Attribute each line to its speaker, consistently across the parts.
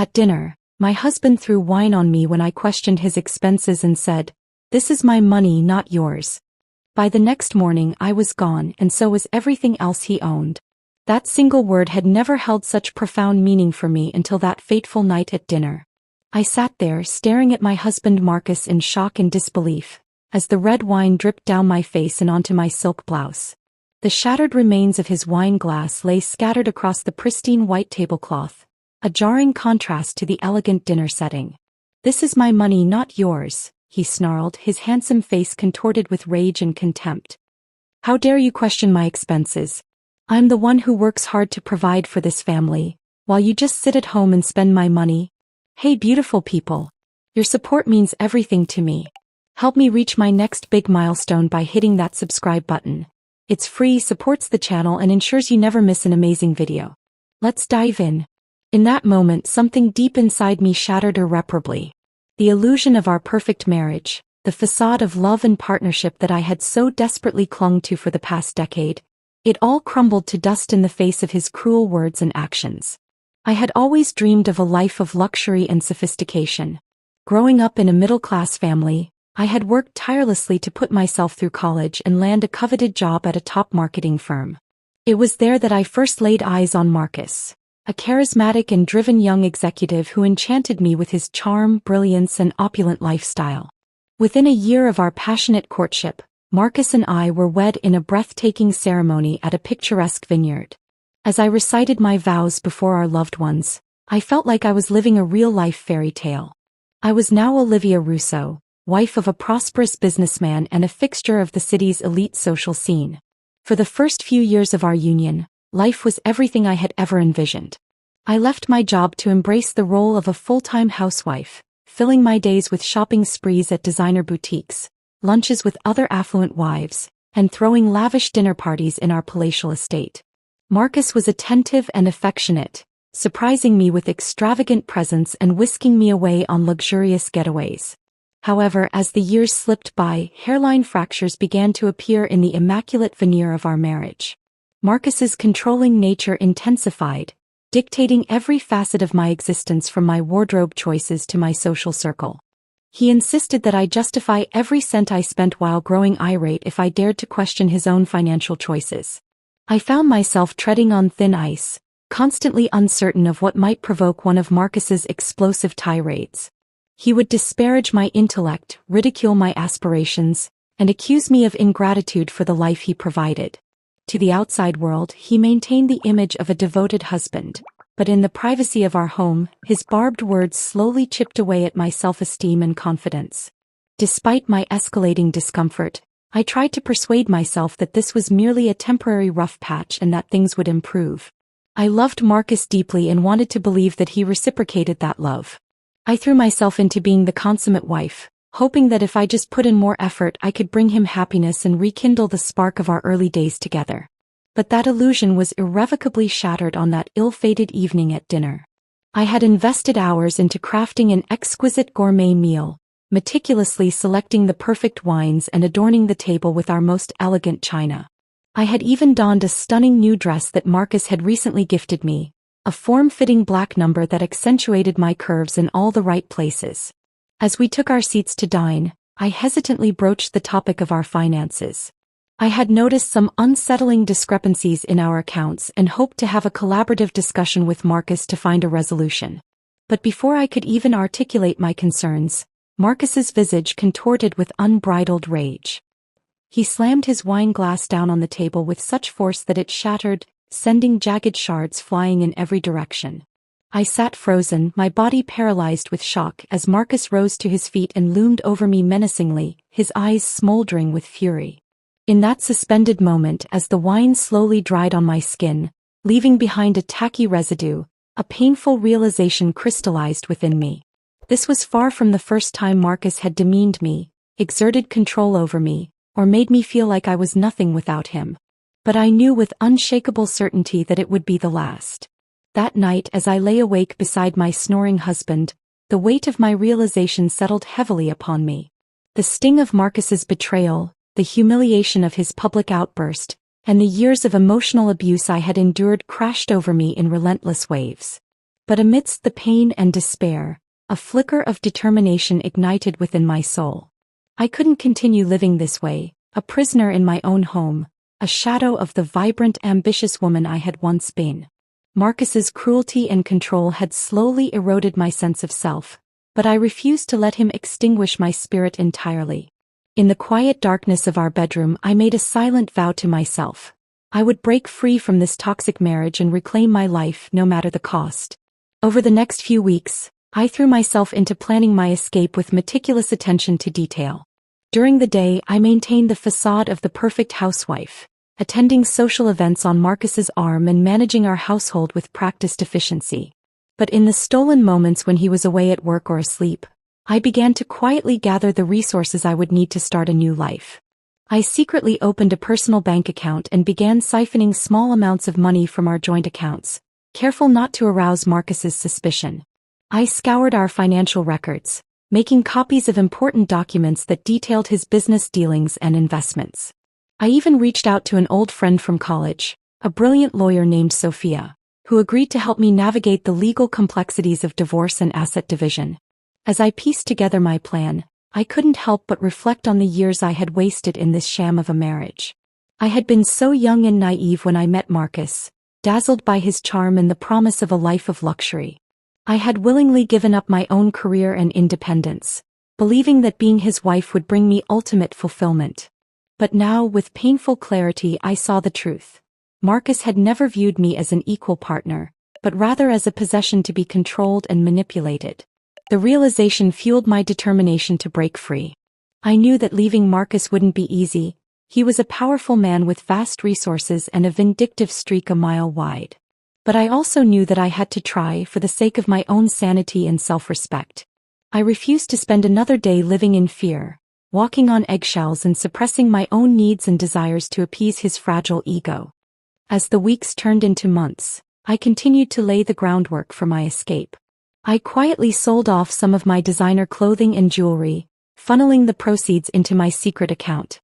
Speaker 1: At dinner, my husband threw wine on me when I questioned his expenses and said, "This is my money, not yours." By the next morning I was gone, and so was everything else he owned. That single word had never held such profound meaning for me until that fateful night at dinner. I sat there staring at my husband Marcus in shock and disbelief, as the red wine dripped down my face and onto my silk blouse. The shattered remains of his wine glass lay scattered across the pristine white tablecloth, a jarring contrast to the elegant dinner setting. "This is my money, not yours," he snarled, his handsome face contorted with rage and contempt. "How dare you question my expenses? I'm the one who works hard to provide for this family, while you just sit at home and spend my money. Hey beautiful people. Your support means everything to me. Help me reach my next big milestone by hitting that subscribe button. It's free, supports the channel, and ensures you never miss an amazing video. Let's dive in." In that moment, something deep inside me shattered irreparably. The illusion of our perfect marriage, the facade of love and partnership that I had so desperately clung to for the past decade, it all crumbled to dust in the face of his cruel words and actions. I had always dreamed of a life of luxury and sophistication. Growing up in a middle-class family, I had worked tirelessly to put myself through college and land a coveted job at a top marketing firm. It was there that I first laid eyes on Marcus, a charismatic and driven young executive who enchanted me with his charm, brilliance, and opulent lifestyle. Within a year of our passionate courtship, Marcus and I were wed in a breathtaking ceremony at a picturesque vineyard. As I recited my vows before our loved ones, I felt like I was living a real-life fairy tale. I was now Olivia Russo, wife of a prosperous businessman and a fixture of the city's elite social scene. For the first few years of our union, life was everything I had ever envisioned. I left my job to embrace the role of a full-time housewife, filling my days with shopping sprees at designer boutiques, lunches with other affluent wives, and throwing lavish dinner parties in our palatial estate. Marcus was attentive and affectionate, surprising me with extravagant presents and whisking me away on luxurious getaways. However, as the years slipped by, hairline fractures began to appear in the immaculate veneer of our marriage. Marcus's controlling nature intensified, dictating every facet of my existence from my wardrobe choices to my social circle. He insisted that I justify every cent I spent while growing irate if I dared to question his own financial choices. I found myself treading on thin ice, constantly uncertain of what might provoke one of Marcus's explosive tirades. He would disparage my intellect, ridicule my aspirations, and accuse me of ingratitude for the life he provided. To the outside world, he maintained the image of a devoted husband, but in the privacy of our home, his barbed words slowly chipped away at my self-esteem and confidence. Despite my escalating discomfort, I tried to persuade myself that this was merely a temporary rough patch and that things would improve. I loved Marcus deeply and wanted to believe that he reciprocated that love. I threw myself into being the consummate wife, hoping that if I just put in more effort I could bring him happiness and rekindle the spark of our early days together. But that illusion was irrevocably shattered on that ill-fated evening at dinner. I had invested hours into crafting an exquisite gourmet meal, meticulously selecting the perfect wines and adorning the table with our most elegant china. I had even donned a stunning new dress that Marcus had recently gifted me, a form-fitting black number that accentuated my curves in all the right places. As we took our seats to dine, I hesitantly broached the topic of our finances. I had noticed some unsettling discrepancies in our accounts and hoped to have a collaborative discussion with Marcus to find a resolution. But before I could even articulate my concerns, Marcus's visage contorted with unbridled rage. He slammed his wine glass down on the table with such force that it shattered, sending jagged shards flying in every direction. I sat frozen, my body paralyzed with shock as Marcus rose to his feet and loomed over me menacingly, his eyes smoldering with fury. In that suspended moment, as the wine slowly dried on my skin, leaving behind a tacky residue, a painful realization crystallized within me. This was far from the first time Marcus had demeaned me, exerted control over me, or made me feel like I was nothing without him. But I knew with unshakable certainty that it would be the last. That night, as I lay awake beside my snoring husband, the weight of my realization settled heavily upon me. The sting of Marcus's betrayal, the humiliation of his public outburst, and the years of emotional abuse I had endured crashed over me in relentless waves. But amidst the pain and despair, a flicker of determination ignited within my soul. I couldn't continue living this way, a prisoner in my own home, a shadow of the vibrant, ambitious woman I had once been. Marcus's cruelty and control had slowly eroded my sense of self, but I refused to let him extinguish my spirit entirely. In the quiet darkness of our bedroom, I made a silent vow to myself. I would break free from this toxic marriage and reclaim my life no matter the cost. Over the next few weeks, I threw myself into planning my escape with meticulous attention to detail. During the day, I maintained the facade of the perfect housewife, attending social events on Marcus's arm and managing our household with practiced efficiency. But in the stolen moments when he was away at work or asleep, I began to quietly gather the resources I would need to start a new life. I secretly opened a personal bank account and began siphoning small amounts of money from our joint accounts, careful not to arouse Marcus's suspicion. I scoured our financial records, making copies of important documents that detailed his business dealings and investments. I even reached out to an old friend from college, a brilliant lawyer named Sophia, who agreed to help me navigate the legal complexities of divorce and asset division. As I pieced together my plan, I couldn't help but reflect on the years I had wasted in this sham of a marriage. I had been so young and naive when I met Marcus, dazzled by his charm and the promise of a life of luxury. I had willingly given up my own career and independence, believing that being his wife would bring me ultimate fulfillment. But now, with painful clarity, I saw the truth. Marcus had never viewed me as an equal partner, but rather as a possession to be controlled and manipulated. The realization fueled my determination to break free. I knew that leaving Marcus wouldn't be easy. He was a powerful man with vast resources and a vindictive streak a mile wide. But I also knew that I had to try for the sake of my own sanity and self-respect. I refused to spend another day living in fear, walking on eggshells and suppressing my own needs and desires to appease his fragile ego. As the weeks turned into months, I continued to lay the groundwork for my escape. I quietly sold off some of my designer clothing and jewelry, funneling the proceeds into my secret account.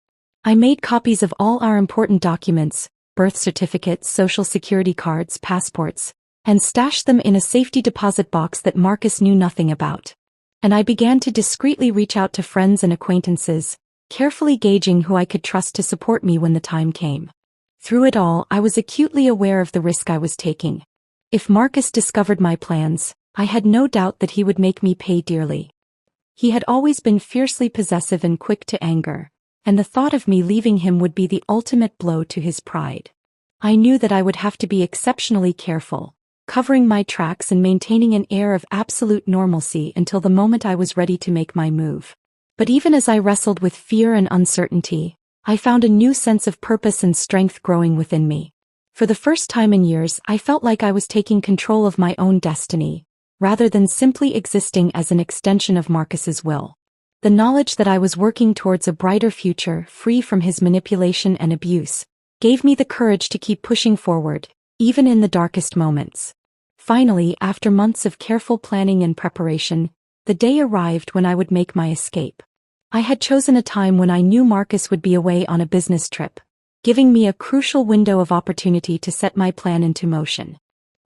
Speaker 1: I made copies of all our important documents, birth certificates, social security cards, passports, and stashed them in a safety deposit box that Marcus knew nothing about. And I began to discreetly reach out to friends and acquaintances, carefully gauging who I could trust to support me when the time came. Through it all, I was acutely aware of the risk I was taking. If Marcus discovered my plans, I had no doubt that he would make me pay dearly. He had always been fiercely possessive and quick to anger, and the thought of me leaving him would be the ultimate blow to his pride. I knew that I would have to be exceptionally careful, covering my tracks and maintaining an air of absolute normalcy until the moment I was ready to make my move. But even as I wrestled with fear and uncertainty, I found a new sense of purpose and strength growing within me. For the first time in years, I felt like I was taking control of my own destiny, rather than simply existing as an extension of Marcus's will. The knowledge that I was working towards a brighter future, free from his manipulation and abuse, gave me the courage to keep pushing forward, even in the darkest moments. Finally, after months of careful planning and preparation, the day arrived when I would make my escape. I had chosen a time when I knew Marcus would be away on a business trip, giving me a crucial window of opportunity to set my plan into motion.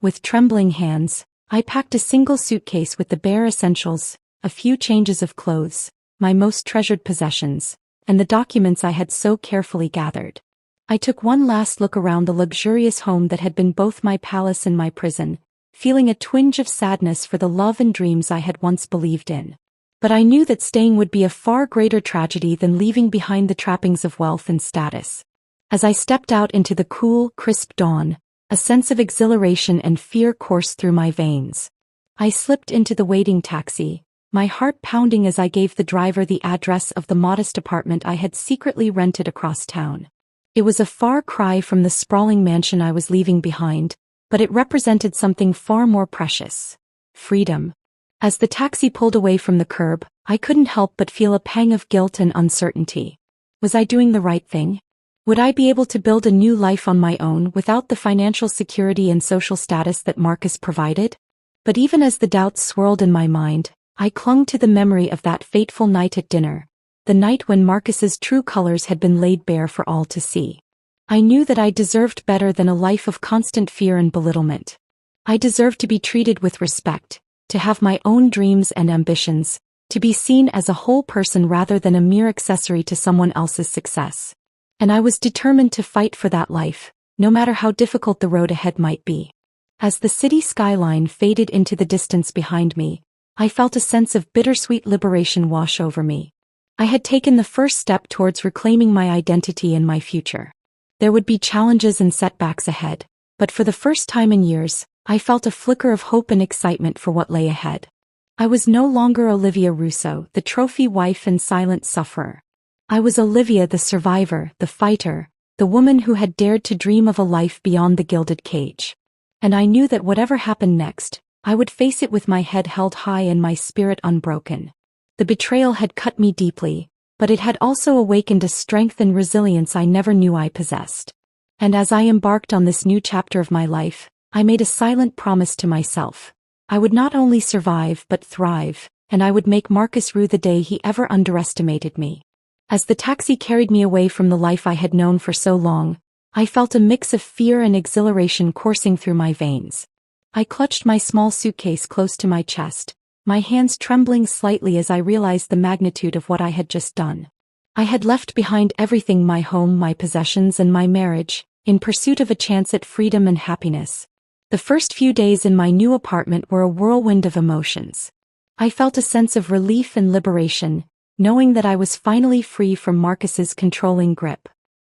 Speaker 1: With trembling hands, I packed a single suitcase with the bare essentials, a few changes of clothes, my most treasured possessions, and the documents I had so carefully gathered. I took one last look around the luxurious home that had been both my palace and my prison, feeling a twinge of sadness for the love and dreams I had once believed in. But I knew that staying would be a far greater tragedy than leaving behind the trappings of wealth and status. As I stepped out into the cool, crisp dawn, a sense of exhilaration and fear coursed through my veins. I slipped into the waiting taxi, my heart pounding as I gave the driver the address of the modest apartment I had secretly rented across town. It was a far cry from the sprawling mansion I was leaving behind, but it represented something far more precious: freedom. As the taxi pulled away from the curb, I couldn't help but feel a pang of guilt and uncertainty. Was I doing the right thing? Would I be able to build a new life on my own without the financial security and social status that Marcus provided? But even as the doubts swirled in my mind, I clung to the memory of that fateful night at dinner, the night when Marcus's true colors had been laid bare for all to see. I knew that I deserved better than a life of constant fear and belittlement. I deserve to be treated with respect, to have my own dreams and ambitions, to be seen as a whole person rather than a mere accessory to someone else's success. And I was determined to fight for that life, no matter how difficult the road ahead might be. As the city skyline faded into the distance behind me, I felt a sense of bittersweet liberation wash over me. I had taken the first step towards reclaiming my identity and my future. There would be challenges and setbacks ahead, but for the first time in years, I felt a flicker of hope and excitement for what lay ahead. I was no longer Olivia Russo, the trophy wife and silent sufferer. I was Olivia, the survivor, the fighter, the woman who had dared to dream of a life beyond the gilded cage. And I knew that whatever happened next, I would face it with my head held high and my spirit unbroken. The betrayal had cut me deeply, but it had also awakened a strength and resilience I never knew I possessed. And as I embarked on this new chapter of my life, I made a silent promise to myself. I would not only survive but thrive, and I would make Marcus rue the day he ever underestimated me. As the taxi carried me away from the life I had known for so long, I felt a mix of fear and exhilaration coursing through my veins. I clutched my small suitcase close to my chest, my hands trembling slightly as I realized the magnitude of what I had just done. I had left behind everything: my home, my possessions, and my marriage, in pursuit of a chance at freedom and happiness. The first few days in my new apartment were a whirlwind of emotions. I felt a sense of relief and liberation, knowing that I was finally free from Marcus's controlling grip.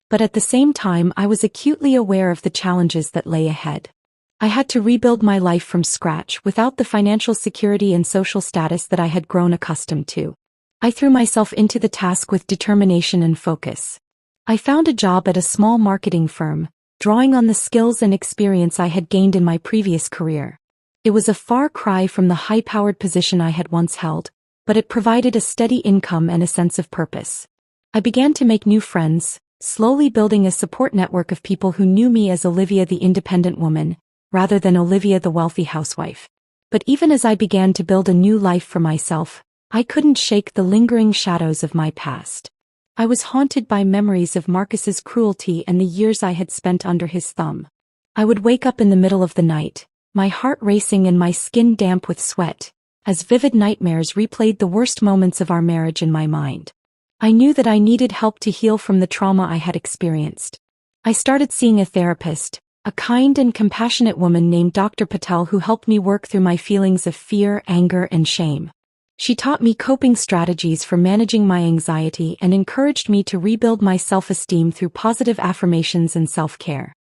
Speaker 1: But at the same time, I was acutely aware of the challenges that lay ahead. I had to rebuild my life from scratch without the financial security and social status that I had grown accustomed to. I threw myself into the task with determination and focus. I found a job at a small marketing firm, drawing on the skills and experience I had gained in my previous career. It was a far cry from the high-powered position I had once held, but it provided a steady income and a sense of purpose. I began to make new friends, slowly building a support network of people who knew me as Olivia, the independent woman, rather than Olivia, the wealthy housewife. But even as I began to build a new life for myself, I couldn't shake the lingering shadows of my past. I was haunted by memories of Marcus's cruelty and the years I had spent under his thumb. I would wake up in the middle of the night, my heart racing and my skin damp with sweat, as vivid nightmares replayed the worst moments of our marriage in my mind. I knew that I needed help to heal from the trauma I had experienced. I started seeing a therapist, a kind and compassionate woman named Dr. Patel, who helped me work through my feelings of fear, anger, and shame. She taught me coping strategies for managing my anxiety and encouraged me to rebuild my self-esteem through positive affirmations and self-care.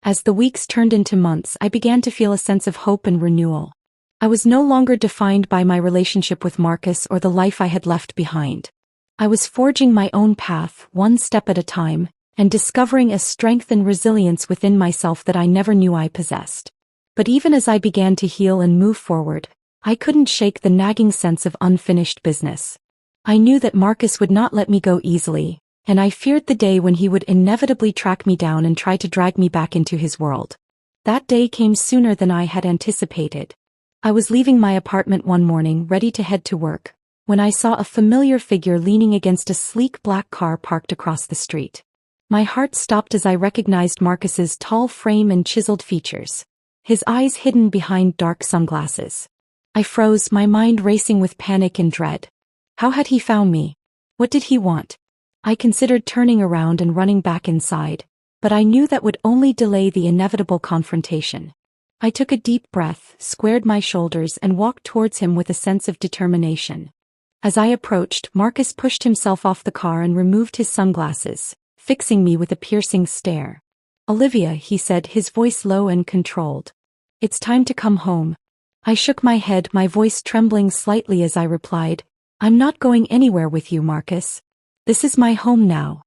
Speaker 1: As the weeks turned into months, I began to feel a sense of hope and renewal. I was no longer defined by my relationship with Marcus or the life I had left behind. I was forging my own path, one step at a time, and discovering a strength and resilience within myself that I never knew I possessed. But even as I began to heal and move forward, I couldn't shake the nagging sense of unfinished business. I knew that Marcus would not let me go easily, and I feared the day when he would inevitably track me down and try to drag me back into his world. That day came sooner than I had anticipated. I was leaving my apartment one morning, ready to head to work, when I saw a familiar figure leaning against a sleek black car parked across the street. My heart stopped as I recognized Marcus's tall frame and chiseled features, his eyes hidden behind dark sunglasses. I froze, my mind racing with panic and dread. How had he found me? What did he want? I considered turning around and running back inside, but I knew that would only delay the inevitable confrontation. I took a deep breath, squared my shoulders, and walked towards him with a sense of determination. As I approached, Marcus pushed himself off the car and removed his sunglasses, fixing me with a piercing stare. "Olivia," he said, his voice low and controlled. "It's time to come home." I shook my head, my voice trembling slightly as I replied, "I'm not going anywhere with you, Marcus. This is my home now."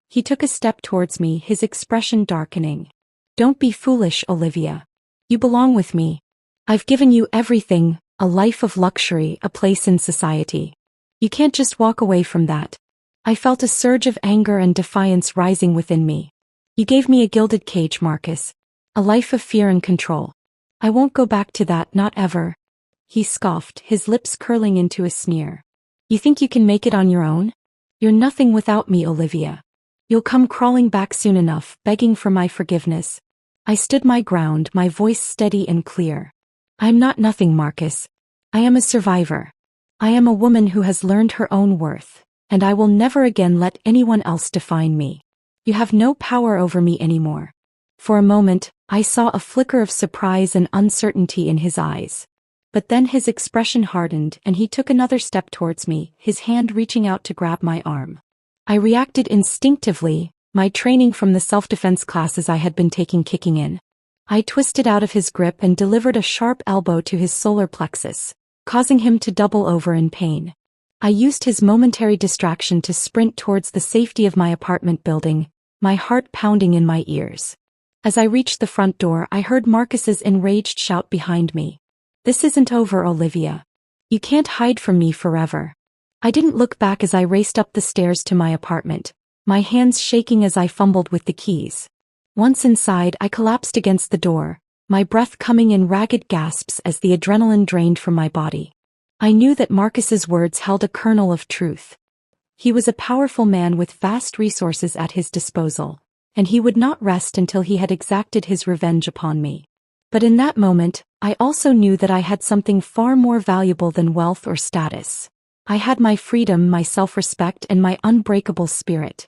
Speaker 1: He took a step towards me, his expression darkening. "Don't be foolish, Olivia. You belong with me. I've given you everything, a life of luxury, a place in society. You can't just walk away from that." I felt a surge of anger and defiance rising within me. "You gave me a gilded cage, Marcus. A life of fear and control. I won't go back to that, not ever." He scoffed, his lips curling into a sneer. "You think you can make it on your own? You're nothing without me, Olivia. You'll come crawling back soon enough, begging for my forgiveness." I stood my ground, my voice steady and clear. "I'm not nothing, Marcus. I am a survivor. I am a woman who has learned her own worth, and I will never again let anyone else define me. You have no power over me anymore." For a moment, I saw a flicker of surprise and uncertainty in his eyes. But then his expression hardened and he took another step towards me, his hand reaching out to grab my arm. I reacted instinctively, my training from the self-defense classes I had been taking kicking in. I twisted out of his grip and delivered a sharp elbow to his solar plexus, causing him to double over in pain. I used his momentary distraction to sprint towards the safety of my apartment building, my heart pounding in my ears. As I reached the front door, I heard Marcus's enraged shout behind me. "This isn't over, Olivia. You can't hide from me forever." I didn't look back as I raced up the stairs to my apartment, my hands shaking as I fumbled with the keys. Once inside, I collapsed against the door, my breath coming in ragged gasps as the adrenaline drained from my body. I knew that Marcus's words held a kernel of truth. He was a powerful man with vast resources at his disposal, and he would not rest until he had exacted his revenge upon me. But in that moment, I also knew that I had something far more valuable than wealth or status. I had my freedom, my self-respect, and my unbreakable spirit.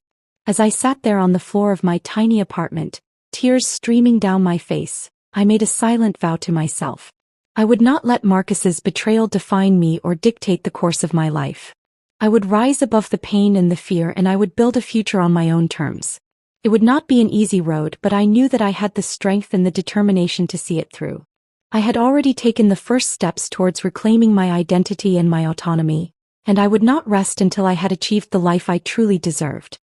Speaker 1: As I sat there on the floor of my tiny apartment, tears streaming down my face, I made a silent vow to myself. I would not let Marcus's betrayal define me or dictate the course of my life. I would rise above the pain and the fear, and I would build a future on my own terms. It would not be an easy road, but I knew that I had the strength and the determination to see it through. I had already taken the first steps towards reclaiming my identity and my autonomy, and I would not rest until I had achieved the life I truly deserved.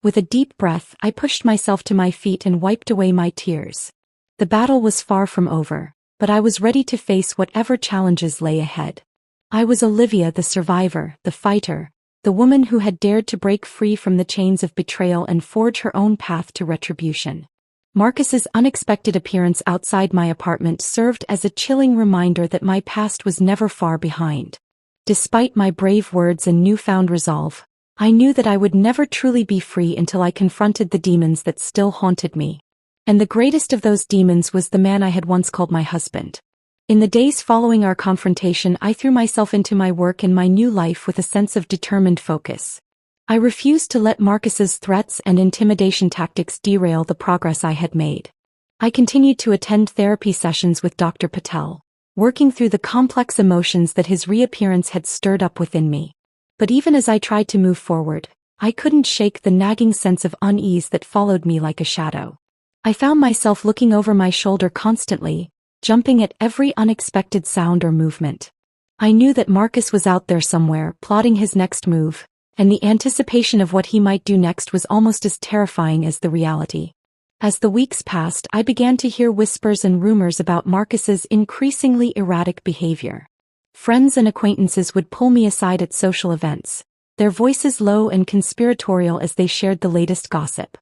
Speaker 1: With a deep breath, I pushed myself to my feet and wiped away my tears. The battle was far from over, but I was ready to face whatever challenges lay ahead. I was Olivia, the survivor, the fighter, the woman who had dared to break free from the chains of betrayal and forge her own path to retribution. Marcus's unexpected appearance outside my apartment served as a chilling reminder that my past was never far behind. Despite my brave words and newfound resolve, I knew that I would never truly be free until I confronted the demons that still haunted me. And the greatest of those demons was the man I had once called my husband. In the days following our confrontation, I threw myself into my work and my new life with a sense of determined focus. I refused to let Marcus's threats and intimidation tactics derail the progress I had made. I continued to attend therapy sessions with Dr. Patel, working through the complex emotions that his reappearance had stirred up within me. But even as I tried to move forward, I couldn't shake the nagging sense of unease that followed me like a shadow. I found myself looking over my shoulder constantly, jumping at every unexpected sound or movement. I knew that Marcus was out there somewhere, plotting his next move, and the anticipation of what he might do next was almost as terrifying as the reality. As the weeks passed, I began to hear whispers and rumors about Marcus's increasingly erratic behavior. Friends and acquaintances would pull me aside at social events, their voices low and conspiratorial as they shared the latest gossip.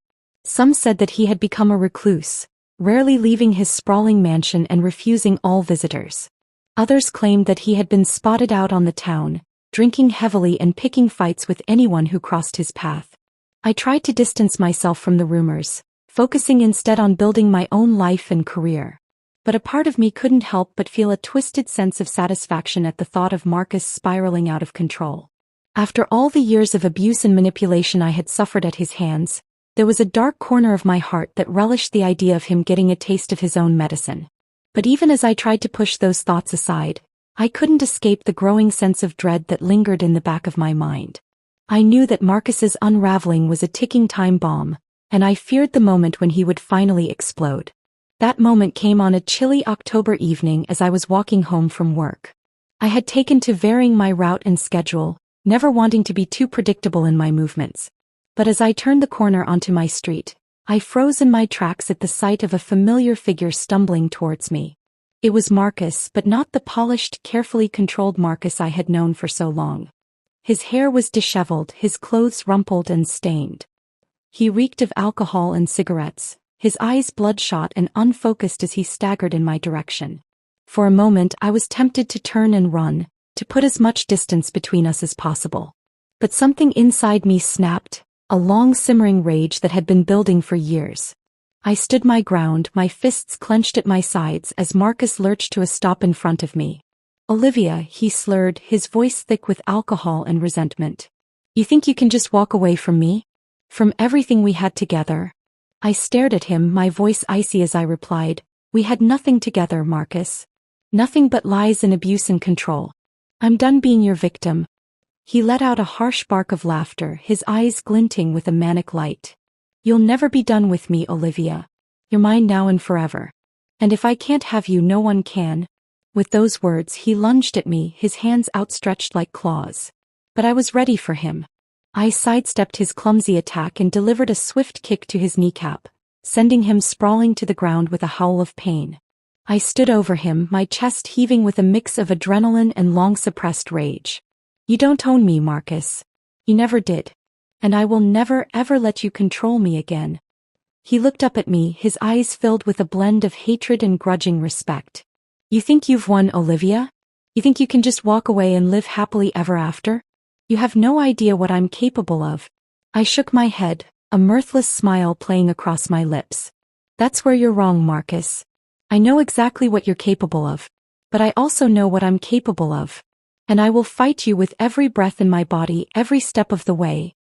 Speaker 1: Some said that he had become a recluse, rarely leaving his sprawling mansion and refusing all visitors. Others claimed that he had been spotted out on the town, drinking heavily and picking fights with anyone who crossed his path. I tried to distance myself from the rumors, focusing instead on building my own life and career. But a part of me couldn't help but feel a twisted sense of satisfaction at the thought of Marcus spiraling out of control. After all the years of abuse and manipulation I had suffered at his hands, there was a dark corner of my heart that relished the idea of him getting a taste of his own medicine. But even as I tried to push those thoughts aside, I couldn't escape the growing sense of dread that lingered in the back of my mind. I knew that Marcus's unraveling was a ticking time bomb, and I feared the moment when he would finally explode. That moment came on a chilly October evening as I was walking home from work. I had taken to varying my route and schedule, never wanting to be too predictable in my movements. But as I turned the corner onto my street, I froze in my tracks at the sight of a familiar figure stumbling towards me. It was Marcus, but not the polished, carefully controlled Marcus I had known for so long. His hair was disheveled, his clothes rumpled and stained. He reeked of alcohol and cigarettes, his eyes bloodshot and unfocused as he staggered in my direction. For a moment I was tempted to turn and run, to put as much distance between us as possible. But something inside me snapped, a long simmering rage that had been building for years. I stood my ground, my fists clenched at my sides as Marcus lurched to a stop in front of me. "Olivia," he slurred, his voice thick with alcohol and resentment. "You think you can just walk away from me? From everything we had together?" I stared at him, my voice icy as I replied, "We had nothing together, Marcus. Nothing but lies and abuse and control. I'm done being your victim." He let out a harsh bark of laughter, his eyes glinting with a manic light. "You'll never be done with me, Olivia. You're mine now and forever. And if I can't have you, no one can." With those words he lunged at me, his hands outstretched like claws. But I was ready for him. I sidestepped his clumsy attack and delivered a swift kick to his kneecap, sending him sprawling to the ground with a howl of pain. I stood over him, my chest heaving with a mix of adrenaline and long-suppressed rage. "You don't own me, Marcus. You never did. And I will never ever let you control me again." He looked up at me, his eyes filled with a blend of hatred and grudging respect. "You think you've won, Olivia? You think you can just walk away and live happily ever after? You have no idea what I'm capable of." I shook my head, a mirthless smile playing across my lips. "That's where you're wrong, Marcus. I know exactly what you're capable of. But I also know what I'm capable of. And I will fight you with every breath in my body, every step of the way."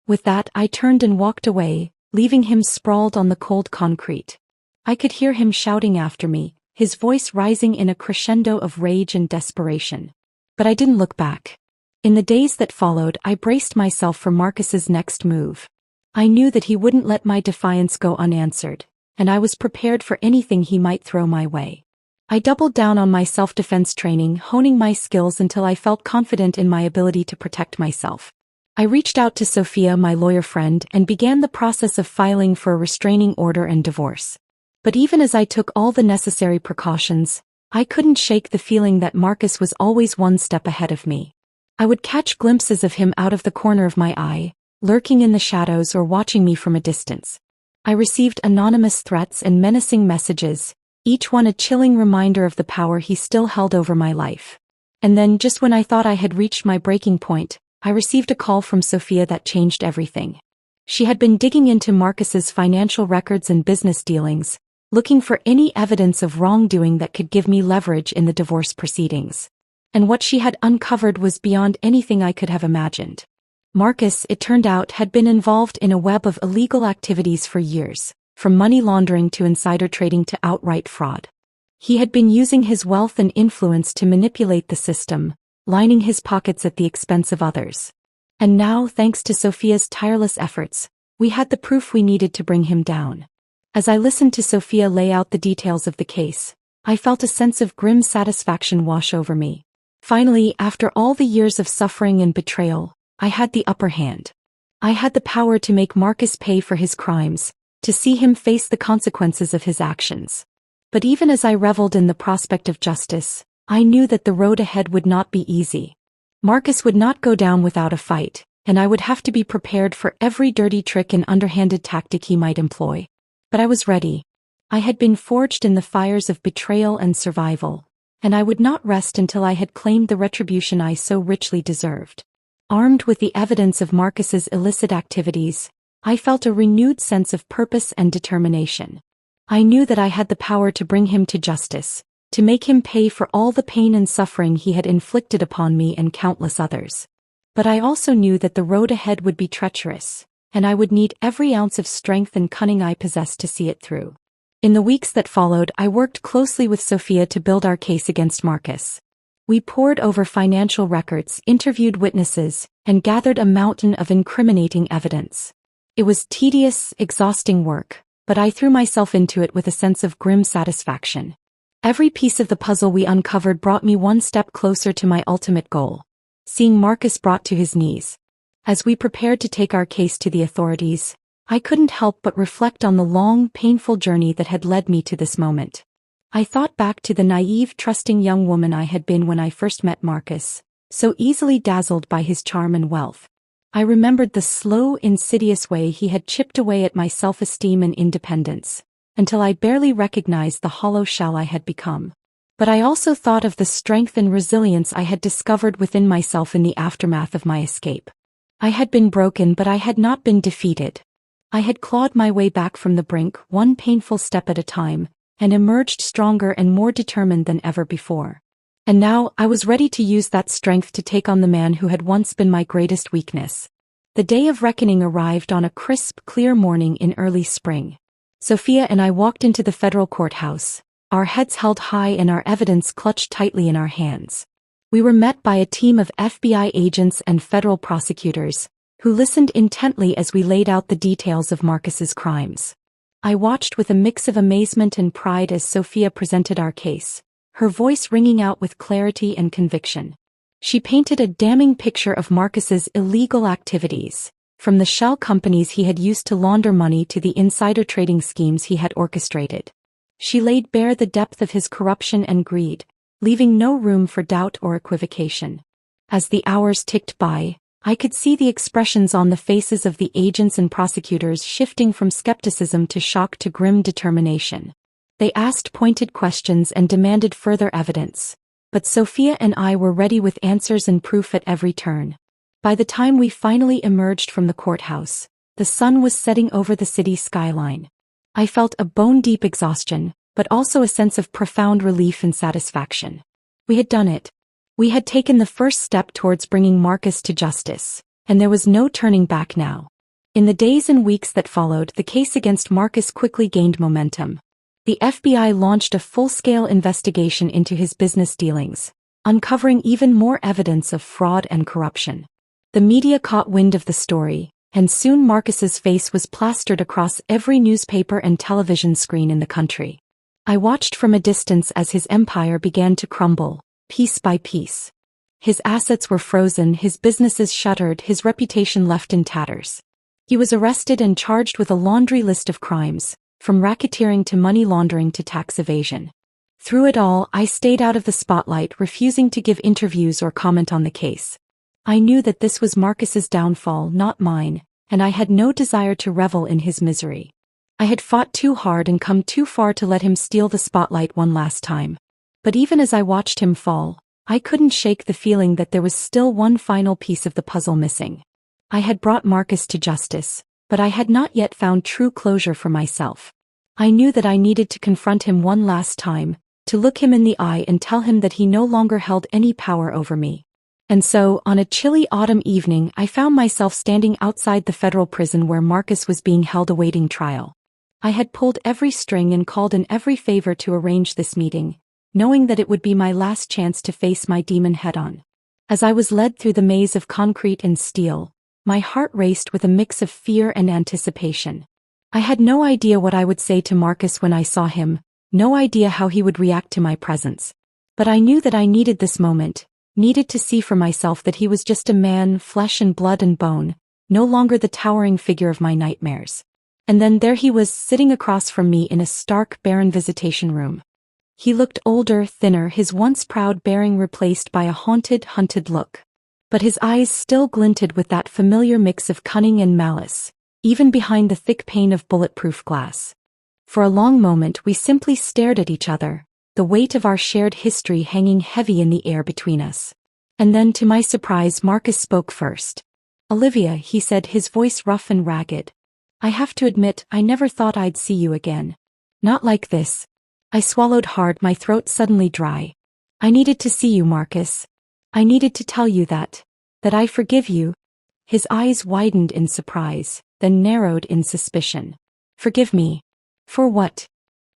Speaker 1: With that, I turned and walked away, leaving him sprawled on the cold concrete. I could hear him shouting after me, his voice rising in a crescendo of rage and desperation. But I didn't look back. In the days that followed, I braced myself for Marcus's next move. I knew that he wouldn't let my defiance go unanswered, and I was prepared for anything he might throw my way. I doubled down on my self-defense training, honing my skills until I felt confident in my ability to protect myself. I reached out to Sophia, my lawyer friend, and began the process of filing for a restraining order and divorce. But even as I took all the necessary precautions, I couldn't shake the feeling that Marcus was always one step ahead of me. I would catch glimpses of him out of the corner of my eye, lurking in the shadows or watching me from a distance. I received anonymous threats and menacing messages, each one a chilling reminder of the power he still held over my life. And then, just when I thought I had reached my breaking point, I received a call from Sophia that changed everything. She had been digging into Marcus's financial records and business dealings, looking for any evidence of wrongdoing that could give me leverage in the divorce proceedings. And what she had uncovered was beyond anything I could have imagined. Marcus, it turned out, had been involved in a web of illegal activities for years, from money laundering to insider trading to outright fraud. He had been using his wealth and influence to manipulate the system, lining his pockets at the expense of others. And now, thanks to Sophia's tireless efforts, we had the proof we needed to bring him down. As I listened to Sophia lay out the details of the case, I felt a sense of grim satisfaction wash over me. Finally, after all the years of suffering and betrayal, I had the upper hand. I had the power to make Marcus pay for his crimes, to see him face the consequences of his actions. But even as I reveled in the prospect of justice, I knew that the road ahead would not be easy. Marcus would not go down without a fight, and I would have to be prepared for every dirty trick and underhanded tactic he might employ. But I was ready. I had been forged in the fires of betrayal and survival, and I would not rest until I had claimed the retribution I so richly deserved. Armed with the evidence of Marcus's illicit activities, I felt a renewed sense of purpose and determination. I knew that I had the power to bring him to justice, to make him pay for all the pain and suffering he had inflicted upon me and countless others. But I also knew that the road ahead would be treacherous, and I would need every ounce of strength and cunning I possessed to see it through. In the weeks that followed, I worked closely with Sophia to build our case against Marcus. We pored over financial records, interviewed witnesses, and gathered a mountain of incriminating evidence. It was tedious, exhausting work, but I threw myself into it with a sense of grim satisfaction. Every piece of the puzzle we uncovered brought me one step closer to my ultimate goal, seeing Marcus brought to his knees. As we prepared to take our case to the authorities, I couldn't help but reflect on the long, painful journey that had led me to this moment. I thought back to the naive, trusting young woman I had been when I first met Marcus, so easily dazzled by his charm and wealth. I remembered the slow, insidious way he had chipped away at my self-esteem and independence, until I barely recognized the hollow shell I had become. But I also thought of the strength and resilience I had discovered within myself in the aftermath of my escape. I had been broken, but I had not been defeated. I had clawed my way back from the brink, one painful step at a time, and emerged stronger and more determined than ever before. And now, I was ready to use that strength to take on the man who had once been my greatest weakness. The day of reckoning arrived on a crisp, clear morning in early spring. Sophia and I walked into the federal courthouse, our heads held high and our evidence clutched tightly in our hands. We were met by a team of FBI agents and federal prosecutors, who listened intently as we laid out the details of Marcus's crimes. I watched with a mix of amazement and pride as Sophia presented our case, her voice ringing out with clarity and conviction. She painted a damning picture of Marcus's illegal activities, from the shell companies he had used to launder money to the insider trading schemes he had orchestrated. She laid bare the depth of his corruption and greed, leaving no room for doubt or equivocation. As the hours ticked by, I could see the expressions on the faces of the agents and prosecutors shifting from skepticism to shock to grim determination. They asked pointed questions and demanded further evidence, but Sophia and I were ready with answers and proof at every turn. By the time we finally emerged from the courthouse, the sun was setting over the city skyline. I felt a bone-deep exhaustion, but also a sense of profound relief and satisfaction. We had done it. We had taken the first step towards bringing Marcus to justice, and there was no turning back now. In the days and weeks that followed, the case against Marcus quickly gained momentum. The FBI launched a full-scale investigation into his business dealings, uncovering even more evidence of fraud and corruption. The media caught wind of the story, and soon Marcus's face was plastered across every newspaper and television screen in the country. I watched from a distance as his empire began to crumble, piece by piece. His assets were frozen, his businesses shuttered, his reputation left in tatters. He was arrested and charged with a laundry list of crimes, from racketeering to money laundering to tax evasion. Through it all, I stayed out of the spotlight, refusing to give interviews or comment on the case. I knew that this was Marcus's downfall, not mine, and I had no desire to revel in his misery. I had fought too hard and come too far to let him steal the spotlight one last time. But even as I watched him fall, I couldn't shake the feeling that there was still one final piece of the puzzle missing. I had brought Marcus to justice, but I had not yet found true closure for myself. I knew that I needed to confront him one last time, to look him in the eye and tell him that he no longer held any power over me. And so, on a chilly autumn evening, I found myself standing outside the federal prison where Marcus was being held awaiting trial. I had pulled every string and called in every favor to arrange this meeting, knowing that it would be my last chance to face my demon head-on. As I was led through the maze of concrete and steel, my heart raced with a mix of fear and anticipation. I had no idea what I would say to Marcus when I saw him, no idea how he would react to my presence. But I knew that I needed this moment, needed to see for myself that he was just a man, flesh and blood and bone, no longer the towering figure of my nightmares. And then there he was, sitting across from me in a stark, barren visitation room. He looked older, thinner, his once proud bearing replaced by a haunted, hunted look. But his eyes still glinted with that familiar mix of cunning and malice, even behind the thick pane of bulletproof glass. For a long moment we simply stared at each other, the weight of our shared history hanging heavy in the air between us. And then, to my surprise, Marcus spoke first. "Olivia," he said, his voice rough and ragged. "I have to admit, I never thought I'd see you again. Not like this." I swallowed hard, my throat suddenly dry. "I needed to see you, Marcus. I needed to tell you that I forgive you." His eyes widened in surprise, then narrowed in suspicion. "Forgive me? For what?"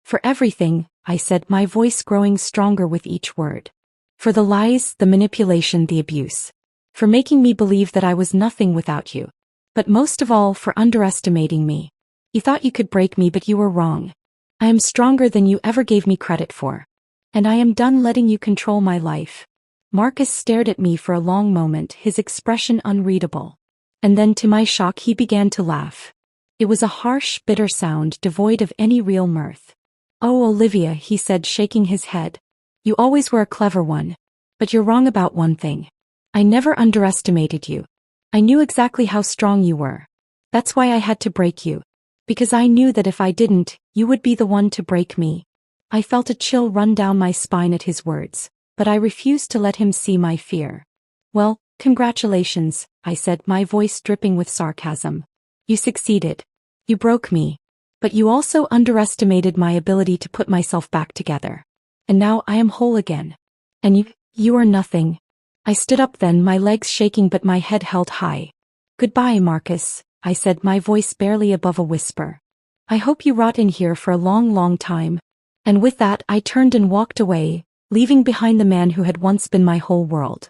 Speaker 1: "For everything," I said, my voice growing stronger with each word. "For the lies, the manipulation, the abuse. For making me believe that I was nothing without you. But most of all, for underestimating me. You thought you could break me, but you were wrong. I am stronger than you ever gave me credit for. And I am done letting you control my life." Marcus stared at me for a long moment, his expression unreadable. And then, to my shock, he began to laugh. It was a harsh, bitter sound, devoid of any real mirth. "Oh, Olivia," he said, shaking his head. "You always were a clever one. But you're wrong about one thing. I never underestimated you. I knew exactly how strong you were. That's why I had to break you. Because I knew that if I didn't, you would be the one to break me." I felt a chill run down my spine at his words, but I refused to let him see my fear. "Well, congratulations," I said, my voice dripping with sarcasm. "You succeeded. You broke me. But you also underestimated my ability to put myself back together. And now I am whole again. And you are nothing. I stood up then, my legs shaking but my head held high. Goodbye, Marcus, I said, my voice barely above a whisper. I hope you rot in here for a long, long time. And with that I turned and walked away, leaving behind the man who had once been my whole world.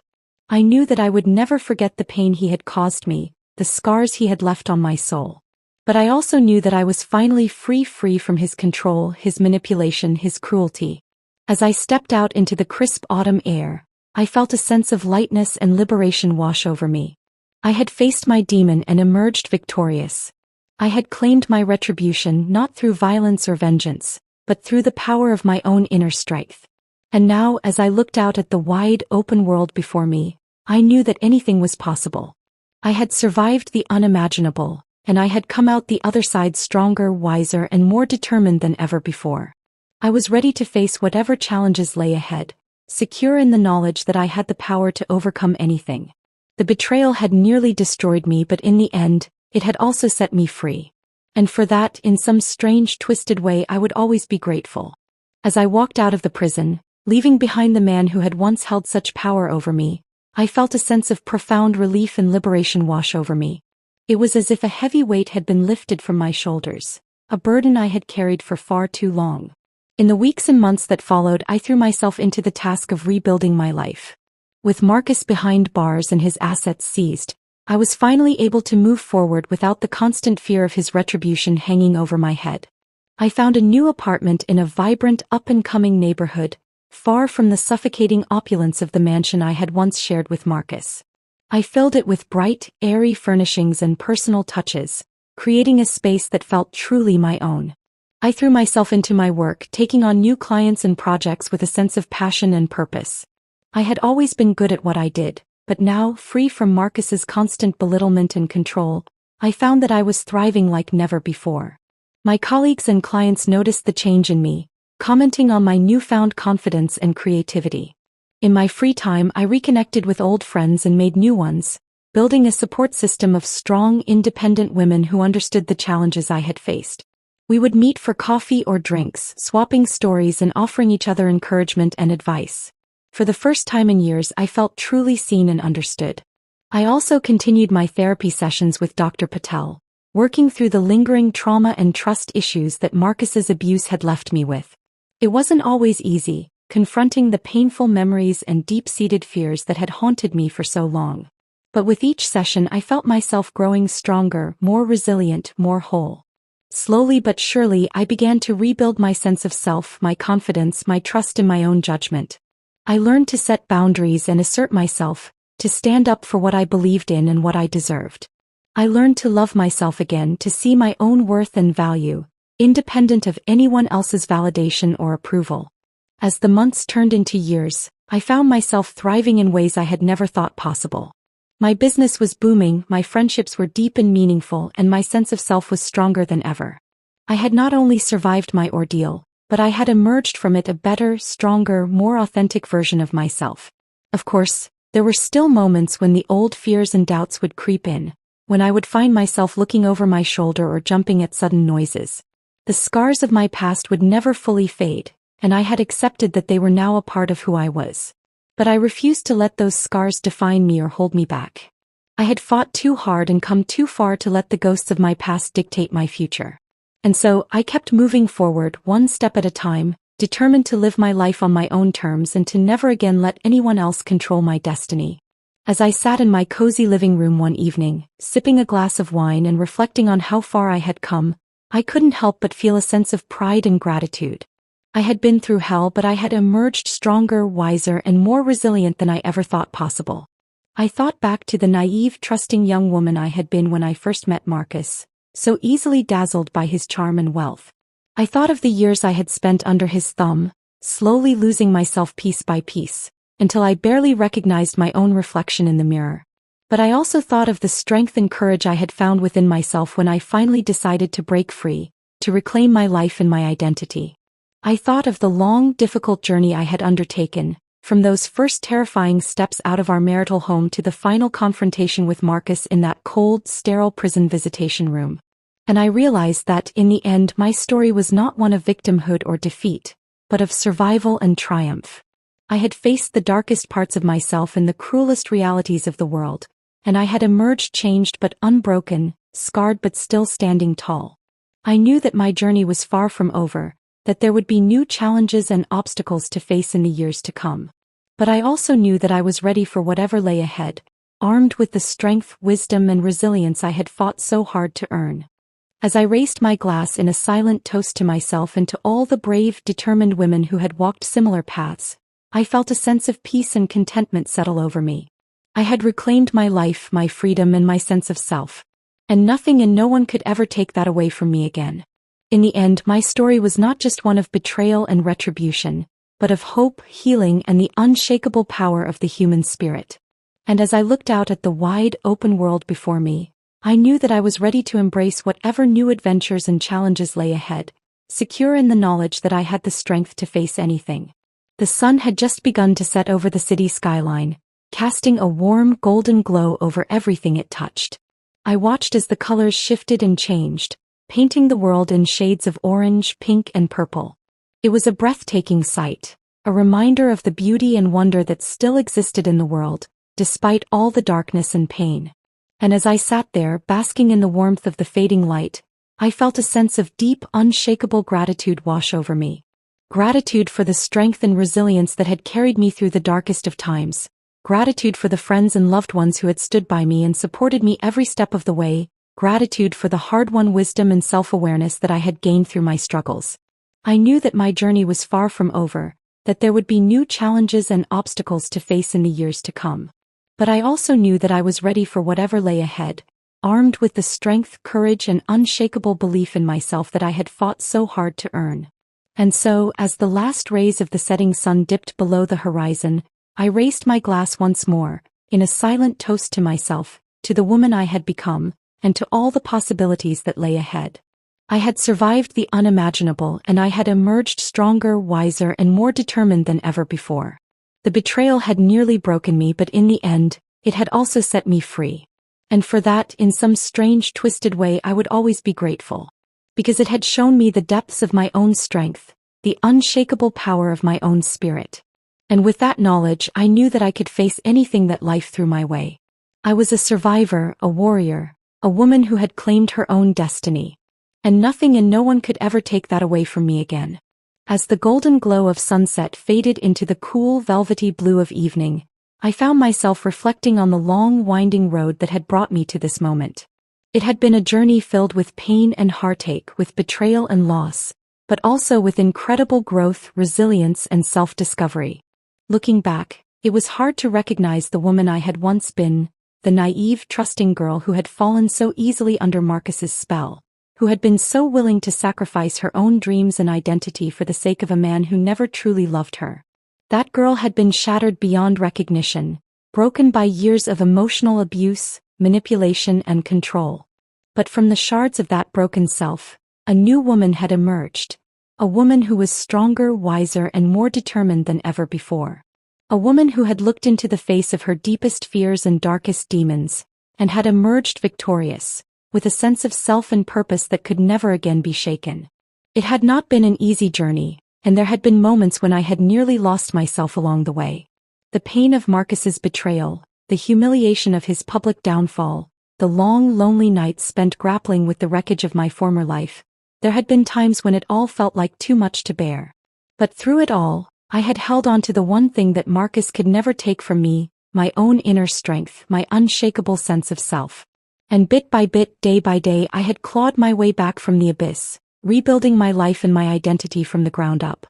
Speaker 1: I knew that I would never forget the pain he had caused me, the scars he had left on my soul. But I also knew that I was finally free from his control, his manipulation, his cruelty. As I stepped out into the crisp autumn air, I felt a sense of lightness and liberation wash over me. I had faced my demon and emerged victorious. I had claimed my retribution not through violence or vengeance, but through the power of my own inner strength. And now, as I looked out at the wide, open world before me, I knew that anything was possible. I had survived the unimaginable, and I had come out the other side stronger, wiser, and more determined than ever before. I was ready to face whatever challenges lay ahead, secure in the knowledge that I had the power to overcome anything. The betrayal had nearly destroyed me, but in the end, it had also set me free. And for that, in some strange, twisted way, I would always be grateful. As I walked out of the prison, leaving behind the man who had once held such power over me, I felt a sense of profound relief and liberation wash over me. It was as if a heavy weight had been lifted from my shoulders, a burden I had carried for far too long. In the weeks and months that followed, I threw myself into the task of rebuilding my life. With Marcus behind bars and his assets seized, I was finally able to move forward without the constant fear of his retribution hanging over my head. I found a new apartment in a vibrant, up-and-coming neighborhood, far from the suffocating opulence of the mansion I had once shared with Marcus. I filled it with bright, airy furnishings and personal touches, creating a space that felt truly my own. I threw myself into my work, taking on new clients and projects with a sense of passion and purpose. I had always been good at what I did, but now, free from Marcus's constant belittlement and control, I found that I was thriving like never before. My colleagues and clients noticed the change in me, commenting on my newfound confidence and creativity. In my free time, I reconnected with old friends and made new ones, building a support system of strong, independent women who understood the challenges I had faced. We would meet for coffee or drinks, swapping stories and offering each other encouragement and advice. For the first time in years, I felt truly seen and understood. I also continued my therapy sessions with Dr. Patel, working through the lingering trauma and trust issues that Marcus's abuse had left me with. It wasn't always easy, confronting the painful memories and deep-seated fears that had haunted me for so long. But with each session, I felt myself growing stronger, more resilient, more whole. Slowly but surely, I began to rebuild my sense of self, my confidence, my trust in my own judgment. I learned to set boundaries and assert myself, to stand up for what I believed in and what I deserved. I learned to love myself again, to see my own worth and value, independent of anyone else's validation or approval. As the months turned into years, I found myself thriving in ways I had never thought possible. My business was booming, my friendships were deep and meaningful, and my sense of self was stronger than ever. I had not only survived my ordeal, but I had emerged from it a better, stronger, more authentic version of myself. Of course, there were still moments when the old fears and doubts would creep in, when I would find myself looking over my shoulder or jumping at sudden noises. The scars of my past would never fully fade, and I had accepted that they were now a part of who I was. But I refused to let those scars define me or hold me back. I had fought too hard and come too far to let the ghosts of my past dictate my future. And so, I kept moving forward, one step at a time, determined to live my life on my own terms and to never again let anyone else control my destiny. As I sat in my cozy living room one evening, sipping a glass of wine and reflecting on how far I had come, I couldn't help but feel a sense of pride and gratitude. I had been through hell, but I had emerged stronger, wiser, and more resilient than I ever thought possible. I thought back to the naive, trusting young woman I had been when I first met Marcus, so easily dazzled by his charm and wealth. I thought of the years I had spent under his thumb, slowly losing myself piece by piece, until I barely recognized my own reflection in the mirror. But I also thought of the strength and courage I had found within myself when I finally decided to break free, to reclaim my life and my identity. I thought of the long, difficult journey I had undertaken, from those first terrifying steps out of our marital home to the final confrontation with Marcus in that cold, sterile prison visitation room. And I realized that, in the end, my story was not one of victimhood or defeat, but of survival and triumph. I had faced the darkest parts of myself and the cruelest realities of the world, and I had emerged changed but unbroken, scarred but still standing tall. I knew that my journey was far from over, that there would be new challenges and obstacles to face in the years to come. But I also knew that I was ready for whatever lay ahead, armed with the strength, wisdom, and resilience I had fought so hard to earn. As I raised my glass in a silent toast to myself and to all the brave, determined women who had walked similar paths, I felt a sense of peace and contentment settle over me. I had reclaimed my life, my freedom, and my sense of self. And nothing and no one could ever take that away from me again. In the end, my story was not just one of betrayal and retribution, but of hope, healing, and the unshakable power of the human spirit. And as I looked out at the wide, open world before me, I knew that I was ready to embrace whatever new adventures and challenges lay ahead, secure in the knowledge that I had the strength to face anything. The sun had just begun to set over the city skyline, casting a warm, golden glow over everything it touched. I watched as the colors shifted and changed, painting the world in shades of orange, pink, and purple. It was a breathtaking sight, a reminder of the beauty and wonder that still existed in the world, despite all the darkness and pain. And as I sat there, basking in the warmth of the fading light, I felt a sense of deep, unshakable gratitude wash over me. Gratitude for the strength and resilience that had carried me through the darkest of times. Gratitude for the friends and loved ones who had stood by me and supported me every step of the way. Gratitude for the hard-won wisdom and self-awareness that I had gained through my struggles. I knew that my journey was far from over, that there would be new challenges and obstacles to face in the years to come. But I also knew that I was ready for whatever lay ahead, armed with the strength, courage, and unshakable belief in myself that I had fought so hard to earn. And so, as the last rays of the setting sun dipped below the horizon, I raised my glass once more, in a silent toast to myself, to the woman I had become, and to all the possibilities that lay ahead. I had survived the unimaginable, and I had emerged stronger, wiser, and more determined than ever before. The betrayal had nearly broken me, but in the end, it had also set me free. And for that, in some strange, twisted way, I would always be grateful. Because it had shown me the depths of my own strength, the unshakable power of my own spirit. And with that knowledge, I knew that I could face anything that life threw my way. I was a survivor, a warrior, a woman who had claimed her own destiny. And nothing and no one could ever take that away from me again. As the golden glow of sunset faded into the cool, velvety blue of evening, I found myself reflecting on the long, winding road that had brought me to this moment. It had been a journey filled with pain and heartache, with betrayal and loss, but also with incredible growth, resilience, and self-discovery. Looking back, it was hard to recognize the woman I had once been, the naive, trusting girl who had fallen so easily under Marcus's spell, who had been so willing to sacrifice her own dreams and identity for the sake of a man who never truly loved her. That girl had been shattered beyond recognition, broken by years of emotional abuse, manipulation, and control. But from the shards of that broken self, a new woman had emerged, a woman who was stronger, wiser, and more determined than ever before. A woman who had looked into the face of her deepest fears and darkest demons, and had emerged victorious, with a sense of self and purpose that could never again be shaken. It had not been an easy journey, and there had been moments when I had nearly lost myself along the way. The pain of Marcus's betrayal, the humiliation of his public downfall, the long, lonely nights spent grappling with the wreckage of my former life. There had been times when it all felt like too much to bear. But through it all, I had held on to the one thing that Marcus could never take from me, my own inner strength, my unshakable sense of self. And bit by bit, day by day, I had clawed my way back from the abyss, rebuilding my life and my identity from the ground up.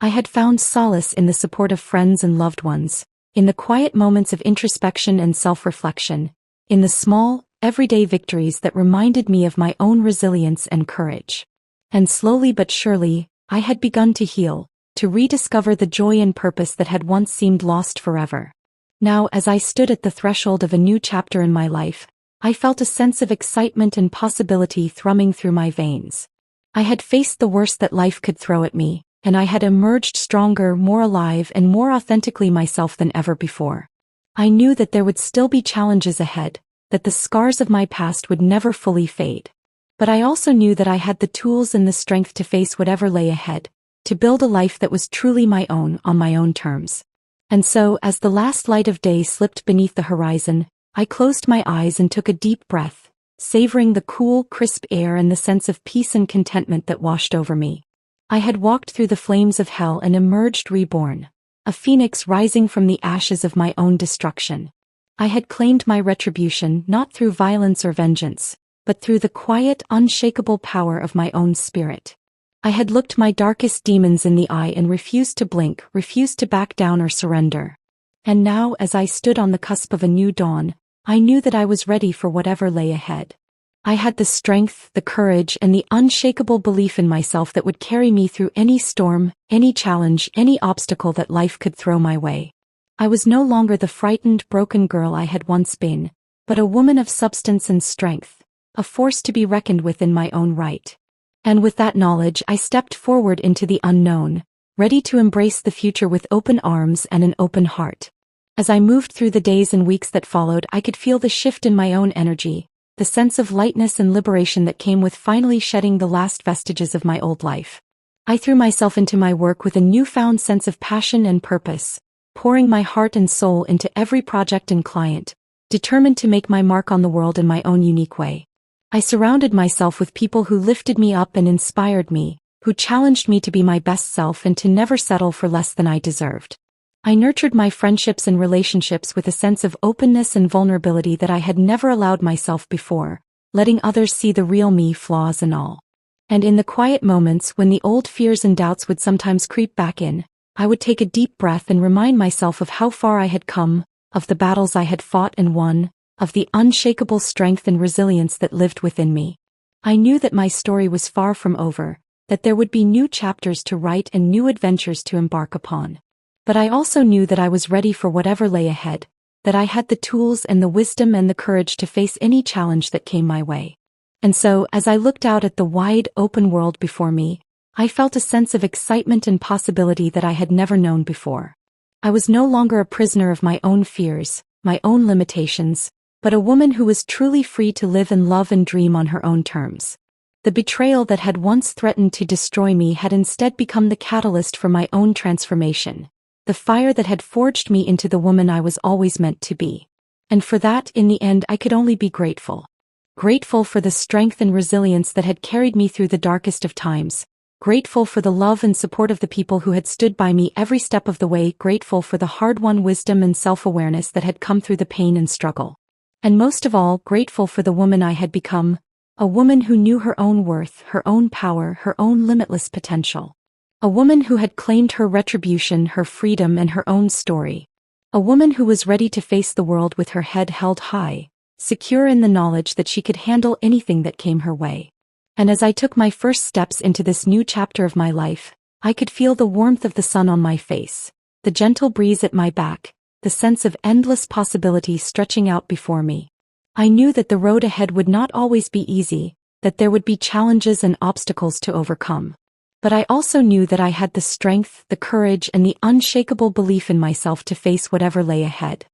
Speaker 1: I had found solace in the support of friends and loved ones, in the quiet moments of introspection and self-reflection, in the small, everyday victories that reminded me of my own resilience and courage. And slowly but surely, I had begun to heal, to rediscover the joy and purpose that had once seemed lost forever. Now, as I stood at the threshold of a new chapter in my life, I felt a sense of excitement and possibility thrumming through my veins. I had faced the worst that life could throw at me, and I had emerged stronger, more alive, and more authentically myself than ever before. I knew that there would still be challenges ahead, that the scars of my past would never fully fade. But I also knew that I had the tools and the strength to face whatever lay ahead, to build a life that was truly my own on my own terms. And so, as the last light of day slipped beneath the horizon, I closed my eyes and took a deep breath, savoring the cool, crisp air and the sense of peace and contentment that washed over me. I had walked through the flames of hell and emerged reborn, a phoenix rising from the ashes of my own destruction. I had claimed my retribution not through violence or vengeance, but through the quiet, unshakable power of my own spirit. I had looked my darkest demons in the eye and refused to blink, refused to back down or surrender. And now, as I stood on the cusp of a new dawn, I knew that I was ready for whatever lay ahead. I had the strength, the courage, and the unshakable belief in myself that would carry me through any storm, any challenge, any obstacle that life could throw my way. I was no longer the frightened, broken girl I had once been, but a woman of substance and strength, a force to be reckoned with in my own right. And with that knowledge I stepped forward into the unknown, ready to embrace the future with open arms and an open heart. As I moved through the days and weeks that followed, I could feel the shift in my own energy, the sense of lightness and liberation that came with finally shedding the last vestiges of my old life. I threw myself into my work with a newfound sense of passion and purpose, pouring my heart and soul into every project and client, determined to make my mark on the world in my own unique way. I surrounded myself with people who lifted me up and inspired me, who challenged me to be my best self and to never settle for less than I deserved. I nurtured my friendships and relationships with a sense of openness and vulnerability that I had never allowed myself before, letting others see the real me, flaws and all. And in the quiet moments when the old fears and doubts would sometimes creep back in, I would take a deep breath and remind myself of how far I had come, of the battles I had fought and won, of the unshakable strength and resilience that lived within me. I knew that my story was far from over, that there would be new chapters to write and new adventures to embark upon. But I also knew that I was ready for whatever lay ahead, that I had the tools and the wisdom and the courage to face any challenge that came my way. And so, as I looked out at the wide, open world before me, I felt a sense of excitement and possibility that I had never known before. I was no longer a prisoner of my own fears, my own limitations, but a woman who was truly free to live and love and dream on her own terms. The betrayal that had once threatened to destroy me had instead become the catalyst for my own transformation, the fire that had forged me into the woman I was always meant to be. And for that, in the end, I could only be grateful. Grateful for the strength and resilience that had carried me through the darkest of times, grateful for the love and support of the people who had stood by me every step of the way, grateful for the hard-won wisdom and self-awareness that had come through the pain and struggle. And most of all, grateful for the woman I had become, a woman who knew her own worth, her own power, her own limitless potential. A woman who had claimed her retribution, her freedom, and her own story. A woman who was ready to face the world with her head held high, secure in the knowledge that she could handle anything that came her way. And as I took my first steps into this new chapter of my life, I could feel the warmth of the sun on my face, the gentle breeze at my back, the sense of endless possibility stretching out before me. I knew that the road ahead would not always be easy, that there would be challenges and obstacles to overcome. But I also knew that I had the strength, the courage, and the unshakable belief in myself to face whatever lay ahead.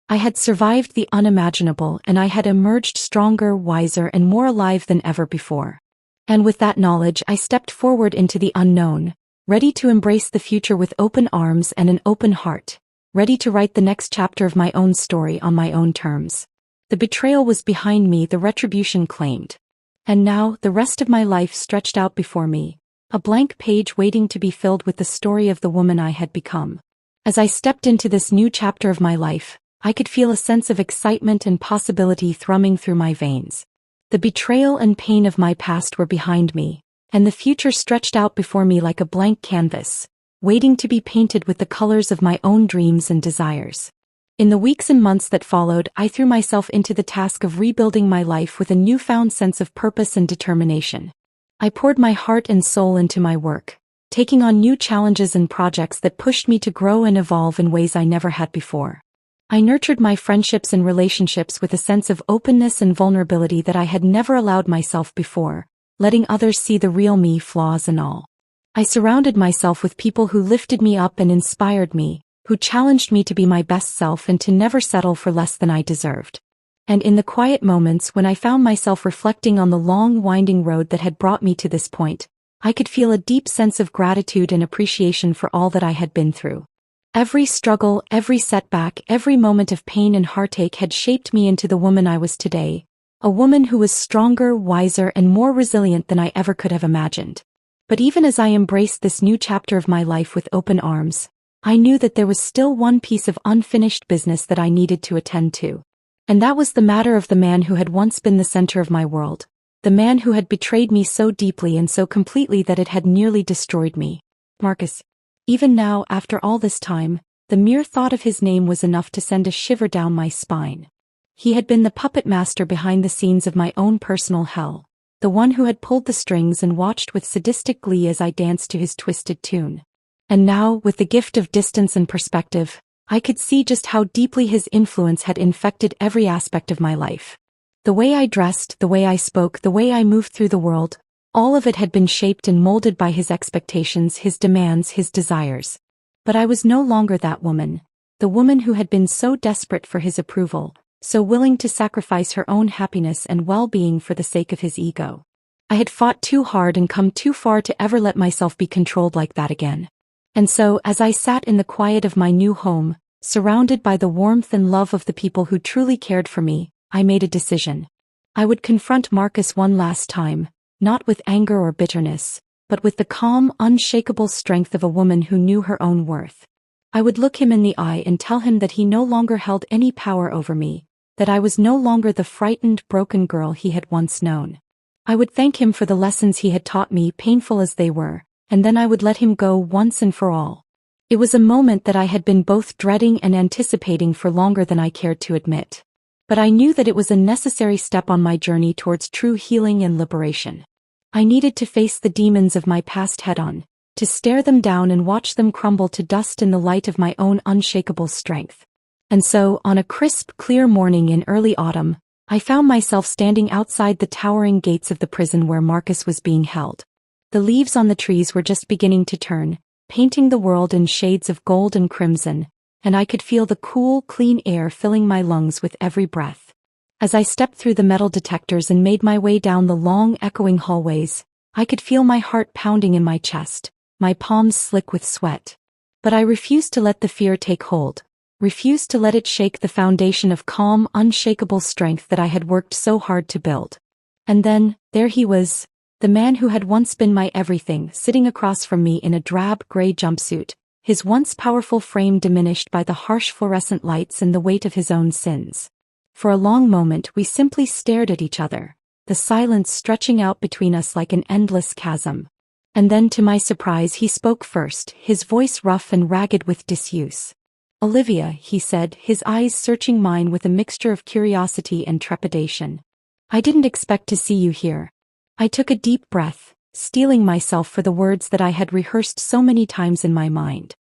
Speaker 1: I had survived the unimaginable, and I had emerged stronger, wiser, and more alive than ever before. And with that knowledge, I stepped forward into the unknown, ready to embrace the future with open arms and an open heart, ready to write the next chapter of my own story on my own terms. The betrayal was behind me, the retribution claimed. And now, the rest of my life stretched out before me, a blank page waiting to be filled with the story of the woman I had become. As I stepped into this new chapter of my life, I could feel a sense of excitement and possibility thrumming through my veins. The betrayal and pain of my past were behind me, and the future stretched out before me like a blank canvas, waiting to be painted with the colors of my own dreams and desires. In the weeks and months that followed, I threw myself into the task of rebuilding my life with a newfound sense of purpose and determination. I poured my heart and soul into my work, taking on new challenges and projects that pushed me to grow and evolve in ways I never had before. I nurtured my friendships and relationships with a sense of openness and vulnerability that I had never allowed myself before, letting others see the real me, flaws and all. I surrounded myself with people who lifted me up and inspired me, who challenged me to be my best self and to never settle for less than I deserved. And in the quiet moments when I found myself reflecting on the long winding road that had brought me to this point, I could feel a deep sense of gratitude and appreciation for all that I had been through. Every struggle, every setback, every moment of pain and heartache had shaped me into the woman I was today, a woman who was stronger, wiser, and more resilient than I ever could have imagined. But even as I embraced this new chapter of my life with open arms, I knew that there was still one piece of unfinished business that I needed to attend to. And that was the matter of the man who had once been the center of my world, the man who had betrayed me so deeply and so completely that it had nearly destroyed me. Marcus. Even now, after all this time, the mere thought of his name was enough to send a shiver down my spine. He had been the puppet master behind the scenes of my own personal hell, the one who had pulled the strings and watched with sadistic glee as I danced to his twisted tune. And now, with the gift of distance and perspective, I could see just how deeply his influence had infected every aspect of my life. The way I dressed, the way I spoke, the way I moved through the world, all of it had been shaped and molded by his expectations, his demands, his desires. But I was no longer that woman, the woman who had been so desperate for his approval, so willing to sacrifice her own happiness and well-being for the sake of his ego. I had fought too hard and come too far to ever let myself be controlled like that again. And so, as I sat in the quiet of my new home, surrounded by the warmth and love of the people who truly cared for me, I made a decision. I would confront Marcus one last time, not with anger or bitterness, but with the calm, unshakable strength of a woman who knew her own worth. I would look him in the eye and tell him that he no longer held any power over me, that I was no longer the frightened, broken girl he had once known. I would thank him for the lessons he had taught me, painful as they were, and then I would let him go once and for all. It was a moment that I had been both dreading and anticipating for longer than I cared to admit. But I knew that it was a necessary step on my journey towards true healing and liberation. I needed to face the demons of my past head-on, to stare them down and watch them crumble to dust in the light of my own unshakable strength. And so, on a crisp, clear morning in early autumn, I found myself standing outside the towering gates of the prison where Marcus was being held. The leaves on the trees were just beginning to turn, painting the world in shades of gold and crimson, and I could feel the cool, clean air filling my lungs with every breath. As I stepped through the metal detectors and made my way down the long, echoing hallways, I could feel my heart pounding in my chest, my palms slick with sweat. But I refused to let the fear take hold, refused to let it shake the foundation of calm, unshakable strength that I had worked so hard to build. And then, there he was, the man who had once been my everything, sitting across from me in a drab gray jumpsuit, his once powerful frame diminished by the harsh fluorescent lights and the weight of his own sins. For a long moment we simply stared at each other, the silence stretching out between us like an endless chasm. And then to my surprise he spoke first, his voice rough and ragged with disuse. "Olivia," he said, his eyes searching mine with a mixture of curiosity and trepidation. "I didn't expect to see you here." I took a deep breath, steeling myself for the words that I had rehearsed so many times in my mind.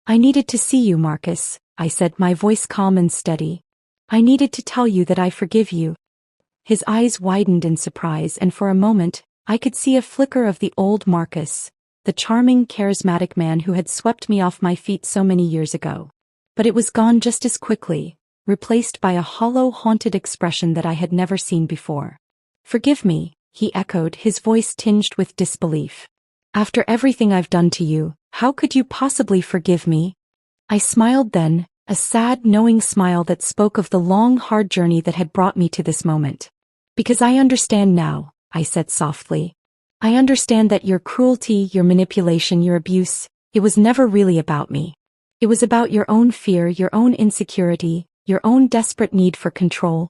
Speaker 1: "I needed to see you, Marcus," I said, my voice calm and steady. "I needed to tell you that I forgive you." His eyes widened in surprise, and for a moment, I could see a flicker of the old Marcus, the charming, charismatic man who had swept me off my feet so many years ago. But it was gone just as quickly, replaced by a hollow, haunted expression that I had never seen before. "Forgive me," he echoed, his voice tinged with disbelief. "After everything I've done to you, how could you possibly forgive me?" I smiled then, a sad, knowing smile that spoke of the long, hard journey that had brought me to this moment. "Because I understand now," I said softly. "I understand that your cruelty, your manipulation, your abuse, it was never really about me. It was about your own fear, your own insecurity, your own desperate need for control."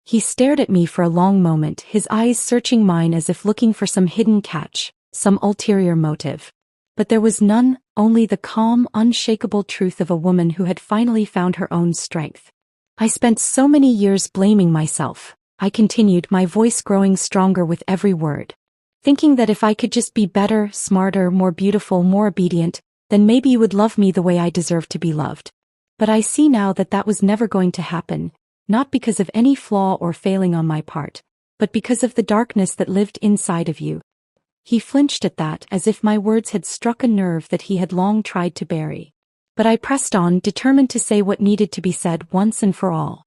Speaker 1: He stared at me for a long moment, his eyes searching mine as if looking for some hidden catch, some ulterior motive. But there was none, only the calm, unshakable truth of a woman who had finally found her own strength. "I spent so many years blaming myself," I continued, my voice growing stronger with every word. "Thinking that if I could just be better, smarter, more beautiful, more obedient, then maybe you would love me the way I deserved to be loved. But I see now that that was never going to happen. Not because of any flaw or failing on my part, but because of the darkness that lived inside of you." He flinched at that, as if my words had struck a nerve that he had long tried to bury. But I pressed on, determined to say what needed to be said once and for all.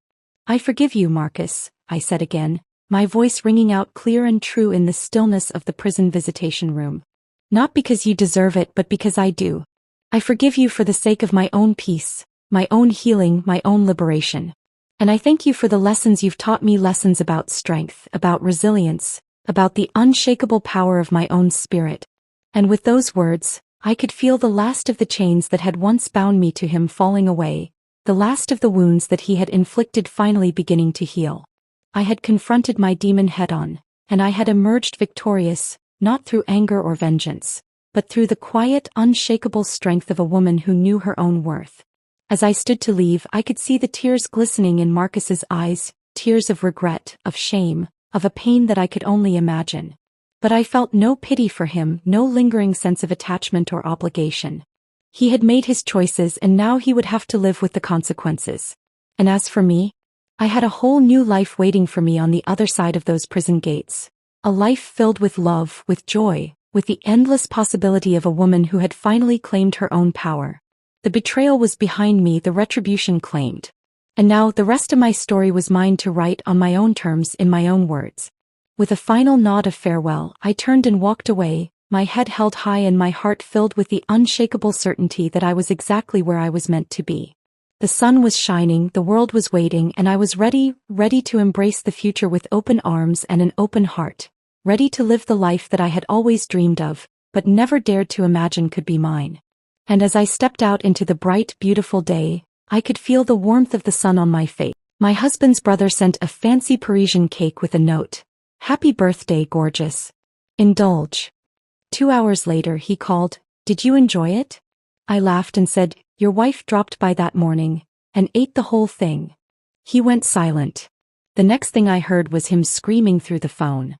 Speaker 1: I forgive you, Marcus, I said again, my voice ringing out clear and true in the stillness of the prison visitation room. Not because you deserve it, but because I do. I forgive you for the sake of my own peace, my own healing, my own liberation. And I thank you for the lessons you've taught me, lessons about strength, about resilience, about the unshakable power of my own spirit. And with those words, I could feel the last of the chains that had once bound me to him falling away, the last of the wounds that he had inflicted finally beginning to heal. I had confronted my demon head-on, and I had emerged victorious, not through anger or vengeance, but through the quiet, unshakable strength of a woman who knew her own worth. As I stood to leave, I could see the tears glistening in Marcus's eyes, tears of regret, of shame, of a pain that I could only imagine. But I felt no pity for him, no lingering sense of attachment or obligation. He had made his choices, and now he would have to live with the consequences. And as for me, I had a whole new life waiting for me on the other side of those prison gates. A life filled with love, with joy, with the endless possibility of a woman who had finally claimed her own power. The betrayal was behind me, the retribution claimed. And now the rest of my story was mine to write on my own terms, in my own words. With a final nod of farewell, I turned and walked away, my head held high and my heart filled with the unshakable certainty that I was exactly where I was meant to be. The sun was shining, the world was waiting, and I was ready to embrace the future with open arms and an open heart, ready to live the life that I had always dreamed of, but never dared to imagine could be mine. And as I stepped out into the bright, beautiful day, I could feel the warmth of the sun on my face. My husband's brother sent a fancy Parisian cake with a note. "Happy birthday, gorgeous. Indulge." 2 hours later he called, "Did you enjoy it?" I laughed and said, "Your wife dropped by that morning, and ate the whole thing." He went silent. The next thing I heard was him screaming through the phone.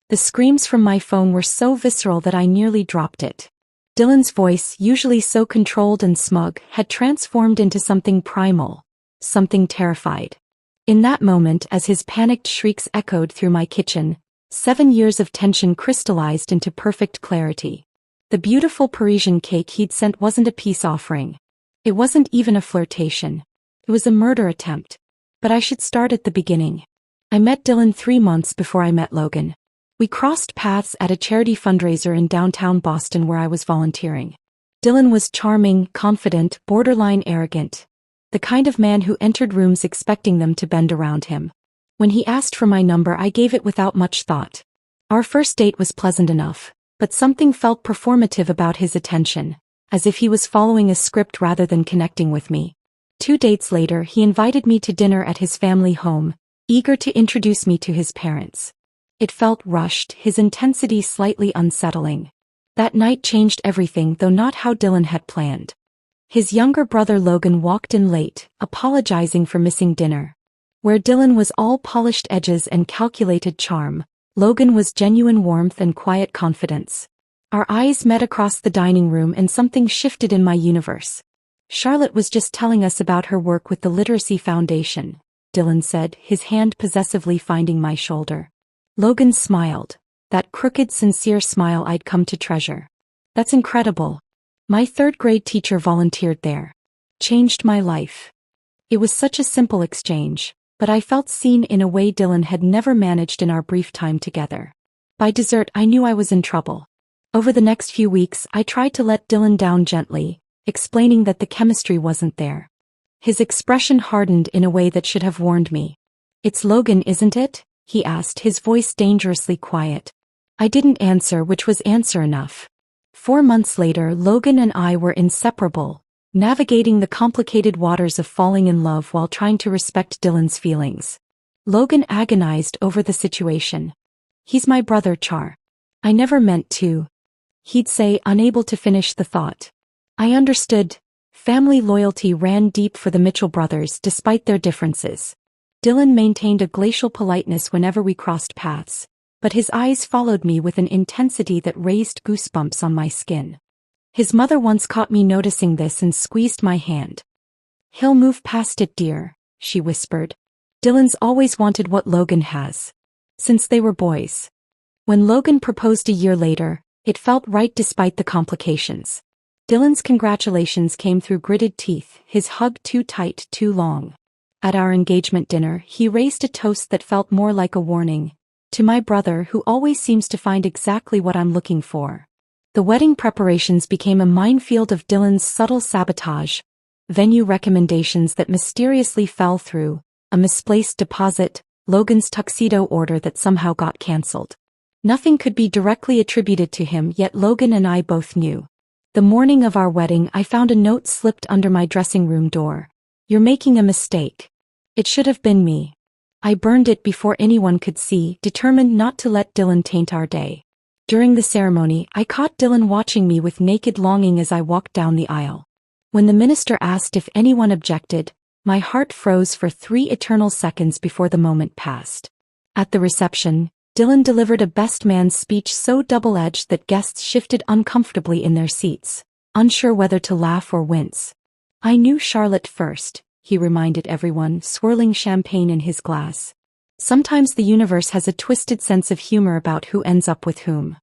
Speaker 1: The screams from my phone were so visceral that I nearly dropped it. Dylan's voice, usually so controlled and smug, had transformed into something primal, something terrified. In that moment, as his panicked shrieks echoed through my kitchen, 7 years of tension crystallized into perfect clarity. The beautiful Parisian cake he'd sent wasn't a peace offering. It wasn't even a flirtation. It was a murder attempt. But I should start at the beginning. I met Dylan 3 months before I met Logan. We crossed paths at a charity fundraiser in downtown Boston where I was volunteering. Dylan was charming, confident, borderline arrogant. The kind of man who entered rooms expecting them to bend around him. When he asked for my number, I gave it without much thought. Our first date was pleasant enough, but something felt performative about his attention, as if he was following a script rather than connecting with me. 2 dates later, he invited me to dinner at his family home, eager to introduce me to his parents. It felt rushed, his intensity slightly unsettling. That night changed everything, though not how Dylan had planned. His younger brother Logan walked in late, apologizing for missing dinner. Where Dylan was all polished edges and calculated charm, Logan was genuine warmth and quiet confidence. Our eyes met across the dining room and something shifted in my universe. "Charlotte was just telling us about her work with the Literacy Foundation," Dylan said, his hand possessively finding my shoulder. Logan smiled, that crooked, sincere smile I'd come to treasure. "That's incredible. My 3rd grade teacher volunteered there. Changed my life." It was such a simple exchange, but I felt seen in a way Dylan had never managed in our brief time together. By dessert, I knew I was in trouble. Over the next few weeks, I tried to let Dylan down gently, explaining that the chemistry wasn't there. His expression hardened in a way that should have warned me. "It's Logan, isn't it?" he asked, his voice dangerously quiet. I didn't answer, which was answer enough. 4 months later, Logan and I were inseparable, navigating the complicated waters of falling in love while trying to respect Dylan's feelings. Logan agonized over the situation. "He's my brother, Char. I never meant to," he'd say, unable to finish the thought. I understood. Family loyalty ran deep for the Mitchell brothers despite their differences. Dylan maintained a glacial politeness whenever we crossed paths, but his eyes followed me with an intensity that raised goosebumps on my skin. His mother once caught me noticing this and squeezed my hand. "He'll move past it, dear," she whispered. "Dylan's always wanted what Logan has. Since they were boys." When Logan proposed a year later, it felt right despite the complications. Dylan's congratulations came through gritted teeth, his hug too tight, too long. At our engagement dinner, he raised a toast that felt more like a warning. To my brother, who always seems to find exactly what I'm looking for. The wedding preparations became a minefield of Dylan's subtle sabotage. Venue recommendations that mysteriously fell through, a misplaced deposit, Logan's tuxedo order that somehow got cancelled. Nothing could be directly attributed to him, yet Logan and I both knew. The morning of our wedding, I found a note slipped under my dressing room door. "You're making a mistake. It should have been me." I burned it before anyone could see, determined not to let Dylan taint our day. During the ceremony, I caught Dylan watching me with naked longing as I walked down the aisle. When the minister asked if anyone objected, my heart froze for 3 eternal seconds before the moment passed. At the reception, Dylan delivered a best man speech so double-edged that guests shifted uncomfortably in their seats, unsure whether to laugh or wince. "I knew Charlotte first," he reminded everyone, swirling champagne in his glass. "Sometimes the universe has a twisted sense of humor about who ends up with whom."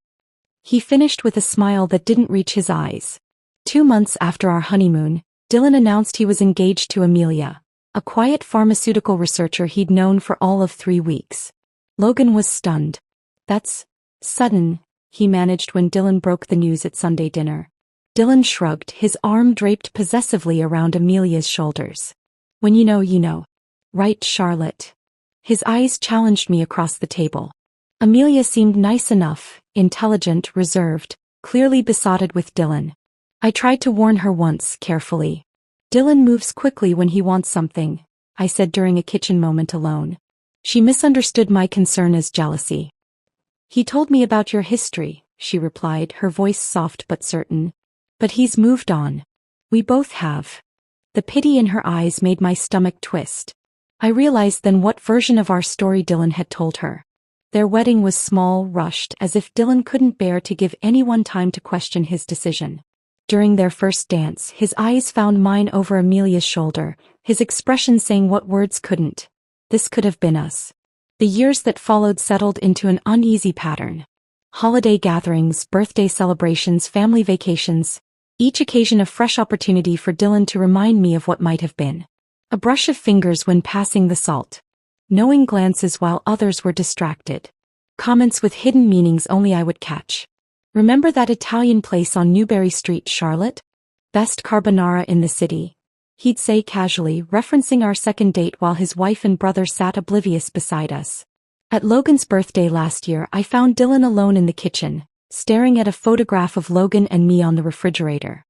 Speaker 1: He finished with a smile that didn't reach his eyes. 2 months after our honeymoon, Dylan announced he was engaged to Amelia, a quiet pharmaceutical researcher he'd known for all of 3 weeks. Logan was stunned. "That's sudden," he managed when Dylan broke the news at Sunday dinner. Dylan shrugged, his arm draped possessively around Amelia's shoulders. "When you know, you know. Right, Charlotte?" His eyes challenged me across the table. Amelia seemed nice enough, intelligent, reserved, clearly besotted with Dylan. I tried to warn her once, carefully. "Dylan moves quickly when he wants something," I said during a kitchen moment alone. She misunderstood my concern as jealousy. "He told me about your history," she replied, her voice soft but certain. "But he's moved on. We both have." The pity in her eyes made my stomach twist. I realized then what version of our story Dylan had told her. Their wedding was small, rushed, as if Dylan couldn't bear to give anyone time to question his decision. During their first dance, his eyes found mine over Amelia's shoulder, his expression saying what words couldn't. This could have been us. The years that followed settled into an uneasy pattern. Holiday gatherings, birthday celebrations, family vacations. Each occasion a fresh opportunity for Dylan to remind me of what might have been. A brush of fingers when passing the salt. Knowing glances while others were distracted. Comments with hidden meanings only I would catch. "Remember that Italian place on Newberry Street, Charlotte? Best carbonara in the city," he'd say casually, referencing our second date while his wife and brother sat oblivious beside us. At Logan's birthday last year, I found Dylan alone in the kitchen, staring at a photograph of Logan and me on the refrigerator.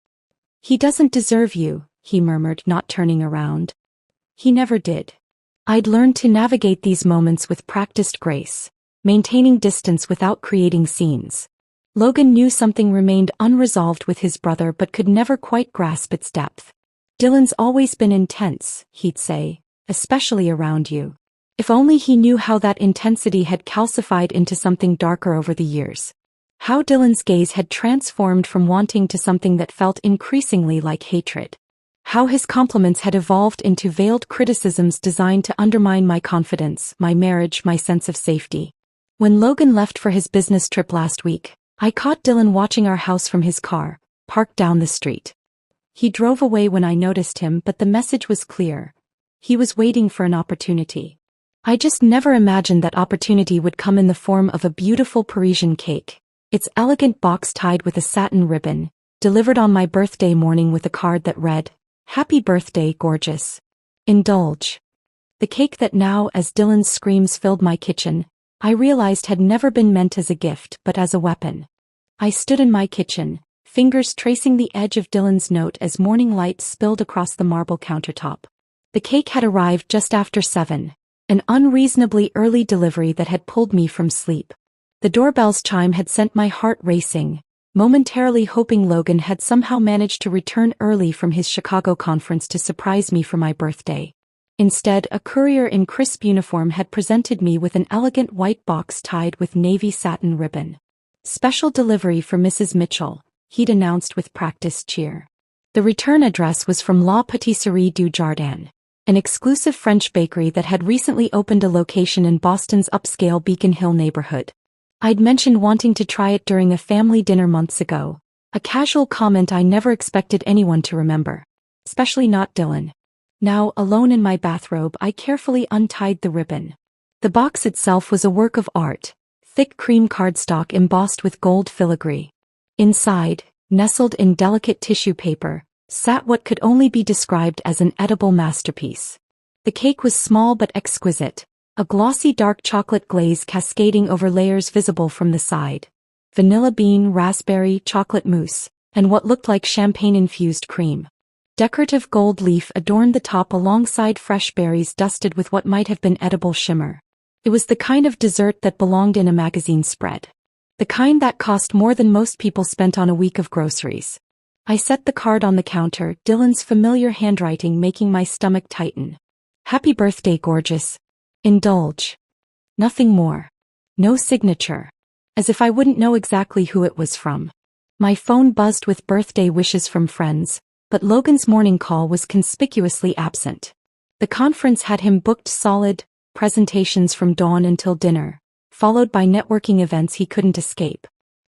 Speaker 1: "He doesn't deserve you," he murmured, not turning around. He never did. I'd learned to navigate these moments with practiced grace, maintaining distance without creating scenes. Logan knew something remained unresolved with his brother but could never quite grasp its depth. "Dylan's always been intense," he'd say, "especially around you." If only he knew how that intensity had calcified into something darker over the years. How Dylan's gaze had transformed from wanting to something that felt increasingly like hatred. How his compliments had evolved into veiled criticisms designed to undermine my confidence, my marriage, my sense of safety. When Logan left for his business trip last week, I caught Dylan watching our house from his car, parked down the street. He drove away when I noticed him, but the message was clear. He was waiting for an opportunity. I just never imagined that opportunity would come in the form of a beautiful Parisian cake, its elegant box tied with a satin ribbon, delivered on my birthday morning with a card that read, "Happy birthday, gorgeous. Indulge." The cake that now, as Dylan's screams filled my kitchen, I realized had never been meant as a gift but as a weapon. I stood in my kitchen, fingers tracing the edge of Dylan's note as morning light spilled across the marble countertop. The cake had arrived just after 7, an unreasonably early delivery that had pulled me from sleep. The doorbell's chime had sent my heart racing, momentarily hoping Logan had somehow managed to return early from his Chicago conference to surprise me for my birthday. Instead, a courier in crisp uniform had presented me with an elegant white box tied with navy satin ribbon. "Special delivery for Mrs. Mitchell," he'd announced with practiced cheer. The return address was from La Pâtisserie du Jardin, an exclusive French bakery that had recently opened a location in Boston's upscale Beacon Hill neighborhood. I'd mentioned wanting to try it during a family dinner months ago, a casual comment I never expected anyone to remember. Especially not Dylan. Now, alone in my bathrobe, I carefully untied the ribbon. The box itself was a work of art, thick cream cardstock embossed with gold filigree. Inside, nestled in delicate tissue paper, sat what could only be described as an edible masterpiece. The cake was small but exquisite, a glossy dark chocolate glaze cascading over layers visible from the side. Vanilla bean, raspberry, chocolate mousse, and what looked like champagne-infused cream. Decorative gold leaf adorned the top alongside fresh berries dusted with what might have been edible shimmer. It was the kind of dessert that belonged in a magazine spread. The kind that cost more than most people spent on a week of groceries. I set the card on the counter, Dylan's familiar handwriting making my stomach tighten. Happy birthday, gorgeous. Indulge. Nothing more. No signature. As if I wouldn't know exactly who it was from. My phone buzzed with birthday wishes from friends, but Logan's morning call was conspicuously absent. The conference had him booked solid, presentations from dawn until dinner, followed by networking events he couldn't escape.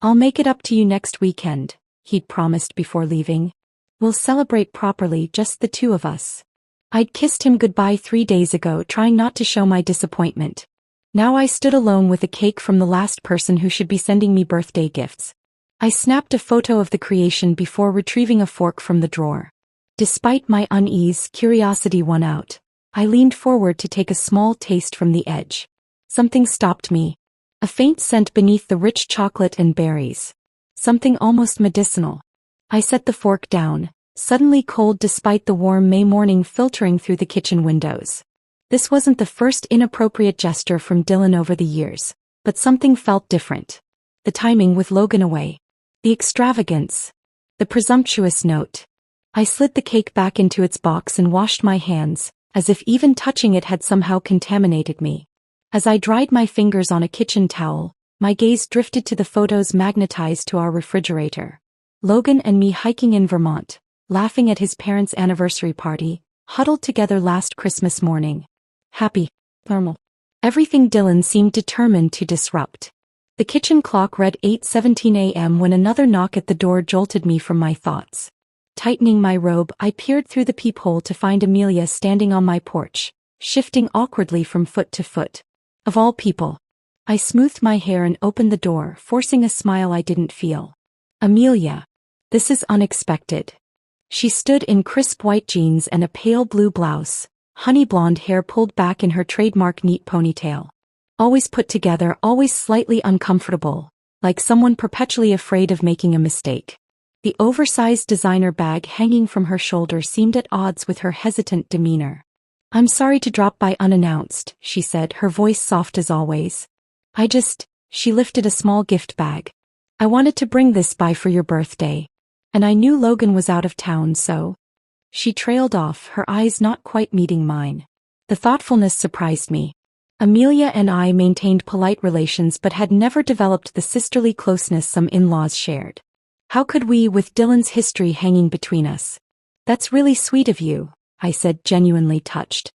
Speaker 1: I'll make it up to you next weekend, he'd promised before leaving. We'll celebrate properly, just the two of us. I'd kissed him goodbye 3 days ago, trying not to show my disappointment. Now I stood alone with a cake from the last person who should be sending me birthday gifts. I snapped a photo of the creation before retrieving a fork from the drawer. Despite my unease, curiosity won out. I leaned forward to take a small taste from the edge. Something stopped me. A faint scent beneath the rich chocolate and berries. Something almost medicinal. I set the fork down, suddenly cold despite the warm May morning filtering through the kitchen windows. This wasn't the first inappropriate gesture from Dylan over the years, but something felt different. The timing with Logan away. The extravagance. The presumptuous note. I slid the cake back into its box and washed my hands, as if even touching it had somehow contaminated me. As I dried my fingers on a kitchen towel, my gaze drifted to the photos magnetized to our refrigerator. Logan and me hiking in Vermont, laughing at his parents' anniversary party, huddled together last Christmas morning. Happy, normal. Everything Dylan seemed determined to disrupt. The kitchen clock read 8:17 a.m. when another knock at the door jolted me from my thoughts. Tightening my robe, I peered through the peephole to find Amelia standing on my porch, shifting awkwardly from foot to foot. Of all people. I smoothed my hair and opened the door, forcing a smile I didn't feel. Amelia. This is unexpected. She stood in crisp white jeans and a pale blue blouse, honey blonde hair pulled back in her trademark neat ponytail. Always put together, always slightly uncomfortable, like someone perpetually afraid of making a mistake. The oversized designer bag hanging from her shoulder seemed at odds with her hesitant demeanor. I'm sorry to drop by unannounced, she said, her voice soft as always. She lifted a small gift bag. I wanted to bring this by for your birthday. And I knew Logan was out of town, so. She trailed off, her eyes not quite meeting mine. The thoughtfulness surprised me. Amelia and I maintained polite relations but had never developed the sisterly closeness some in-laws shared. How could we, with Dylan's history hanging between us? That's really sweet of you, I said, genuinely touched.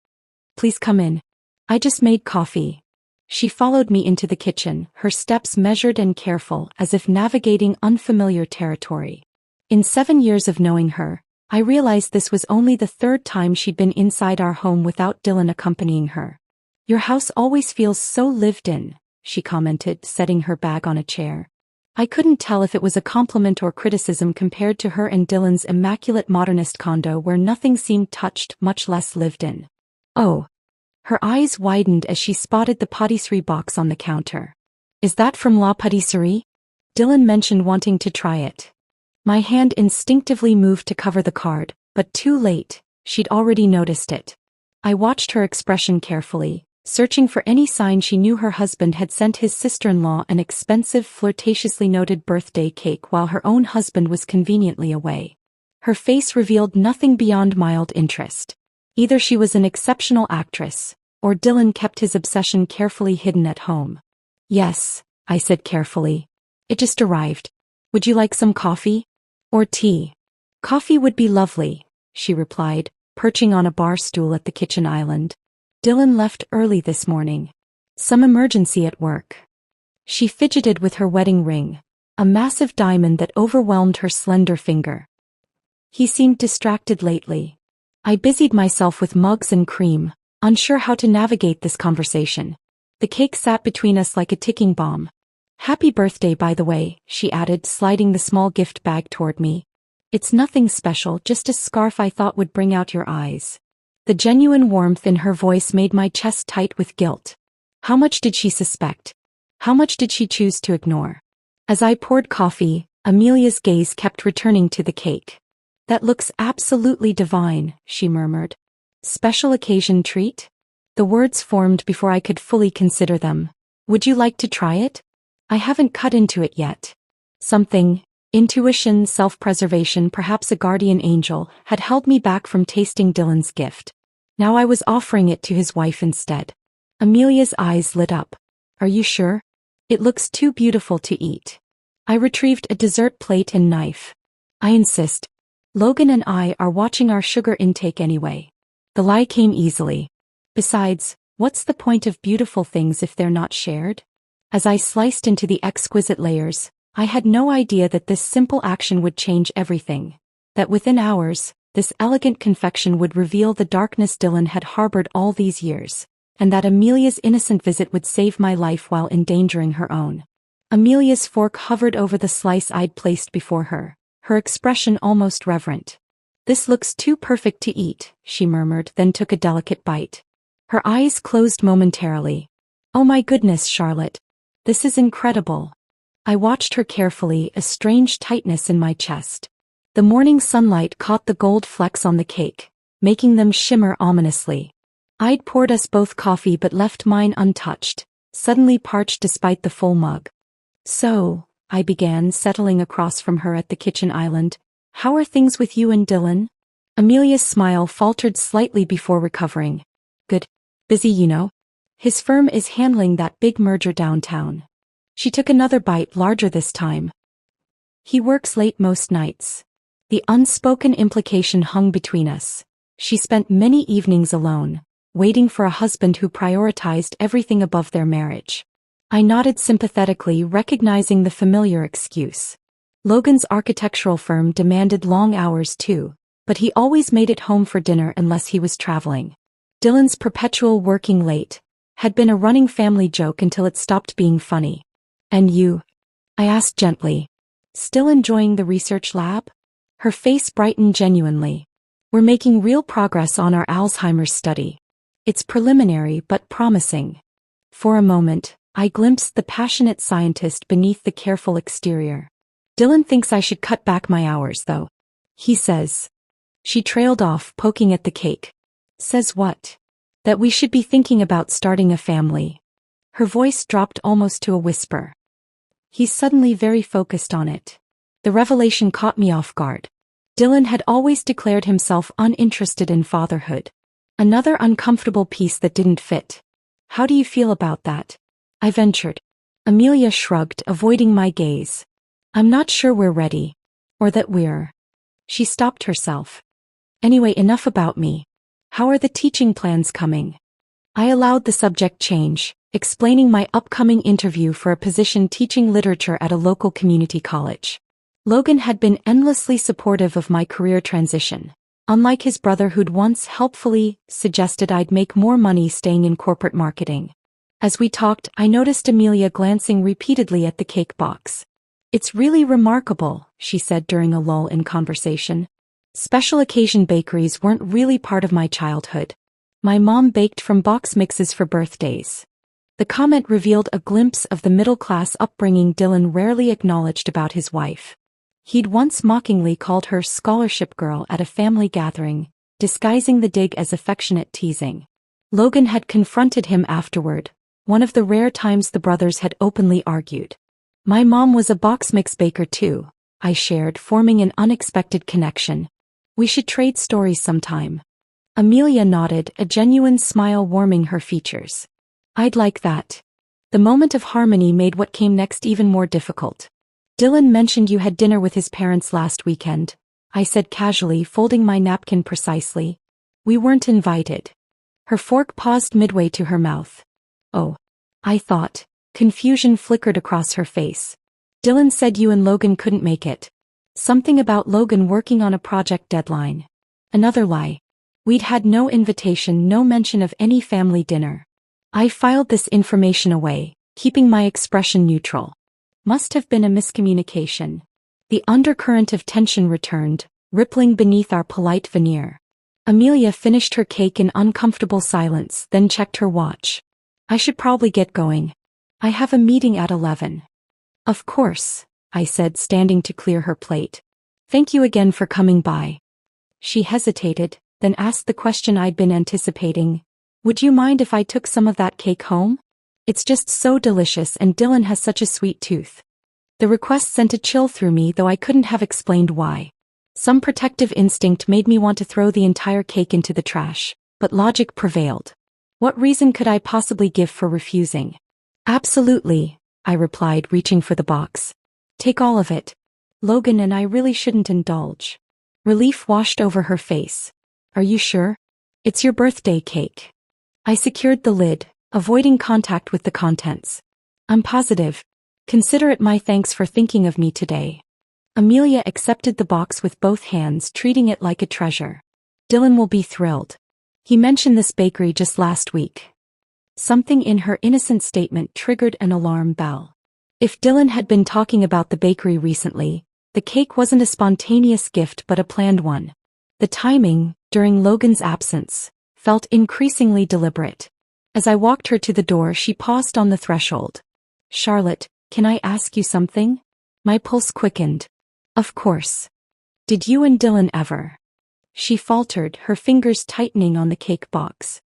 Speaker 1: Please come in. I just made coffee. She followed me into the kitchen, her steps measured and careful, as if navigating unfamiliar territory. In 7 years of knowing her, I realized this was only the 3rd time she'd been inside our home without Dylan accompanying her. Your house always feels so lived in, she commented, setting her bag on a chair. I couldn't tell if it was a compliment or criticism compared to her and Dylan's immaculate modernist condo where nothing seemed touched, much less lived in. Oh. Her eyes widened as she spotted the pâtisserie box on the counter. Is that from La Pâtisserie? Dylan mentioned wanting to try it. My hand instinctively moved to cover the card, but too late, she'd already noticed it. I watched her expression carefully, searching for any sign she knew her husband had sent his sister-in-law an expensive, flirtatiously noted birthday cake while her own husband was conveniently away. Her face revealed nothing beyond mild interest. Either she was an exceptional actress, or Dylan kept his obsession carefully hidden at home. Yes, I said carefully. It just arrived. Would you like some coffee? Or tea? Coffee would be lovely, she replied, perching on a bar stool at the kitchen island. Dylan left early this morning. Some emergency at work. She fidgeted with her wedding ring, a massive diamond that overwhelmed her slender finger. He seemed distracted lately. I busied myself with mugs and cream, unsure how to navigate this conversation. The cake sat between us like a ticking bomb. "Happy birthday, by the way," she added, sliding the small gift bag toward me. "It's nothing special, just a scarf I thought would bring out your eyes." The genuine warmth in her voice made my chest tight with guilt. How much did she suspect? How much did she choose to ignore? As I poured coffee, Amelia's gaze kept returning to the cake. "That looks absolutely divine," she murmured. "Special occasion treat?" The words formed before I could fully consider them. "Would you like to try it?" "I haven't cut into it yet." Something, intuition, self-preservation, perhaps a guardian angel, had held me back from tasting Dylan's gift. Now I was offering it to his wife instead. Amelia's eyes lit up. "Are you sure? It looks too beautiful to eat." I retrieved a dessert plate and knife. "I insist. Logan and I are watching our sugar intake anyway." The lie came easily. "Besides, what's the point of beautiful things if they're not shared?" As I sliced into the exquisite layers, I had no idea that this simple action would change everything. That within hours, this elegant confection would reveal the darkness Dylan had harbored all these years, and that Amelia's innocent visit would save my life while endangering her own. Amelia's fork hovered over the slice I'd placed before her, her expression almost reverent. "This looks too perfect to eat," she murmured, then took a delicate bite. Her eyes closed momentarily. "Oh my goodness, Charlotte. This is incredible." I watched her carefully, a strange tightness in my chest. The morning sunlight caught the gold flecks on the cake, making them shimmer ominously. I'd poured us both coffee but left mine untouched, suddenly parched despite the full mug. "So," I began, settling across from her at the kitchen island, "how are things with you and Dylan?" Amelia's smile faltered slightly before recovering. "Good. Busy, you know. His firm is handling that big merger downtown." She took another bite, larger this time. "He works late most nights." The unspoken implication hung between us. She spent many evenings alone, waiting for a husband who prioritized everything above their marriage. I nodded sympathetically, recognizing the familiar excuse. Logan's architectural firm demanded long hours too, but he always made it home for dinner unless he was traveling. Dylan's perpetual working late had been a running family joke until it stopped being funny. "And you?" I asked gently. "Still enjoying the research lab?" Her face brightened genuinely. "We're making real progress on our Alzheimer's study. It's preliminary but promising." For a moment, I glimpsed the passionate scientist beneath the careful exterior. "Dylan thinks I should cut back my hours, though. He says." She trailed off, poking at the cake. "Says what?" "That we should be thinking about starting a family." Her voice dropped almost to a whisper. He's suddenly very focused on it. The revelation caught me off guard. Dylan had always declared himself uninterested in fatherhood. Another uncomfortable piece that didn't fit. "How do you feel about that?" I ventured. Amelia shrugged, avoiding my gaze. "I'm not sure we're ready. Or that we're." She stopped herself. "Anyway, enough about me. How are the teaching plans coming?" I allowed the subject change, explaining my upcoming interview for a position teaching literature at a local community college. Logan had been endlessly supportive of my career transition, unlike his brother who'd once helpfully suggested I'd make more money staying in corporate marketing. As we talked, I noticed Amelia glancing repeatedly at the cake box. "It's really remarkable," she said during a lull in conversation. "Special occasion bakeries weren't really part of my childhood. My mom baked from box mixes for birthdays." The comment revealed a glimpse of the middle-class upbringing Dylan rarely acknowledged about his wife. He'd once mockingly called her scholarship girl at a family gathering, disguising the dig as affectionate teasing. Logan had confronted him afterward, one of the rare times the brothers had openly argued. "My mom was a box mix baker too," I shared, forming an unexpected connection. "We should trade stories sometime." Amelia nodded, a genuine smile warming her features. "I'd like that." The moment of harmony made what came next even more difficult. "Dylan mentioned you had dinner with his parents last weekend," I said casually, folding my napkin precisely. "We weren't invited." Her fork paused midway to her mouth. "Oh," I thought. Confusion flickered across her face. "Dylan said you and Logan couldn't make it. Something about Logan working on a project deadline." Another lie. We'd had no invitation, no mention of any family dinner. I filed this information away, keeping my expression neutral. Must have been a miscommunication. The undercurrent of tension returned, rippling beneath our polite veneer. Amelia finished her cake in uncomfortable silence, then checked her watch. I should probably get going. I have a meeting at 11. Of course, I said, standing to clear her plate. Thank you again for coming by. She hesitated, then asked the question I'd been anticipating. Would you mind if I took some of that cake home? It's just so delicious and Dylan has such a sweet tooth. The request sent a chill through me, though I couldn't have explained why. Some protective instinct made me want to throw the entire cake into the trash, but logic prevailed. What reason could I possibly give for refusing? Absolutely, I replied, reaching for the box. Take all of it. Logan and I really shouldn't indulge. Relief washed over her face. Are you sure? It's your birthday cake. I secured the lid, avoiding contact with the contents. I'm positive. Consider it my thanks for thinking of me today. Amelia accepted the box with both hands, treating it like a treasure. Dylan will be thrilled. He mentioned this bakery just last week. Something in her innocent statement triggered an alarm bell. If Dylan had been talking about the bakery recently, the cake wasn't a spontaneous gift but a planned one. The timing, during Logan's absence, felt increasingly deliberate. As I walked her to the door, she paused on the threshold. Charlotte, can I ask you something? My pulse quickened. Of course. Did you and Dylan ever? She faltered, her fingers tightening on the cake box.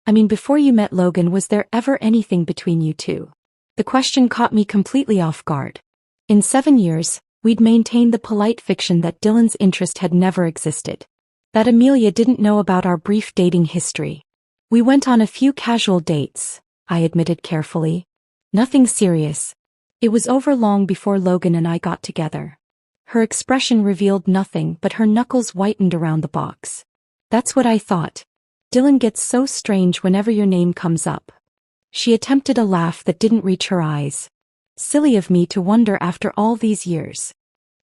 Speaker 1: I mean, before you met Logan, was there ever anything between you two? The question caught me completely off guard. In 7 years, we'd maintained the polite fiction that Dylan's interest had never existed. That Amelia didn't know about our brief dating history. We went on a few casual dates, I admitted carefully. Nothing serious. It was over long before Logan and I got together. Her expression revealed nothing, but her knuckles whitened around the box. That's what I thought. Dylan gets so strange whenever your name comes up. She attempted a laugh that didn't reach her eyes. Silly of me to wonder after all these years.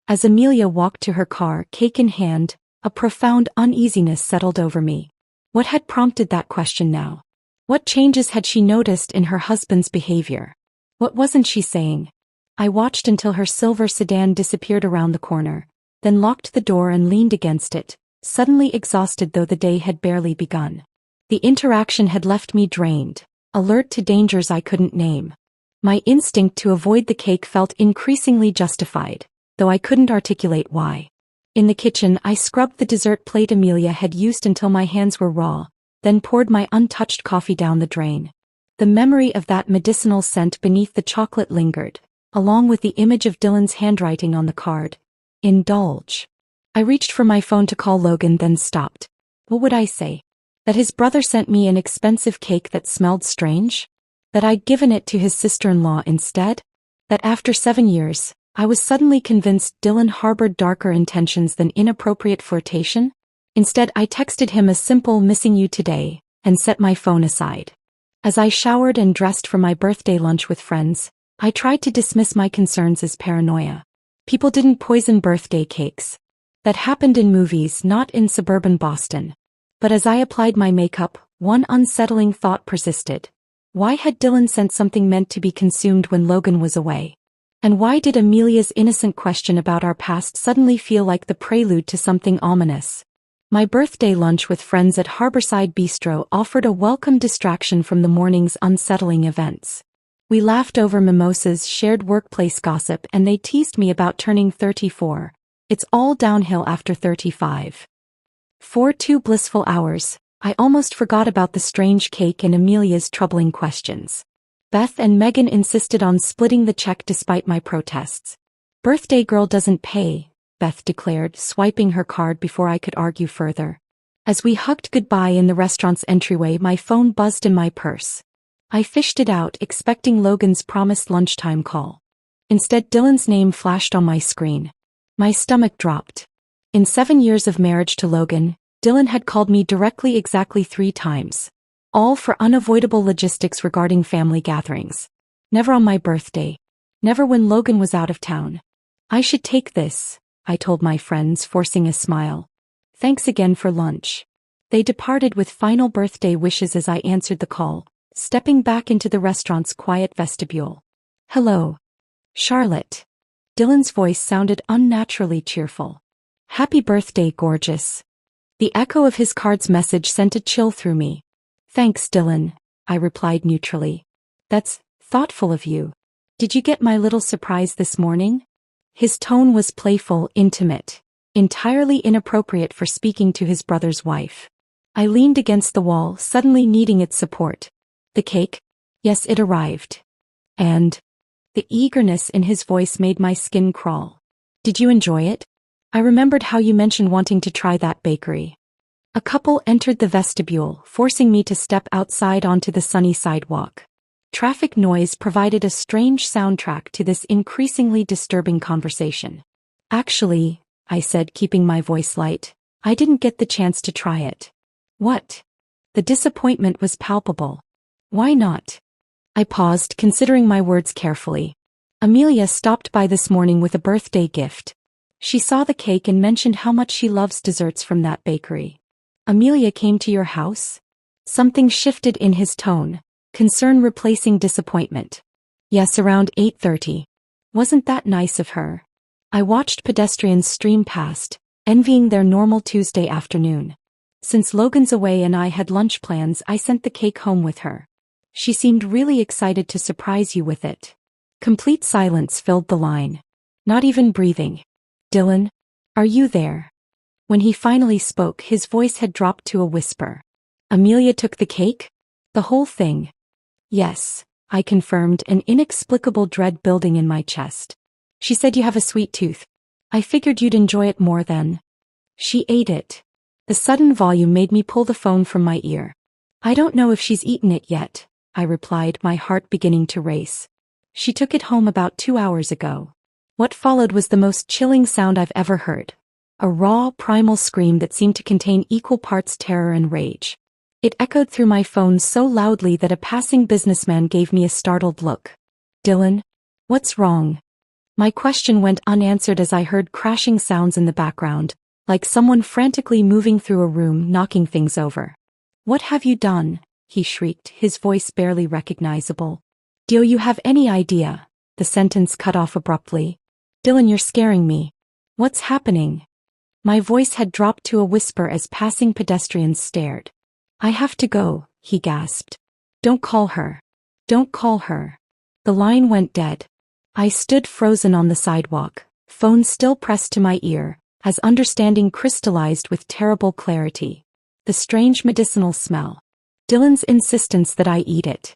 Speaker 1: As Amelia walked to her car, cake in hand, a profound uneasiness settled over me. What had prompted that question now? What changes had she noticed in her husband's behavior? What wasn't she saying? I watched until her silver sedan disappeared around the corner, then locked the door and leaned against it, suddenly exhausted though the day had barely begun. The interaction had left me drained, alert to dangers I couldn't name. My instinct to avoid the cake felt increasingly justified, though I couldn't articulate why. In the kitchen, I scrubbed the dessert plate Amelia had used until my hands were raw, then poured my untouched coffee down the drain. The memory of that medicinal scent beneath the chocolate lingered, along with the image of Dylan's handwriting on the card. Indulge. I reached for my phone to call Logan, then stopped. What would I say? That his brother sent me an expensive cake that smelled strange? That I'd given it to his sister-in-law instead? That after 7 years, I was suddenly convinced Dylan harbored darker intentions than inappropriate flirtation? Instead, I texted him a simple "missing you today," and set my phone aside. As I showered and dressed for my birthday lunch with friends, I tried to dismiss my concerns as paranoia. People didn't poison birthday cakes. That happened in movies, not in suburban Boston. But as I applied my makeup, one unsettling thought persisted. Why had Dylan sent something meant to be consumed when Logan was away? And why did Amelia's innocent question about our past suddenly feel like the prelude to something ominous? My birthday lunch with friends at Harborside Bistro offered a welcome distraction from the morning's unsettling events. We laughed over mimosas, shared workplace gossip, and they teased me about turning 34. It's all downhill after 35. For 2 blissful hours, I almost forgot about the strange cake and Amelia's troubling questions. Beth and Megan insisted on splitting the check despite my protests. Birthday girl doesn't pay, Beth declared, swiping her card before I could argue further. As we hugged goodbye in the restaurant's entryway, my phone buzzed in my purse. I fished it out, expecting Logan's promised lunchtime call. Instead, Dylan's name flashed on my screen. My stomach dropped. In 7 years of marriage to Logan, Dylan had called me directly exactly 3 times. All for unavoidable logistics regarding family gatherings. Never on my birthday. Never when Logan was out of town. I should take this, I told my friends, forcing a smile. Thanks again for lunch. They departed with final birthday wishes as I answered the call, stepping back into the restaurant's quiet vestibule. "Hello, Charlotte." Dylan's voice sounded unnaturally cheerful. "Happy birthday, gorgeous." The echo of his card's message sent a chill through me. "Thanks, Dylan," I replied neutrally. "That's thoughtful of you. Did you get my little surprise this morning?" His tone was playful, intimate, entirely inappropriate for speaking to his brother's wife. I leaned against the wall, suddenly needing its support. "The cake?" "Yes, it arrived." "And?" The eagerness in his voice made my skin crawl. "Did you enjoy it? I remembered how you mentioned wanting to try that bakery." A couple entered the vestibule, forcing me to step outside onto the sunny sidewalk. Traffic noise provided a strange soundtrack to this increasingly disturbing conversation. "Actually," I said, keeping my voice light, "I didn't get the chance to try it." "What?" The disappointment was palpable. "Why not?" I paused, considering my words carefully. "Amelia stopped by this morning with a birthday gift. She saw the cake and mentioned how much she loves desserts from that bakery." "Amelia came to your house?" Something shifted in his tone, concern replacing disappointment. "Yes, around 8:30. Wasn't that nice of her?" I watched pedestrians stream past, envying their normal Tuesday afternoon. Since Logan's away and I had lunch plans, I sent the cake home with her. "She seemed really excited to surprise you with it." Complete silence filled the line. Not even breathing. "Dylan, are you there?" When he finally spoke, his voice had dropped to a whisper. "Amelia took the cake? The whole thing?" "Yes," I confirmed, an inexplicable dread building in my chest. "She said you have a sweet tooth. I figured you'd enjoy it more than." "She ate it." The sudden volume made me pull the phone from my ear. "I don't know if she's eaten it yet," I replied, my heart beginning to race. "She took it home about 2 hours ago." What followed was the most chilling sound I've ever heard. A raw, primal scream that seemed to contain equal parts terror and rage. It echoed through my phone so loudly that a passing businessman gave me a startled look. "Dylan, what's wrong?" My question went unanswered as I heard crashing sounds in the background, like someone frantically moving through a room, knocking things over. "What have you done?" he shrieked, his voice barely recognizable. "Do you have any idea?" The sentence cut off abruptly. "Dylan, you're scaring me." "What's happening?" My voice had dropped to a whisper as passing pedestrians stared. "I have to go," he gasped. "Don't call her. Don't call her." The line went dead. I stood frozen on the sidewalk, phone still pressed to my ear, as understanding crystallized with terrible clarity. The strange medicinal smell. Dylan's insistence that I eat it.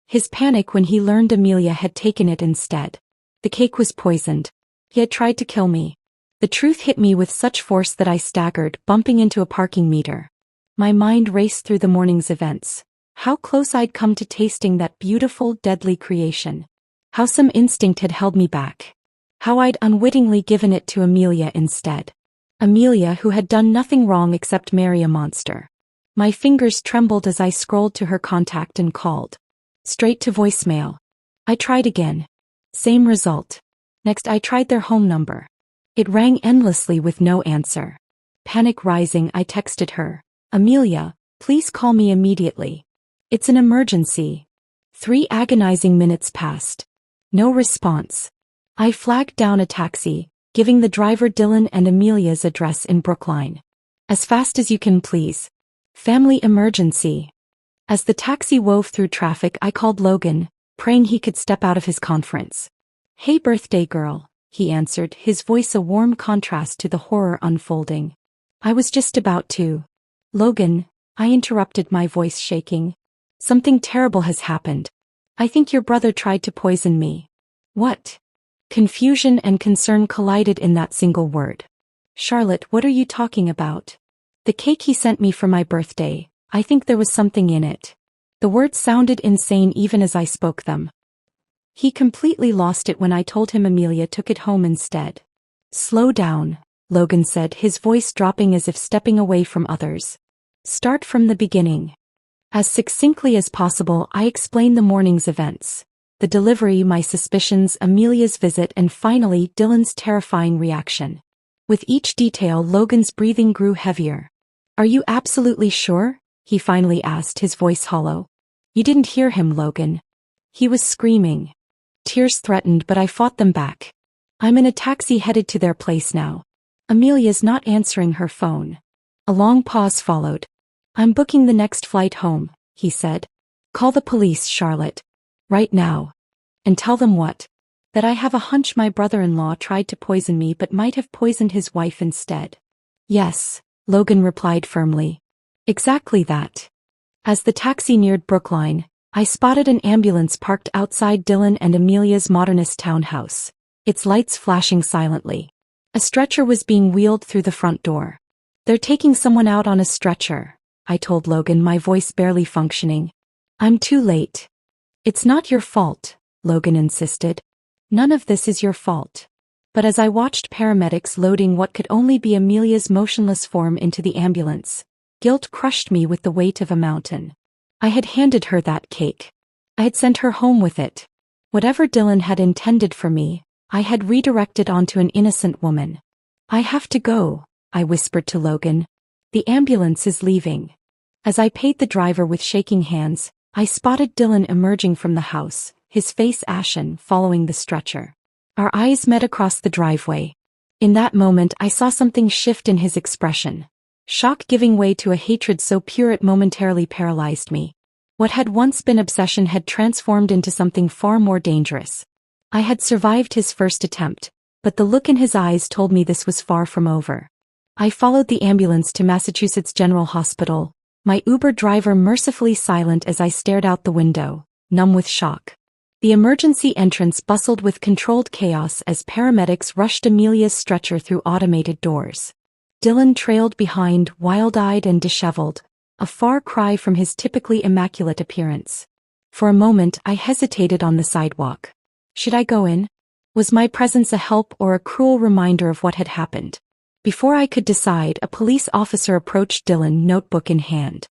Speaker 1: His panic when he learned Amelia had taken it instead. The cake was poisoned. He had tried to kill me. The truth hit me with such force that I staggered, bumping into a parking meter. My mind raced through the morning's events. How close I'd come to tasting that beautiful, deadly creation. How some instinct had held me back. How I'd unwittingly given it to Amelia instead. Amelia, who had done nothing wrong except marry a monster. My fingers trembled as I scrolled to her contact and called. Straight to voicemail. I tried again. Same result. Next I tried their home number. It rang endlessly with no answer. Panic rising, I texted her. "Amelia, please call me immediately. It's an emergency." 3 agonizing minutes passed. No response. I flagged down a taxi, giving the driver Dylan and Amelia's address in Brookline. "As fast as you can, please. Family emergency." As the taxi wove through traffic, I called Logan, praying he could step out of his conference. "Hey, birthday girl," he answered, his voice a warm contrast to the horror unfolding. "I was just about to." "Logan," I interrupted, my voice shaking. "Something terrible has happened. I think your brother tried to poison me." "What?" Confusion and concern collided in that single word. "Charlotte, what are you talking about?" "The cake he sent me for my birthday. I think there was something in it." The words sounded insane even as I spoke them. He completely lost it when I told him Amelia took it home instead. "Slow down," Logan said, his voice dropping as if stepping away from others. "Start from the beginning." As succinctly as possible, I explained the morning's events. The delivery, my suspicions, Amelia's visit, and finally Dylan's terrifying reaction. With each detail, Logan's breathing grew heavier. Are you absolutely sure? He finally asked, his voice hollow. You didn't hear him, Logan. He was screaming. Tears threatened, but I fought them back. I'm in a taxi headed to their place now. Amelia's not answering her phone. A long pause followed. I'm booking the next flight home, he said. Call the police, Charlotte. Right now. And tell them what? That I have a hunch my brother-in-law tried to poison me but might have poisoned his wife instead. Yes, Logan replied firmly. Exactly that. As the taxi neared Brookline, I spotted an ambulance parked outside Dylan and Amelia's modernist townhouse, its lights flashing silently. A stretcher was being wheeled through the front door. They're taking someone out on a stretcher, I told Logan, my voice barely functioning. I'm too late. It's not your fault, Logan insisted. None of this is your fault. But as I watched paramedics loading what could only be Amelia's motionless form into the ambulance, guilt crushed me with the weight of a mountain. I had handed her that cake. I had sent her home with it. Whatever Dylan had intended for me, I had redirected onto an innocent woman. I have to go, I whispered to Logan. The ambulance is leaving. As I paid the driver with shaking hands, I spotted Dylan emerging from the house, his face ashen, following the stretcher. Our eyes met across the driveway. In that moment I saw something shift in his expression. Shock giving way to a hatred so pure it momentarily paralyzed me. What had once been obsession had transformed into something far more dangerous. I had survived his first attempt, but the look in his eyes told me this was far from over. I followed the ambulance to Massachusetts General Hospital, my Uber driver mercifully silent as I stared out the window, numb with shock. The emergency entrance bustled with controlled chaos as paramedics rushed Amelia's stretcher through automated doors. Dylan trailed behind, wild-eyed and disheveled, a far cry from his typically immaculate appearance. For a moment I hesitated on the sidewalk. Should I go in? Was my presence a help or a cruel reminder of what had happened? Before I could decide, a police officer approached Dylan, notebook in hand.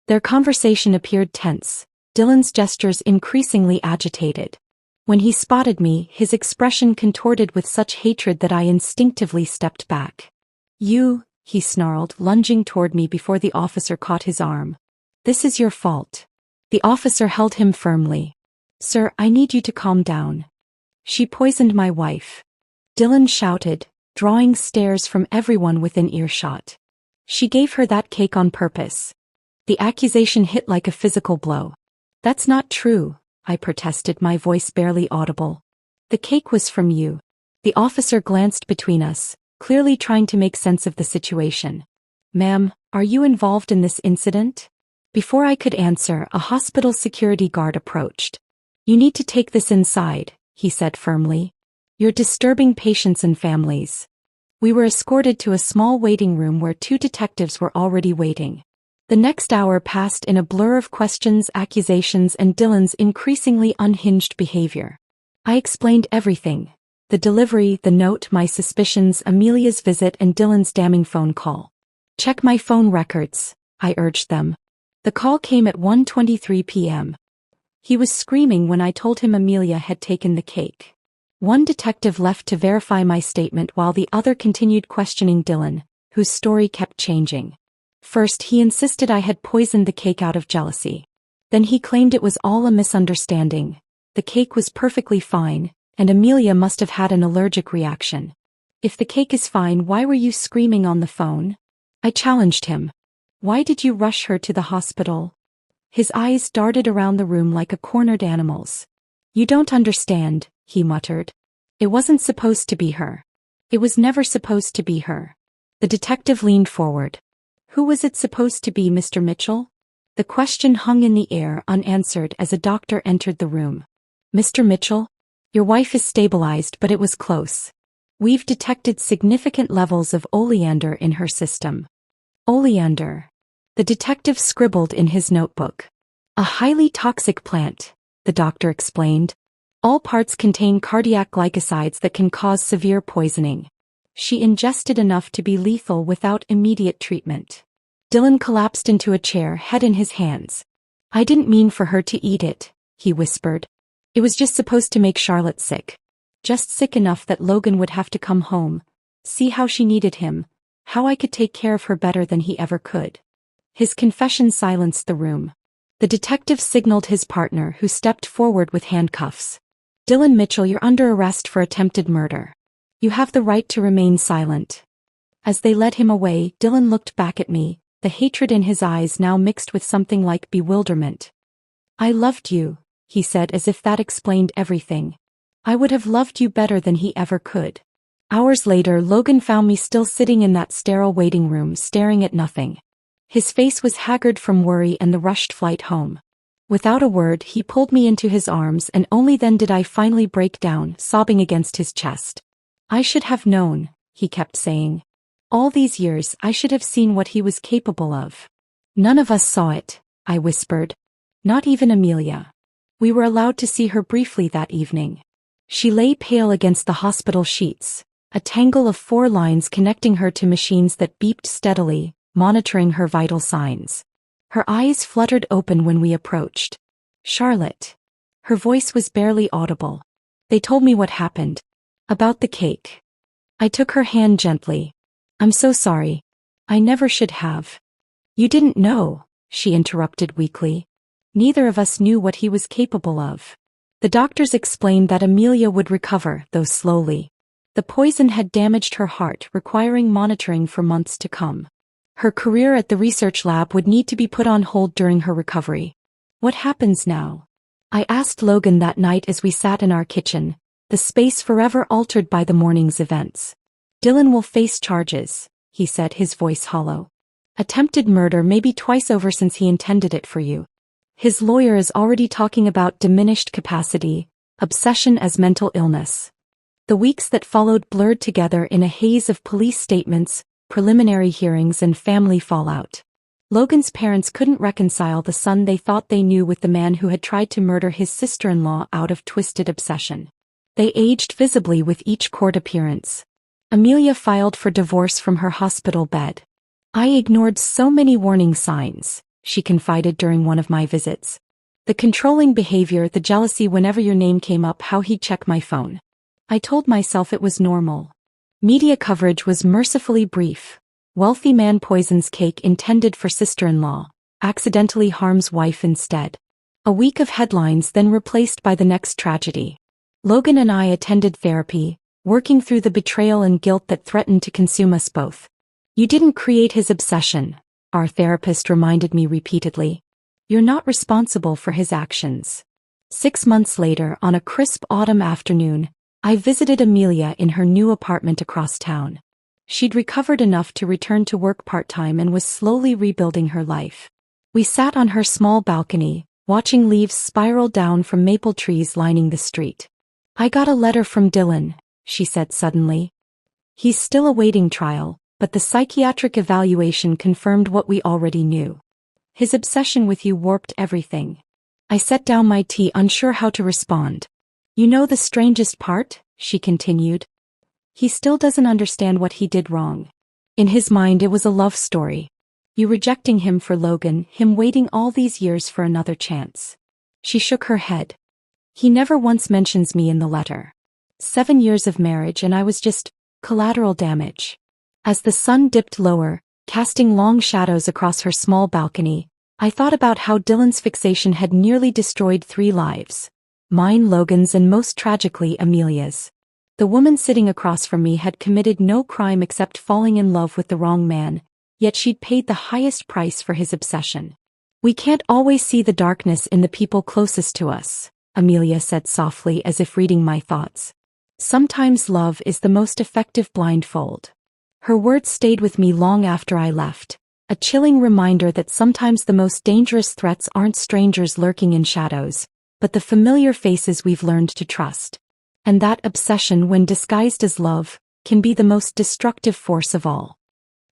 Speaker 1: Their conversation appeared tense, Dylan's gestures increasingly agitated. When he spotted me, his expression contorted with such hatred that I instinctively stepped back. You, he snarled, lunging toward me before the officer caught his arm. This is your fault. The officer held him firmly. Sir, I need you to calm down. She poisoned my wife. Dylan shouted, drawing stares from everyone within earshot. She gave her that cake on purpose. The accusation hit like a physical blow. That's not true, I protested, my voice barely audible. The cake was from you. The officer glanced between us, clearly trying to make sense of the situation. Ma'am, are you involved in this incident? Before I could answer, a hospital security guard approached. You need to take this inside, he said firmly. You're disturbing patients and families. We were escorted to a small waiting room where 2 detectives were already waiting. The next hour passed in a blur of questions, accusations, and Dylan's increasingly unhinged behavior. I explained everything. The delivery, the note, my suspicions, Amelia's visit, and Dylan's damning phone call. Check my phone records, I urged them. The call came at 1:23 p.m. He was screaming when I told him Amelia had taken the cake. One detective left to verify my statement while the other continued questioning Dylan, whose story kept changing. First, he insisted I had poisoned the cake out of jealousy. Then he claimed it was all a misunderstanding. The cake was perfectly fine, and Amelia must have had an allergic reaction. If the cake is fine, why were you screaming on the phone? I challenged him. Why did you rush her to the hospital? His eyes darted around the room like a cornered animal's. You don't understand, he muttered. It wasn't supposed to be her. It was never supposed to be her. The detective leaned forward. Who was it supposed to be, Mr. Mitchell? The question hung in the air unanswered as a doctor entered the room. Mr. Mitchell? Your wife is stabilized, but it was close. We've detected significant levels of oleander in her system. Oleander. The detective scribbled in his notebook. A highly toxic plant, the doctor explained. All parts contain cardiac glycosides that can cause severe poisoning. She ingested enough to be lethal without immediate treatment. Dylan collapsed into a chair, head in his hands. I didn't mean for her to eat it, he whispered. It was just supposed to make Charlotte sick. Just sick enough that Logan would have to come home, see how she needed him, how I could take care of her better than he ever could. His confession silenced the room. The detective signaled his partner, who stepped forward with handcuffs. "Dylan Mitchell, you're under arrest for attempted murder. You have the right to remain silent." As they led him away, Dylan looked back at me, the hatred in his eyes now mixed with something like bewilderment. "I loved you," he said, as if that explained everything. "I would have loved you better than he ever could." Hours later, Logan found me still sitting in that sterile waiting room, staring at nothing. His face was haggard from worry and the rushed flight home. Without a word, he pulled me into his arms, and only then did I finally break down, sobbing against his chest. "I should have known," he kept saying. "All these years, I should have seen what he was capable of." "None of us saw it," I whispered. "Not even Amelia. We were allowed to see her briefly that evening." She lay pale against the hospital sheets, a tangle of 4 lines connecting her to machines that beeped steadily, monitoring her vital signs. Her eyes fluttered open when we approached. "Charlotte." Her voice was barely audible. "They told me what happened. About the cake." I took her hand gently. "I'm so sorry. I never should have." "You didn't know," she interrupted weakly. "Neither of us knew what he was capable of. The doctors explained that Amelia would recover, though slowly. The poison had damaged her heart, requiring monitoring for months to come. Her career at the research lab would need to be put on hold during her recovery." "What happens now?" I asked Logan that night as we sat in our kitchen, the space forever altered by the morning's events. "Dylan will face charges," he said, his voice hollow. "Attempted murder, maybe twice over since he intended it for you. His lawyer is already talking about diminished capacity, obsession as mental illness." The weeks that followed blurred together in a haze of police statements, preliminary hearings, and family fallout. Logan's parents couldn't reconcile the son they thought they knew with the man who had tried to murder his sister-in-law out of twisted obsession. They aged visibly with each court appearance. Amelia filed for divorce from her hospital bed. "I ignored so many warning signs," she confided during one of my visits. "The controlling behavior, the jealousy whenever your name came up, how he'd check my phone. I told myself it was normal." Media coverage was mercifully brief. Wealthy man poisons cake intended for sister-in-law, accidentally harms wife instead. A week of headlines, then replaced by the next tragedy. Logan and I attended therapy, working through the betrayal and guilt that threatened to consume us both. "You didn't create his obsession," our therapist reminded me repeatedly. "You're not responsible for his actions." 6 months later, on a crisp autumn afternoon, I visited Amelia in her new apartment across town. She'd recovered enough to return to work part-time and was slowly rebuilding her life. We sat on her small balcony, watching leaves spiral down from maple trees lining the street. "I got a letter from Dylan," she said suddenly. "He's still awaiting trial, but the psychiatric evaluation confirmed what we already knew. His obsession with you warped everything." I set down my tea, unsure how to respond. "You know the strangest part?" she continued. "He still doesn't understand what he did wrong. In his mind it was a love story. You rejecting him for Logan, him waiting all these years for another chance." She shook her head. "He never once mentions me in the letter. 7 years of marriage and I was just collateral damage." As the sun dipped lower, casting long shadows across her small balcony, I thought about how Dylan's fixation had nearly destroyed 3 lives. Mine, Logan's, and most tragically, Amelia's. The woman sitting across from me had committed no crime except falling in love with the wrong man, yet she'd paid the highest price for his obsession. "We can't always see the darkness in the people closest to us," Amelia said softly, as if reading my thoughts. "Sometimes love is the most effective blindfold." Her words stayed with me long after I left, a chilling reminder that sometimes the most dangerous threats aren't strangers lurking in shadows, but the familiar faces we've learned to trust. And that obsession, when disguised as love, can be the most destructive force of all.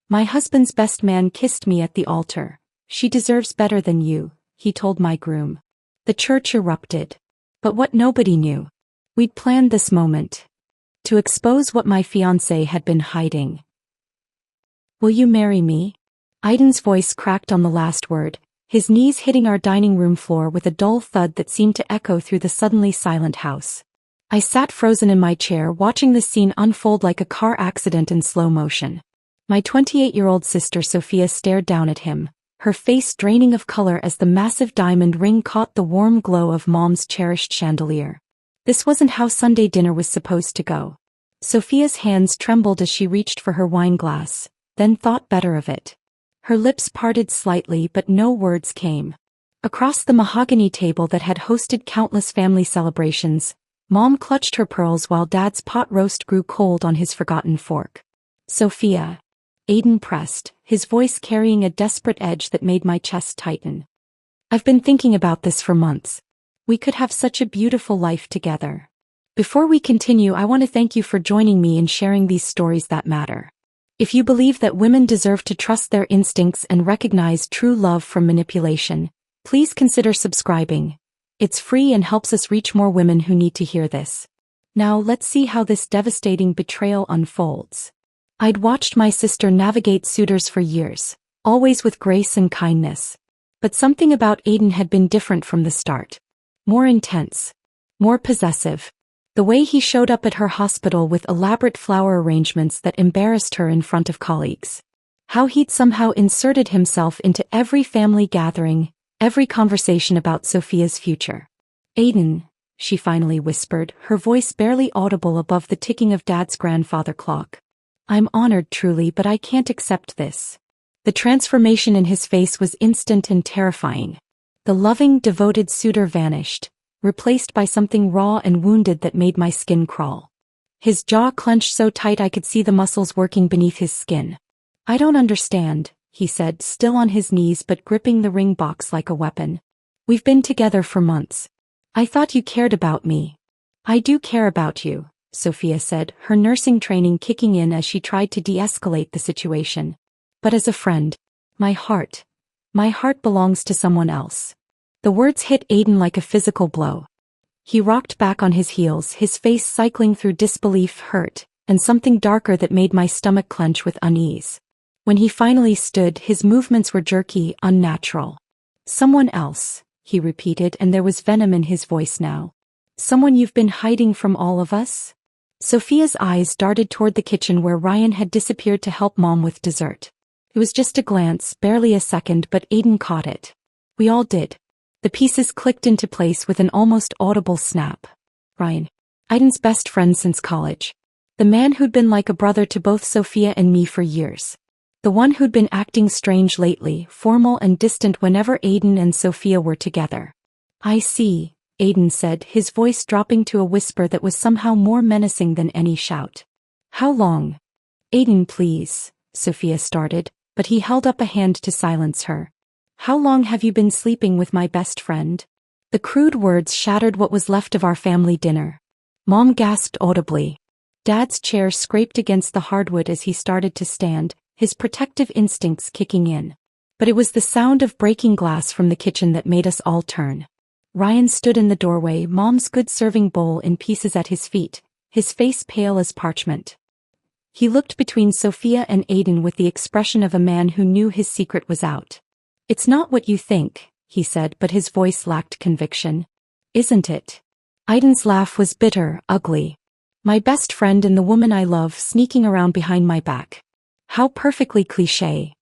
Speaker 1: "My husband's best man kissed me at the altar. She deserves better than you," he told my groom. The church erupted. But what nobody knew, we'd planned this moment to expose what my fiancé had been hiding. "Will you marry me?" Aiden's voice cracked on the last word, his knees hitting our dining room floor with a dull thud that seemed to echo through the suddenly silent house. I sat frozen in my chair, watching the scene unfold like a car accident in slow motion. My 28-year-old sister Sophia stared down at him, her face draining of color as the massive diamond ring caught the warm glow of Mom's cherished chandelier. This wasn't how Sunday dinner was supposed to go. Sophia's hands trembled as she reached for her wine glass, then thought better of it. Her lips parted slightly but no words came. Across the mahogany table that had hosted countless family celebrations, Mom clutched her pearls while Dad's pot roast grew cold on his forgotten fork. "Sophia," Aiden pressed, his voice carrying a desperate edge that made my chest tighten. "I've been thinking about this for months. We could have such a beautiful life together. Before we continue, I want to thank you for joining me in sharing these stories that matter. If you believe that women deserve to trust their instincts and recognize true love from manipulation, please consider subscribing. It's free and helps us reach more women who need to hear this. Now let's see how this devastating betrayal unfolds." I'd watched my sister navigate suitors for years, always with grace and kindness. But something about Aiden had been different from the start. More intense. More possessive. The way he showed up at her hospital with elaborate flower arrangements that embarrassed her in front of colleagues. How he'd somehow inserted himself into every family gathering, every conversation about Sophia's future. "Aiden," she finally whispered, her voice barely audible above the ticking of Dad's grandfather clock. "I'm honored truly, but I can't accept this." The transformation in his face was instant and terrifying. The loving, devoted suitor vanished, replaced by something raw and wounded that made my skin crawl. His jaw clenched so tight I could see the muscles working beneath his skin. "I don't understand," he said, still on his knees but gripping the ring box like a weapon. "We've been together for months. I thought you cared about me." "I do care about you," Sophia said, her nursing training kicking in as she tried to de-escalate the situation. "But as a friend, my heart belongs to someone else." The words hit Aiden like a physical blow. He rocked back on his heels, his face cycling through disbelief, hurt, and something darker that made my stomach clench with unease. When he finally stood, his movements were jerky, unnatural. "Someone else," he repeated, and there was venom in his voice now. "Someone you've been hiding from all of us?" Sophia's eyes darted toward the kitchen where Ryan had disappeared to help Mom with dessert. It was just a glance, barely a second, but Aiden caught it. We all did. The pieces clicked into place with an almost audible snap. Ryan. Aiden's best friend since college. The man who'd been like a brother to both Sophia and me for years. The one who'd been acting strange lately, formal and distant whenever Aiden and Sophia were together. "I see," Aiden said, his voice dropping to a whisper that was somehow more menacing than any shout. "How long?" "Aiden, please," Sophia started, but he held up a hand to silence her. "How long have you been sleeping with my best friend?" The crude words shattered what was left of our family dinner. Mom gasped audibly. Dad's chair scraped against the hardwood as he started to stand, his protective instincts kicking in. But it was the sound of breaking glass from the kitchen that made us all turn. Ryan stood in the doorway, Mom's good serving bowl in pieces at his feet, his face pale as parchment. He looked between Sophia and Aiden with the expression of a man who knew his secret was out. "It's not what you think," he said, but his voice lacked conviction. "Isn't it?" Aiden's laugh was bitter, ugly. "My best friend and the woman I love sneaking around behind my back. How perfectly cliché."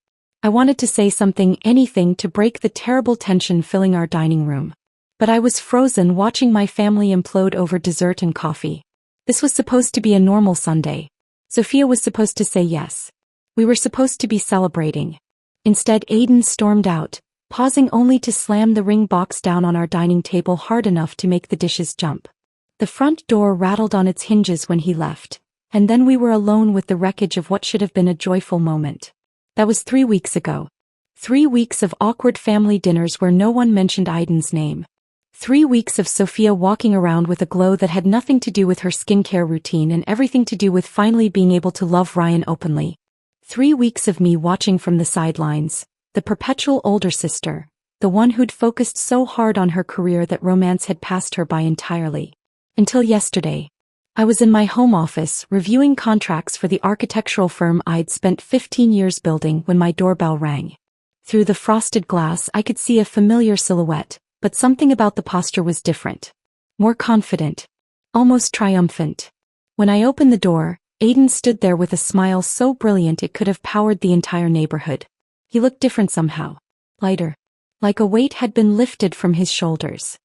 Speaker 1: I wanted to say something, anything to break the terrible tension filling our dining room. But I was frozen watching my family implode over dessert and coffee. This was supposed to be a normal Sunday. Sophia was supposed to say yes. We were supposed to be celebrating. Instead, Aiden stormed out, pausing only to slam the ring box down on our dining table hard enough to make the dishes jump. The front door rattled on its hinges when he left, and then we were alone with the wreckage of what should have been a joyful moment. That was 3 weeks ago. 3 weeks of awkward family dinners where no one mentioned Aiden's name. 3 weeks of Sophia walking around with a glow that had nothing to do with her skincare routine and everything to do with finally being able to love Ryan openly. 3 weeks of me watching from the sidelines, the perpetual older sister, the one who'd focused so hard on her career that romance had passed her by entirely. Until yesterday. I was in my home office reviewing contracts for the architectural firm I'd spent 15 years building when my doorbell rang. Through the frosted glass I could see a familiar silhouette, but something about the posture was different. More confident. Almost triumphant. When I opened the door, Aiden stood there with a smile so brilliant it could have powered the entire neighborhood. He looked different somehow. lighter. Like a weight had been lifted from his shoulders.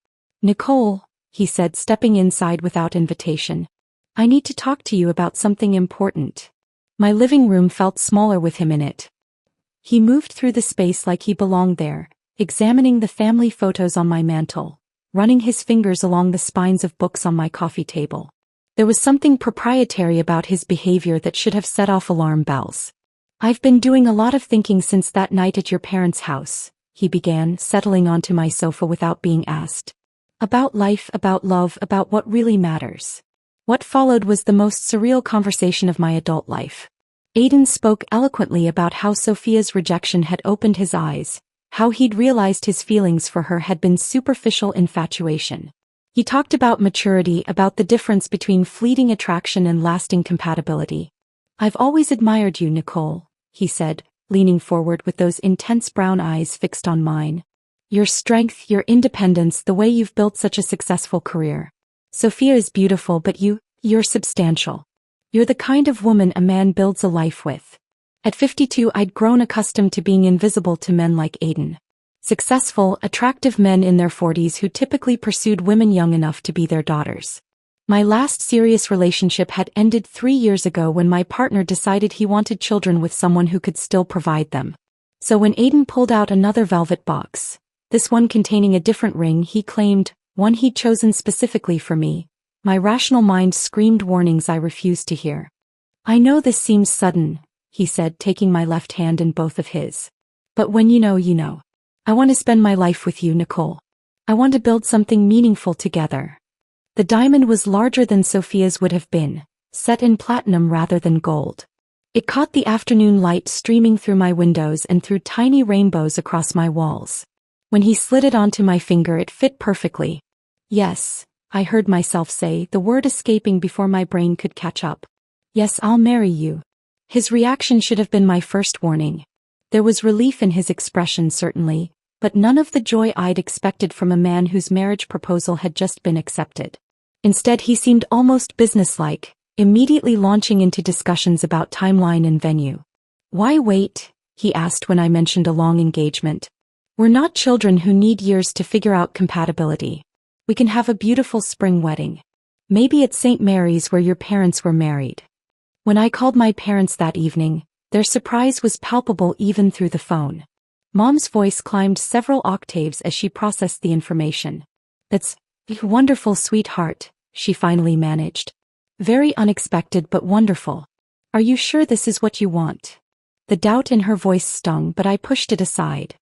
Speaker 1: "Nicole," he said, stepping inside without invitation. "I need to talk to you about something important." My living room felt smaller with him in it. He moved through the space like he belonged there, examining the family photos on my mantel, running his fingers along the spines of books on my coffee table. There was something proprietary about his behavior that should have set off alarm bells. "I've been doing a lot of thinking since that night at your parents' house," he began, settling onto my sofa without being asked. "About life, about love, about what really matters." What followed was the most surreal conversation of my adult life. Aiden spoke eloquently about how Sophia's rejection had opened his eyes, how he'd realized his feelings for her had been superficial infatuation. He talked about maturity, about the difference between fleeting attraction and lasting compatibility. "I've always admired you, Nicole," he said, leaning forward with those intense brown eyes fixed on mine. "Your strength, your independence, the way you've built such a successful career. Sophia is beautiful, but you're substantial. You're the kind of woman a man builds a life with." At 52, I'd grown accustomed to being invisible to men like Aiden. Successful, attractive men in their 40s who typically pursued women young enough to be their daughters. My last serious relationship had ended 3 years ago when my partner decided he wanted children with someone who could still provide them. So when Aiden pulled out another velvet box, this one containing a different ring he claimed, one he'd chosen specifically for me, my rational mind screamed warnings I refused to hear. "I know this seems sudden," he said, taking my left hand in both of his. "But when you know, you know. I want to spend my life with you, Nicole. I want to build something meaningful together." The diamond was larger than Sophia's would have been, set in platinum rather than gold. It caught the afternoon light streaming through my windows and threw tiny rainbows across my walls. When he slid it onto my finger, it fit perfectly. "Yes," I heard myself say, the word escaping before my brain could catch up. "Yes, I'll marry you." His reaction should have been my first warning. There was relief in his expression, certainly, but none of the joy I'd expected from a man whose marriage proposal had just been accepted. Instead, he seemed almost businesslike, immediately launching into discussions about timeline and venue. "Why wait?" he asked when I mentioned a long engagement. "We're not children who need years to figure out compatibility. We can have a beautiful spring wedding. Maybe at St. Mary's where your parents were married." When I called my parents that evening, their surprise was palpable even through the phone. Mom's voice climbed several octaves as she processed the information. "That's wonderful, sweetheart," she finally managed. "Very unexpected but wonderful. Are you sure this is what you want?" The doubt in her voice stung, but I pushed it aside.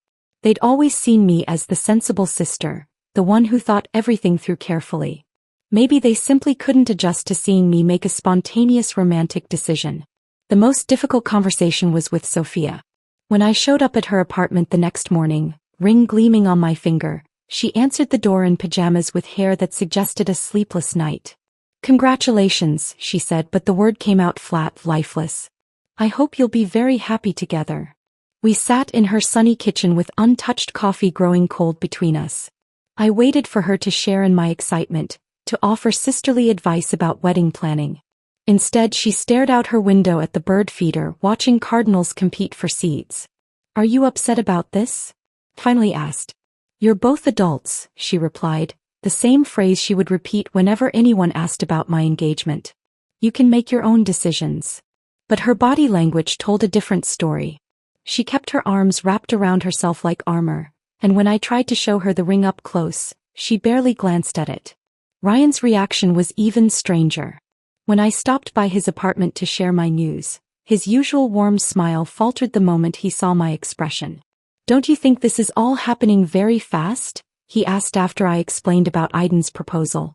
Speaker 1: They'd always seen me as the sensible sister, the one who thought everything through carefully. Maybe they simply couldn't adjust to seeing me make a spontaneous romantic decision. The most difficult conversation was with Sophia. When I showed up at her apartment the next morning, ring gleaming on my finger, she answered the door in pajamas with hair that suggested a sleepless night. "Congratulations," she said, but the word came out flat, lifeless. "I hope you'll be very happy together." We sat in her sunny kitchen with untouched coffee growing cold between us. I waited for her to share in my excitement, to offer sisterly advice about wedding planning. Instead, she stared out her window at the bird feeder, watching cardinals compete for seeds. "Are you upset about this?" finally asked. "You're both adults," she replied, the same phrase she would repeat whenever anyone asked about my engagement. "You can make your own decisions." But her body language told a different story. She kept her arms wrapped around herself like armor, and when I tried to show her the ring up close, she barely glanced at it. Ryan's reaction was even stranger. When I stopped by his apartment to share my news, his usual warm smile faltered the moment he saw my expression. "Don't you think this is all happening very fast?" he asked after I explained about Aiden's proposal.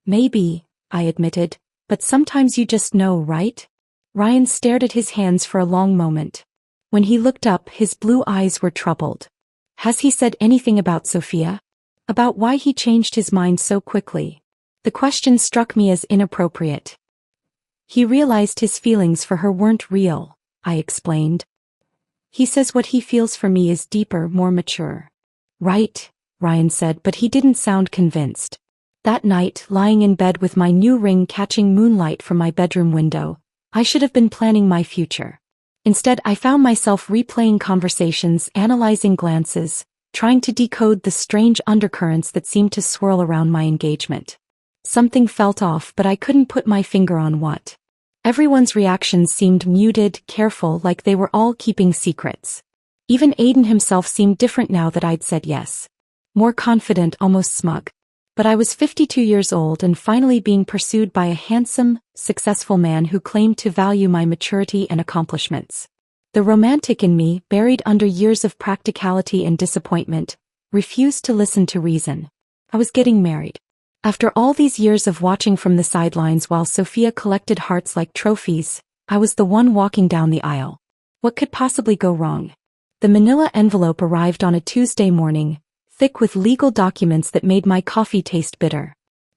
Speaker 1: "Maybe," I admitted, "but sometimes you just know, right?" Ryan stared at his hands for a long moment. When he looked up, his blue eyes were troubled. "Has he said anything about Sophia? About why he changed his mind so quickly?" The question struck me as inappropriate. "He realized his feelings for her weren't real," I explained. "He says what he feels for me is deeper, more mature." "Right," Ryan said, but he didn't sound convinced. That night, lying in bed with my new ring catching moonlight from my bedroom window, I should have been planning my future. Instead, I found myself replaying conversations, analyzing glances, trying to decode the strange undercurrents that seemed to swirl around my engagement. Something felt off, but I couldn't put my finger on what. Everyone's reactions seemed muted, careful, like they were all keeping secrets. Even Aiden himself seemed different now that I'd said yes. More confident, almost smug. But I was 52 years old and finally being pursued by a handsome, successful man who claimed to value my maturity and accomplishments. The romantic in me, buried under years of practicality and disappointment, refused to listen to reason. I was getting married. After all these years of watching from the sidelines while Sophia collected hearts like trophies, I was the one walking down the aisle. What could possibly go wrong? The manila envelope arrived on a Tuesday morning, thick with legal documents that made my coffee taste bitter.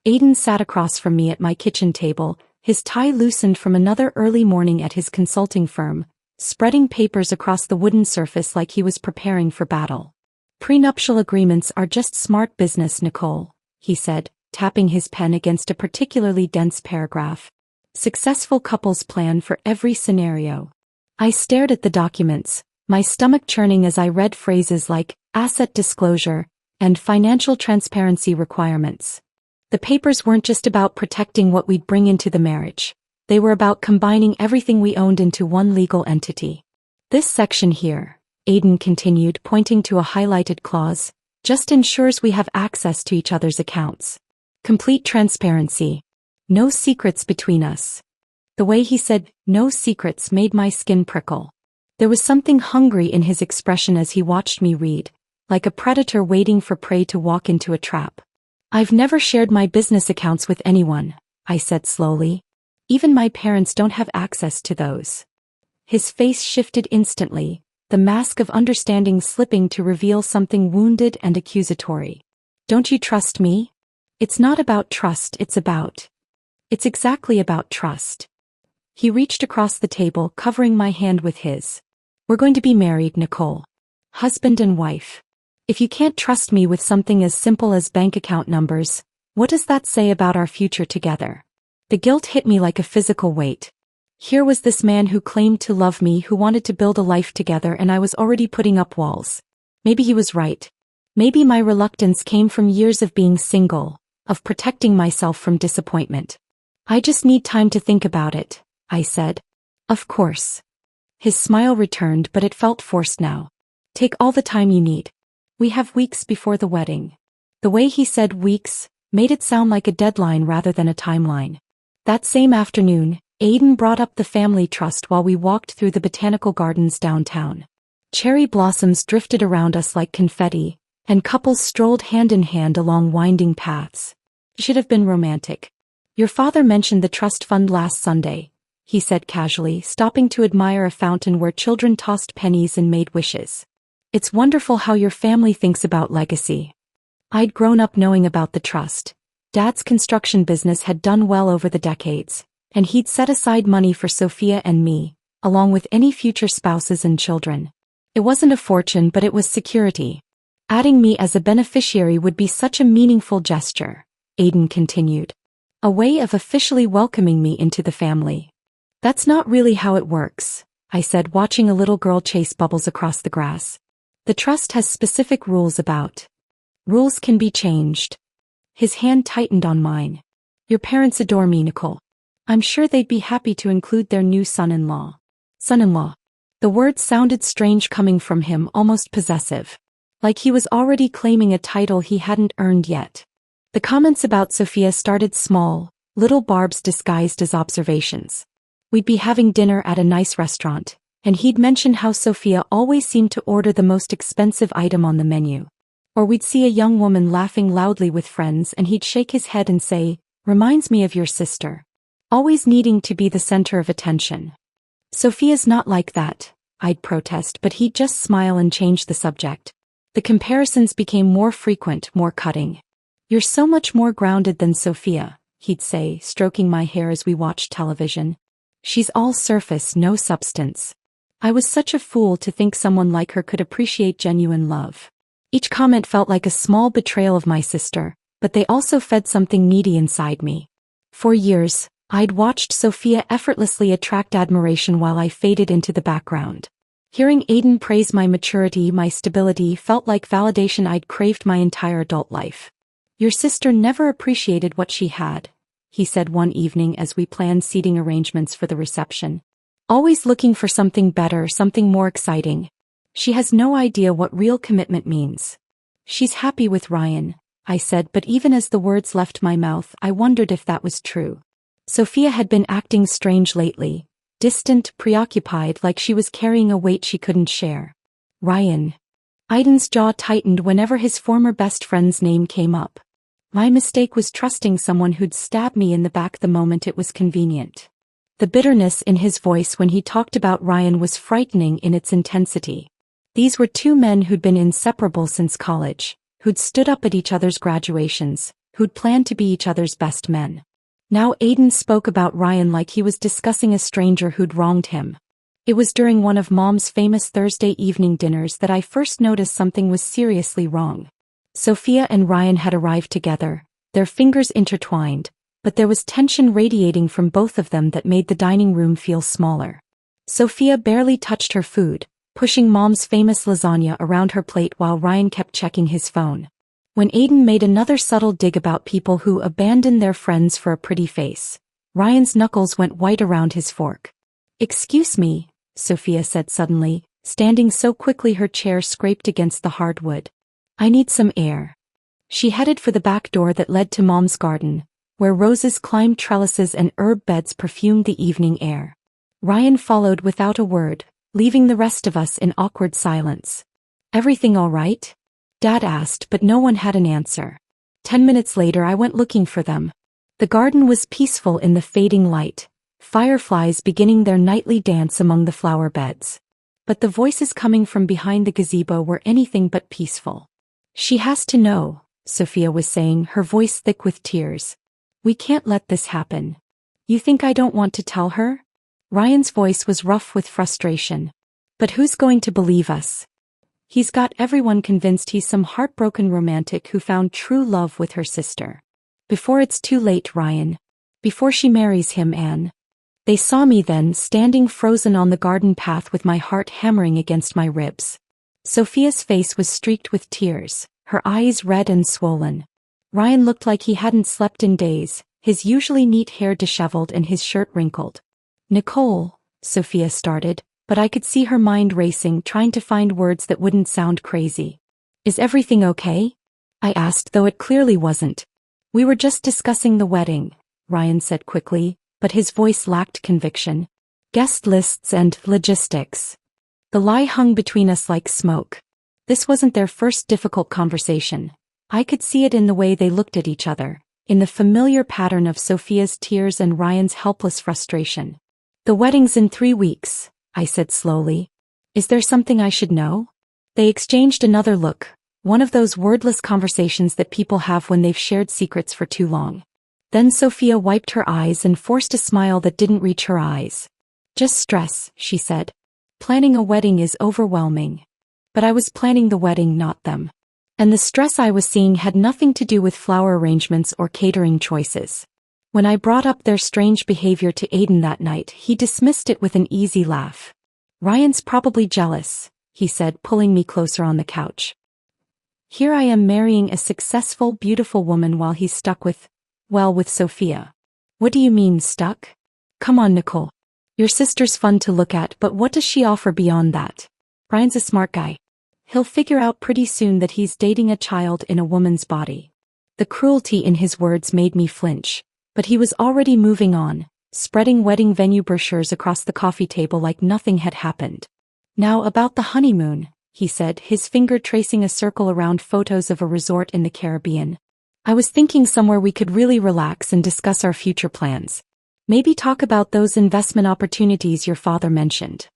Speaker 1: Aiden sat across from me at my kitchen table, his tie loosened from another early morning at his consulting firm, spreading papers across the wooden surface like he was preparing for battle. "Prenuptial agreements are just smart business, Nicole," he said, tapping his pen against a particularly dense paragraph. "Successful couples plan for every scenario." I stared at the documents, my stomach churning as I read phrases like asset disclosure and financial transparency requirements. The papers weren't just about protecting what we'd bring into the marriage. They were about combining everything we owned into one legal entity. "This section here," Aiden continued, pointing to a highlighted clause, "just ensures we have access to each other's accounts. Complete transparency. No secrets between us." The way he said, "no secrets," made my skin prickle. There was something hungry in his expression as he watched me read, like a predator waiting for prey to walk into a trap. "I've never shared my business accounts with anyone," I said slowly. "Even my parents don't have access to those." His face shifted instantly, the mask of understanding slipping to reveal something wounded and accusatory. "Don't you trust me?" "It's not about trust, it's exactly about trust." He reached across the table, covering my hand with his. "We're going to be married, Nicole. Husband and wife. If you can't trust me with something as simple as bank account numbers, what does that say about our future together?" The guilt hit me like a physical weight. Here was this man who claimed to love me, who wanted to build a life together, and I was already putting up walls. Maybe he was right. Maybe my reluctance came from years of being single, of protecting myself from disappointment. "I just need time to think about it," I said. "Of course." His smile returned, but it felt forced now. "Take all the time you need. We have weeks before the wedding." The way he said weeks made it sound like a deadline rather than a timeline. That same afternoon, Aiden brought up the family trust while we walked through the botanical gardens downtown. Cherry blossoms drifted around us like confetti, and couples strolled hand in hand along winding paths. It should have been romantic. "Your father mentioned the trust fund last Sunday," he said casually, stopping to admire a fountain where children tossed pennies and made wishes. "It's wonderful how your family thinks about legacy." I'd grown up knowing about the trust. Dad's construction business had done well over the decades, and he'd set aside money for Sophia and me, along with any future spouses and children. It wasn't a fortune, but it was security. "Adding me as a beneficiary would be such a meaningful gesture," Aiden continued. "A way of officially welcoming me into the family." "That's not really how it works," I said, watching a little girl chase bubbles across the grass. "The trust has specific rules about. Rules can be changed." His hand tightened on mine. "Your parents adore me, Nicole. I'm sure they'd be happy to include their new son-in-law." Son-in-law. The word sounded strange coming from him, almost possessive. Like he was already claiming a title he hadn't earned yet. The comments about Sophia started small, little barbs disguised as observations. We'd be having dinner at a nice restaurant, and he'd mention how Sophia always seemed to order the most expensive item on the menu. Or we'd see a young woman laughing loudly with friends and he'd shake his head and say, "Reminds me of your sister." Always needing to be the center of attention. "Sophia's not like that," I'd protest, but he'd just smile and change the subject. The comparisons became more frequent, more cutting. "You're so much more grounded than Sophia," he'd say, stroking my hair as we watched television. "She's all surface, no substance." I was such a fool to think someone like her could appreciate genuine love. Each comment felt like a small betrayal of my sister, but they also fed something needy inside me. For years, I'd watched Sophia effortlessly attract admiration while I faded into the background. Hearing Aiden praise my maturity, my stability, felt like validation I'd craved my entire adult life. "Your sister never appreciated what she had," he said one evening as we planned seating arrangements for the reception. "Always looking for something better, something more exciting. She has no idea what real commitment means." "She's happy with Ryan," I said, but even as the words left my mouth, I wondered if that was true. Sophia had been acting strange lately, distant, preoccupied, like she was carrying a weight she couldn't share. Ryan. Aiden's jaw tightened whenever his former best friend's name came up. My mistake was trusting someone who'd stab me in the back the moment it was convenient. The bitterness in his voice when he talked about Ryan was frightening in its intensity. These were two men who'd been inseparable since college, who'd stood up at each other's graduations, who'd planned to be each other's best men. Now Aiden spoke about Ryan like he was discussing a stranger who'd wronged him. It was during one of Mom's famous Thursday evening dinners that I first noticed something was seriously wrong. Sophia and Ryan had arrived together, their fingers intertwined, but there was tension radiating from both of them that made the dining room feel smaller. Sophia barely touched her food, pushing Mom's famous lasagna around her plate while Ryan kept checking his phone. When Aiden made another subtle dig about people who abandoned their friends for a pretty face, Ryan's knuckles went white around his fork. "Excuse me," Sophia said suddenly, standing so quickly her chair scraped against the hardwood. "I need some air." She headed for the back door that led to Mom's garden, where roses climbed trellises and herb beds perfumed the evening air. Ryan followed without a word, leaving the rest of us in awkward silence. "Everything all right?" Dad asked, but no one had an answer. 10 minutes later I went looking for them. The garden was peaceful in the fading light, fireflies beginning their nightly dance among the flower beds. But the voices coming from behind the gazebo were anything but peaceful. "She has to know," Sophia was saying, her voice thick with tears. "We can't let this happen." "You think I don't want to tell her?" Ryan's voice was rough with frustration. "But who's going to believe us? He's got everyone convinced he's some heartbroken romantic who found true love with her sister. Before it's too late, Ryan. Before she marries him, Anne." They saw me then, standing frozen on the garden path with my heart hammering against my ribs. Sophia's face was streaked with tears, her eyes red and swollen. Ryan looked like he hadn't slept in days, his usually neat hair disheveled and his shirt wrinkled. "Nicole," Sophia started, but I could see her mind racing, trying to find words that wouldn't sound crazy. "Is everything okay?" I asked, though it clearly wasn't. "We were just discussing the wedding," Ryan said quickly, but his voice lacked conviction. "Guest lists and logistics." The lie hung between us like smoke. This wasn't their first difficult conversation. I could see it in the way they looked at each other, in the familiar pattern of Sophia's tears and Ryan's helpless frustration. "The wedding's in 3 weeks. I said slowly. "Is there something I should know?" They exchanged another look, one of those wordless conversations that people have when they've shared secrets for too long. Then Sophia wiped her eyes and forced a smile that didn't reach her eyes. "Just stress," she said. "Planning a wedding is overwhelming." But I was planning the wedding, not them. And the stress I was seeing had nothing to do with flower arrangements or catering choices. When I brought up their strange behavior to Aiden that night, he dismissed it with an easy laugh. "Ryan's probably jealous," he said, pulling me closer on the couch. "Here I am marrying a successful, beautiful woman while he's stuck with Sophia." "What do you mean, stuck?" "Come on, Nicole. Your sister's fun to look at, but what does she offer beyond that? Ryan's a smart guy. He'll figure out pretty soon that he's dating a child in a woman's body." The cruelty in his words made me flinch. But he was already moving on, spreading wedding venue brochures across the coffee table like nothing had happened. "Now about the honeymoon," he said, his finger tracing a circle around photos of a resort in the Caribbean. "I was thinking somewhere we could really relax and discuss our future plans. Maybe talk about those investment opportunities your father mentioned."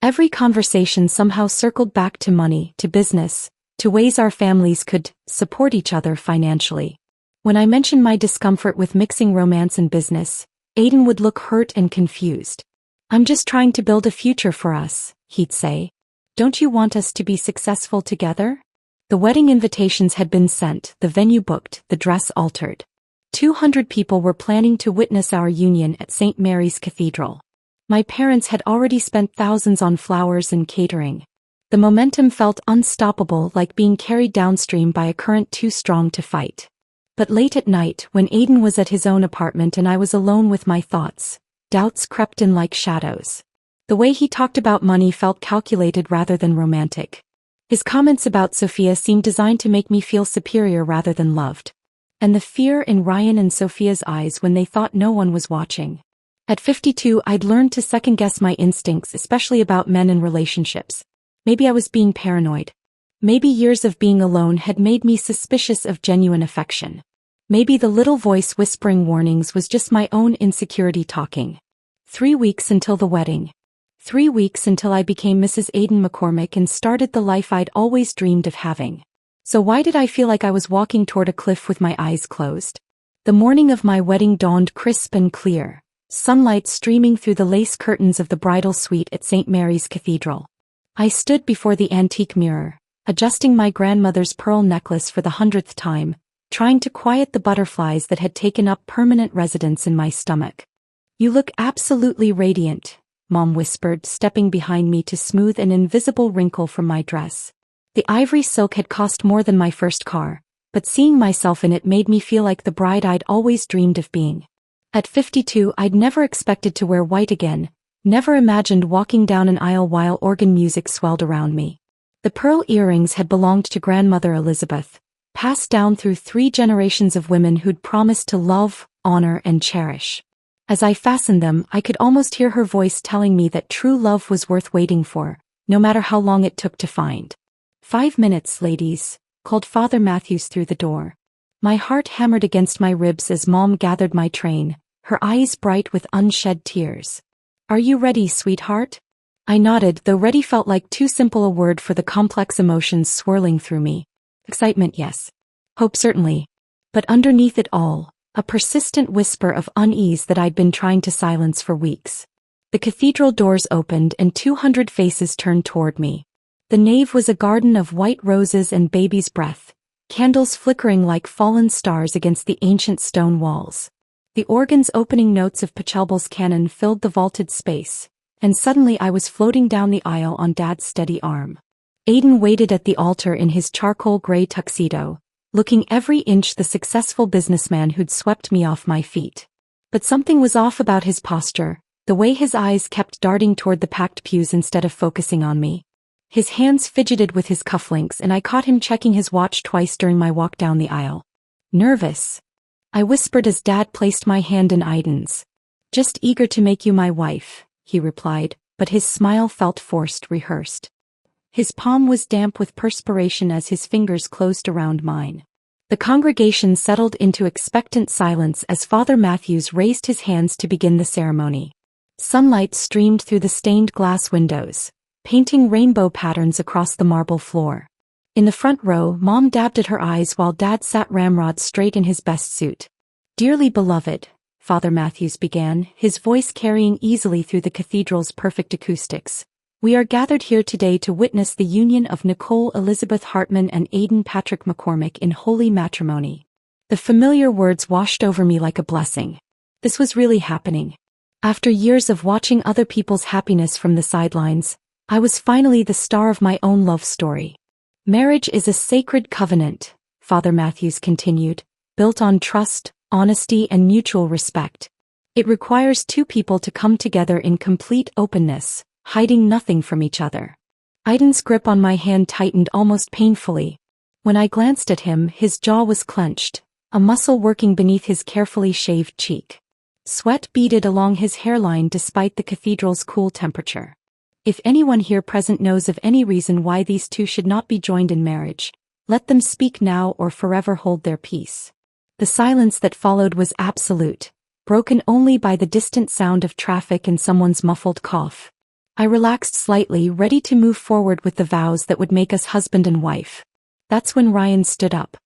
Speaker 1: Every conversation somehow circled back to money, to business, to ways our families could support each other financially. When I mentioned my discomfort with mixing romance and business, Aiden would look hurt and confused. "I'm just trying to build a future for us," he'd say. "Don't you want us to be successful together?" The wedding invitations had been sent, the venue booked, the dress altered. 200 people were planning to witness our union at St. Mary's Cathedral. My parents had already spent thousands on flowers and catering. The momentum felt unstoppable, like being carried downstream by a current too strong to fight. But late at night, when Aiden was at his own apartment and I was alone with my thoughts, doubts crept in like shadows. The way he talked about money felt calculated rather than romantic. His comments about Sophia seemed designed to make me feel superior rather than loved. And the fear in Ryan and Sophia's eyes when they thought no one was watching. At 52, I'd learned to second-guess my instincts, especially about men and relationships. Maybe I was being paranoid. Maybe years of being alone had made me suspicious of genuine affection. Maybe the little voice whispering warnings was just my own insecurity talking. 3 weeks until the wedding. 3 weeks until I became Mrs. Aiden McCormick and started the life I'd always dreamed of having. So why did I feel like I was walking toward a cliff with my eyes closed? The morning of my wedding dawned crisp and clear, sunlight streaming through the lace curtains of the bridal suite at St. Mary's Cathedral. I stood before the antique mirror, adjusting my grandmother's pearl necklace for the 100th time, trying to quiet the butterflies that had taken up permanent residence in my stomach. "You look absolutely radiant," Mom whispered, stepping behind me to smooth an invisible wrinkle from my dress. The ivory silk had cost more than my first car, but seeing myself in it made me feel like the bride I'd always dreamed of being. At 52, I'd never expected to wear white again, never imagined walking down an aisle while organ music swelled around me. The pearl earrings had belonged to Grandmother Elizabeth, passed down through 3 generations of women who'd promised to love, honor, and cherish. As I fastened them, I could almost hear her voice telling me that true love was worth waiting for, no matter how long it took to find. 5 minutes, ladies," called Father Matthews through the door. My heart hammered against my ribs as Mom gathered my train, her eyes bright with unshed tears. "Are you ready, sweetheart?" I nodded, though ready felt like too simple a word for the complex emotions swirling through me. Excitement, yes. Hope, certainly. But underneath it all, a persistent whisper of unease that I'd been trying to silence for weeks. The cathedral doors opened and 200 faces turned toward me. The nave was a garden of white roses and baby's breath, candles flickering like fallen stars against the ancient stone walls. The organ's opening notes of Pachelbel's canon filled the vaulted space, and suddenly I was floating down the aisle on Dad's steady arm. Aiden waited at the altar in his charcoal gray tuxedo, looking every inch the successful businessman who'd swept me off my feet. But something was off about his posture, the way his eyes kept darting toward the packed pews instead of focusing on me. His hands fidgeted with his cufflinks and I caught him checking his watch twice during my walk down the aisle. "Nervous?" I whispered as Dad placed my hand in Aiden's. "Just eager to make you my wife," he replied, but his smile felt forced, rehearsed. His palm was damp with perspiration as his fingers closed around mine. The congregation settled into expectant silence as Father Matthews raised his hands to begin the ceremony. Sunlight streamed through the stained glass windows, painting rainbow patterns across the marble floor. In the front row, Mom dabbed at her eyes while Dad sat ramrod straight in his best suit. "Dearly beloved," Father Matthews began, his voice carrying easily through the cathedral's perfect acoustics, "we are gathered here today to witness the union of Nicole Elizabeth Hartman and Aiden Patrick McCormick in holy matrimony." The familiar words washed over me like a blessing. This was really happening. After years of watching other people's happiness from the sidelines, I was finally the star of my own love story. "Marriage is a sacred covenant," Father Matthews continued, "built on trust, honesty, and mutual respect. It requires 2 people to come together in complete openness, hiding nothing from each other." Aiden's grip on my hand tightened almost painfully. When I glanced at him, his jaw was clenched, a muscle working beneath his carefully shaved cheek. Sweat beaded along his hairline despite the cathedral's cool temperature. If anyone here present knows of any reason why these 2 should not be joined in marriage, let them speak now or forever hold their peace. The silence that followed was absolute, broken only by the distant sound of traffic and someone's muffled cough. I relaxed slightly, ready to move forward with the vows that would make us husband and wife. That's when Ryan stood up.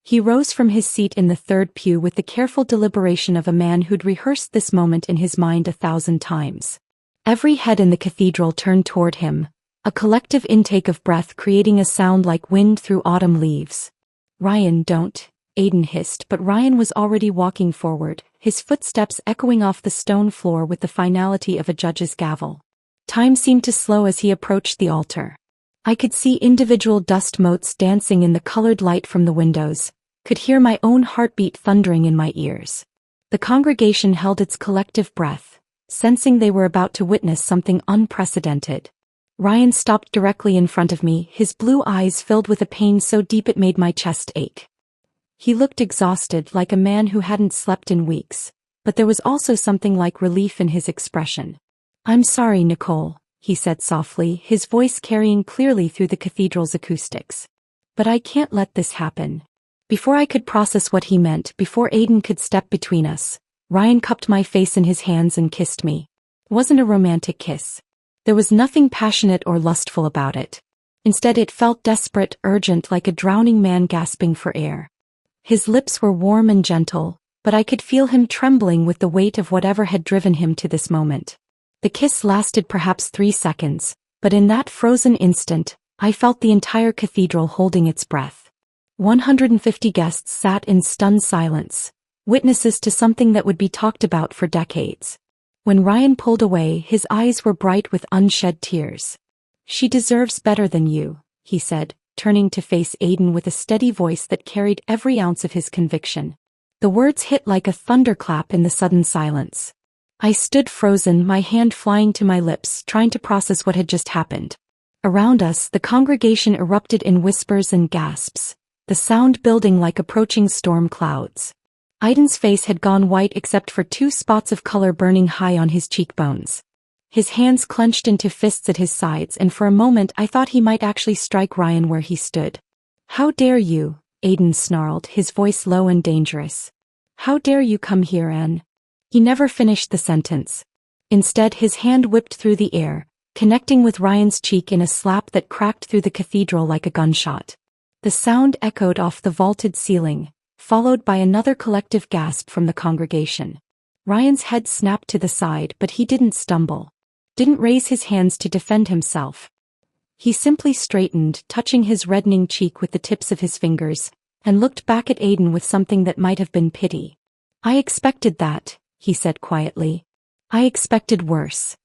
Speaker 1: He rose from his seat in the third pew with the careful deliberation of a man who'd rehearsed this moment in his mind 1,000 times. Every head in the cathedral turned toward him, a collective intake of breath creating a sound like wind through autumn leaves. "Ryan, don't," Aiden hissed, but Ryan was already walking forward, his footsteps echoing off the stone floor with the finality of a judge's gavel. Time seemed to slow as he approached the altar. I could see individual dust motes dancing in the colored light from the windows, could hear my own heartbeat thundering in my ears. The congregation held its collective breath, sensing they were about to witness something unprecedented. Ryan stopped directly in front of me, his blue eyes filled with a pain so deep it made my chest ache. He looked exhausted, like a man who hadn't slept in weeks, but there was also something like relief in his expression. "I'm sorry, Nicole," he said softly, his voice carrying clearly through the cathedral's acoustics. "But I can't let this happen." Before I could process what he meant, before Aiden could step between us, Ryan cupped my face in his hands and kissed me. It wasn't a romantic kiss. There was nothing passionate or lustful about it. Instead, it felt desperate, urgent, like a drowning man gasping for air. His lips were warm and gentle, but I could feel him trembling with the weight of whatever had driven him to this moment. The kiss lasted perhaps 3 seconds, but in that frozen instant, I felt the entire cathedral holding its breath. 150 guests sat in stunned silence, witnesses to something that would be talked about for decades. When Ryan pulled away, his eyes were bright with unshed tears. "She deserves better than you," he said, turning to face Aiden with a steady voice that carried every ounce of his conviction. The words hit like a thunderclap in the sudden silence. I stood frozen, my hand flying to my lips, trying to process what had just happened. Around us, the congregation erupted in whispers and gasps, the sound building like approaching storm clouds. Aiden's face had gone white except for 2 spots of color burning high on his cheekbones. His hands clenched into fists at his sides, and for a moment I thought he might actually strike Ryan where he stood. "How dare you?" Aiden snarled, his voice low and dangerous. "How dare you come here and—" He never finished the sentence. Instead, his hand whipped through the air, connecting with Ryan's cheek in a slap that cracked through the cathedral like a gunshot. The sound echoed off the vaulted ceiling, followed by another collective gasp from the congregation. Ryan's head snapped to the side, but he didn't stumble. Didn't raise his hands to defend himself. He simply straightened, touching his reddening cheek with the tips of his fingers, and looked back at Aiden with something that might have been pity. "I expected that," he said quietly. "I expected worse."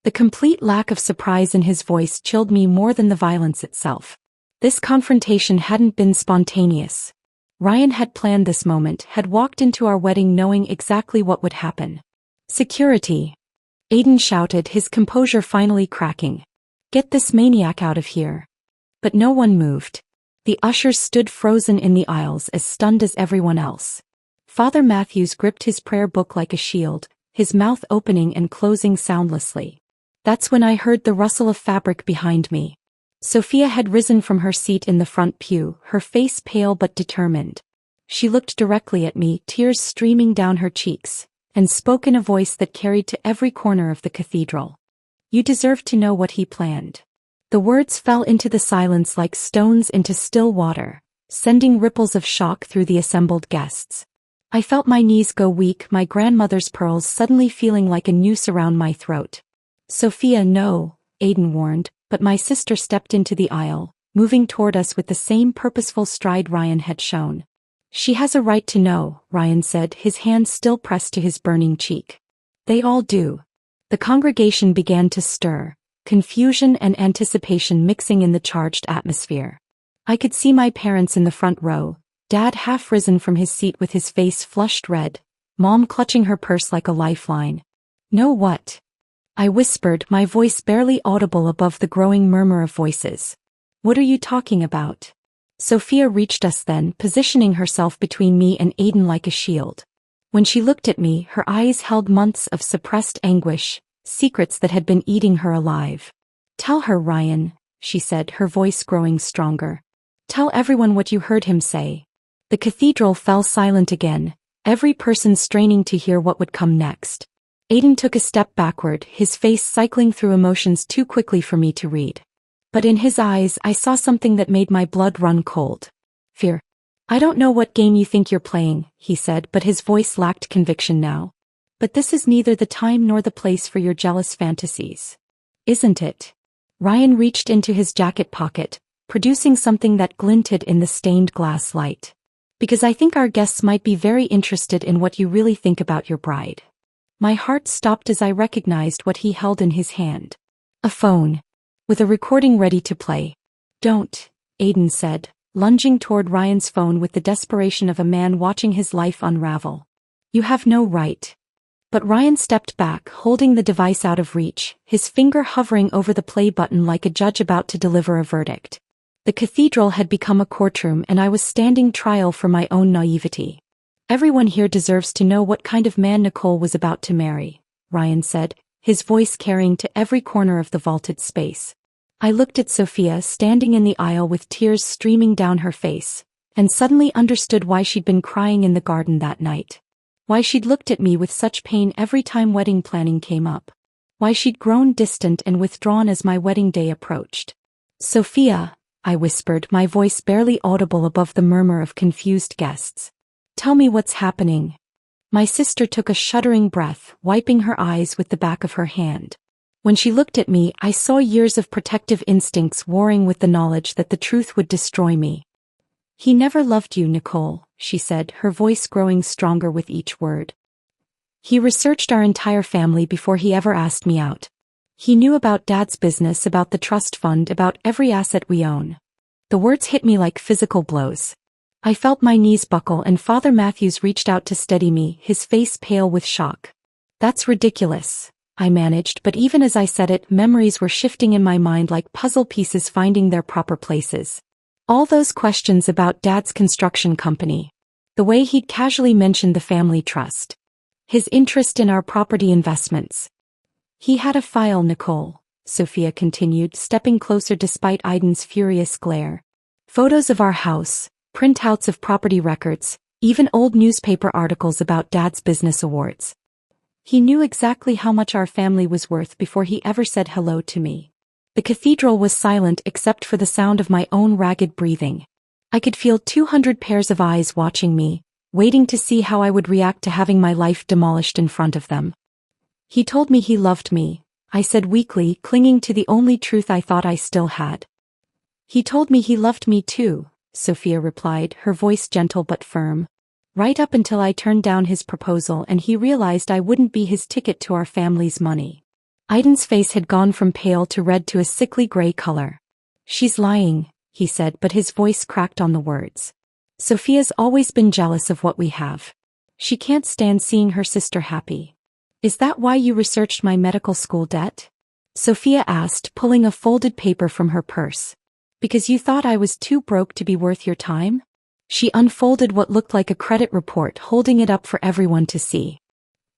Speaker 1: The complete lack of surprise in his voice chilled me more than the violence itself. This confrontation hadn't been spontaneous. Ryan had planned this moment, had walked into our wedding knowing exactly what would happen. "Security!" Aiden shouted, his composure finally cracking. "Get this maniac out of here." But no one moved. The ushers stood frozen in the aisles, as stunned as everyone else. Father Matthews gripped his prayer book like a shield, his mouth opening and closing soundlessly. That's when I heard the rustle of fabric behind me. Sophia had risen from her seat in the front pew, her face pale but determined. She looked directly at me, tears streaming down her cheeks, and spoke in a voice that carried to every corner of the cathedral. "You deserve to know what he planned." The words fell into the silence like stones into still water, sending ripples of shock through the assembled guests. I felt my knees go weak, my grandmother's pearls suddenly feeling like a noose around my throat. "Sophia, no," Aiden warned, but my sister stepped into the aisle, moving toward us with the same purposeful stride Ryan had shown. "She has a right to know," Ryan said, his hand still pressed to his burning cheek. "They all do." The congregation began to stir, confusion and anticipation mixing in the charged atmosphere. I could see my parents in the front row, Dad half risen from his seat with his face flushed red, Mom clutching her purse like a lifeline. "Know what?" I whispered, my voice barely audible above the growing murmur of voices. "What are you talking about?" Sophia reached us then, positioning herself between me and Aiden like a shield. When she looked at me, her eyes held months of suppressed anguish, secrets that had been eating her alive. "Tell her, Ryan," she said, her voice growing stronger. "Tell everyone what you heard him say." The cathedral fell silent again, every person straining to hear what would come next. Aiden took a step backward, his face cycling through emotions too quickly for me to read. But in his eyes I saw something that made my blood run cold. Fear. "I don't know what game you think you're playing," he said, but his voice lacked conviction now. "But this is neither the time nor the place for your jealous fantasies. Isn't it?" Ryan reached into his jacket pocket, producing something that glinted in the stained glass light. Because I think our guests might be very interested in what you really think about your bride. My heart stopped as I recognized what he held in his hand. A phone. With a recording ready to play. Don't, Aiden said, lunging toward Ryan's phone with the desperation of a man watching his life unravel. You have no right. But Ryan stepped back, holding the device out of reach, his finger hovering over the play button like a judge about to deliver a verdict. The cathedral had become a courtroom and I was standing trial for my own naivety. Everyone here deserves to know what kind of man Nicole was about to marry, Ryan said, his voice carrying to every corner of the vaulted space. I looked at Sophia standing in the aisle with tears streaming down her face, and suddenly understood why she'd been crying in the garden that night. Why she'd looked at me with such pain every time wedding planning came up. Why she'd grown distant and withdrawn as my wedding day approached. Sophia, I whispered, my voice barely audible above the murmur of confused guests. Tell me what's happening. My sister took a shuddering breath, wiping her eyes with the back of her hand. When she looked at me, I saw years of protective instincts warring with the knowledge that the truth would destroy me. He never loved you, Nicole, she said, her voice growing stronger with each word. He researched our entire family before he ever asked me out. He knew about Dad's business, about the trust fund, about every asset we own. The words hit me like physical blows. I felt my knees buckle and Father Matthews reached out to steady me, his face pale with shock. That's ridiculous, I managed, but even as I said it, memories were shifting in my mind like puzzle pieces finding their proper places. All those questions about Dad's construction company. The way he'd casually mentioned the family trust. His interest in our property investments. He had a file, Nicole, Sophia continued, stepping closer despite Aiden's furious glare. Photos of our house. Printouts of property records, even old newspaper articles about Dad's business awards. He knew exactly how much our family was worth before he ever said hello to me. The cathedral was silent except for the sound of my own ragged breathing. I could feel 200 pairs of eyes watching me, waiting to see how I would react to having my life demolished in front of them. He told me he loved me, I said weakly, clinging to the only truth I thought I still had. He told me he loved me too, Sophia replied, her voice gentle but firm. Right up until I turned down his proposal and he realized I wouldn't be his ticket to our family's money. Aiden's face had gone from pale to red to a sickly gray color. She's lying, he said, but his voice cracked on the words. Sophia's always been jealous of what we have. She can't stand seeing her sister happy. Is that why you researched my medical school debt? Sophia asked, pulling a folded paper from her purse. Because you thought I was too broke to be worth your time? She unfolded what looked like a credit report, holding it up for everyone to see.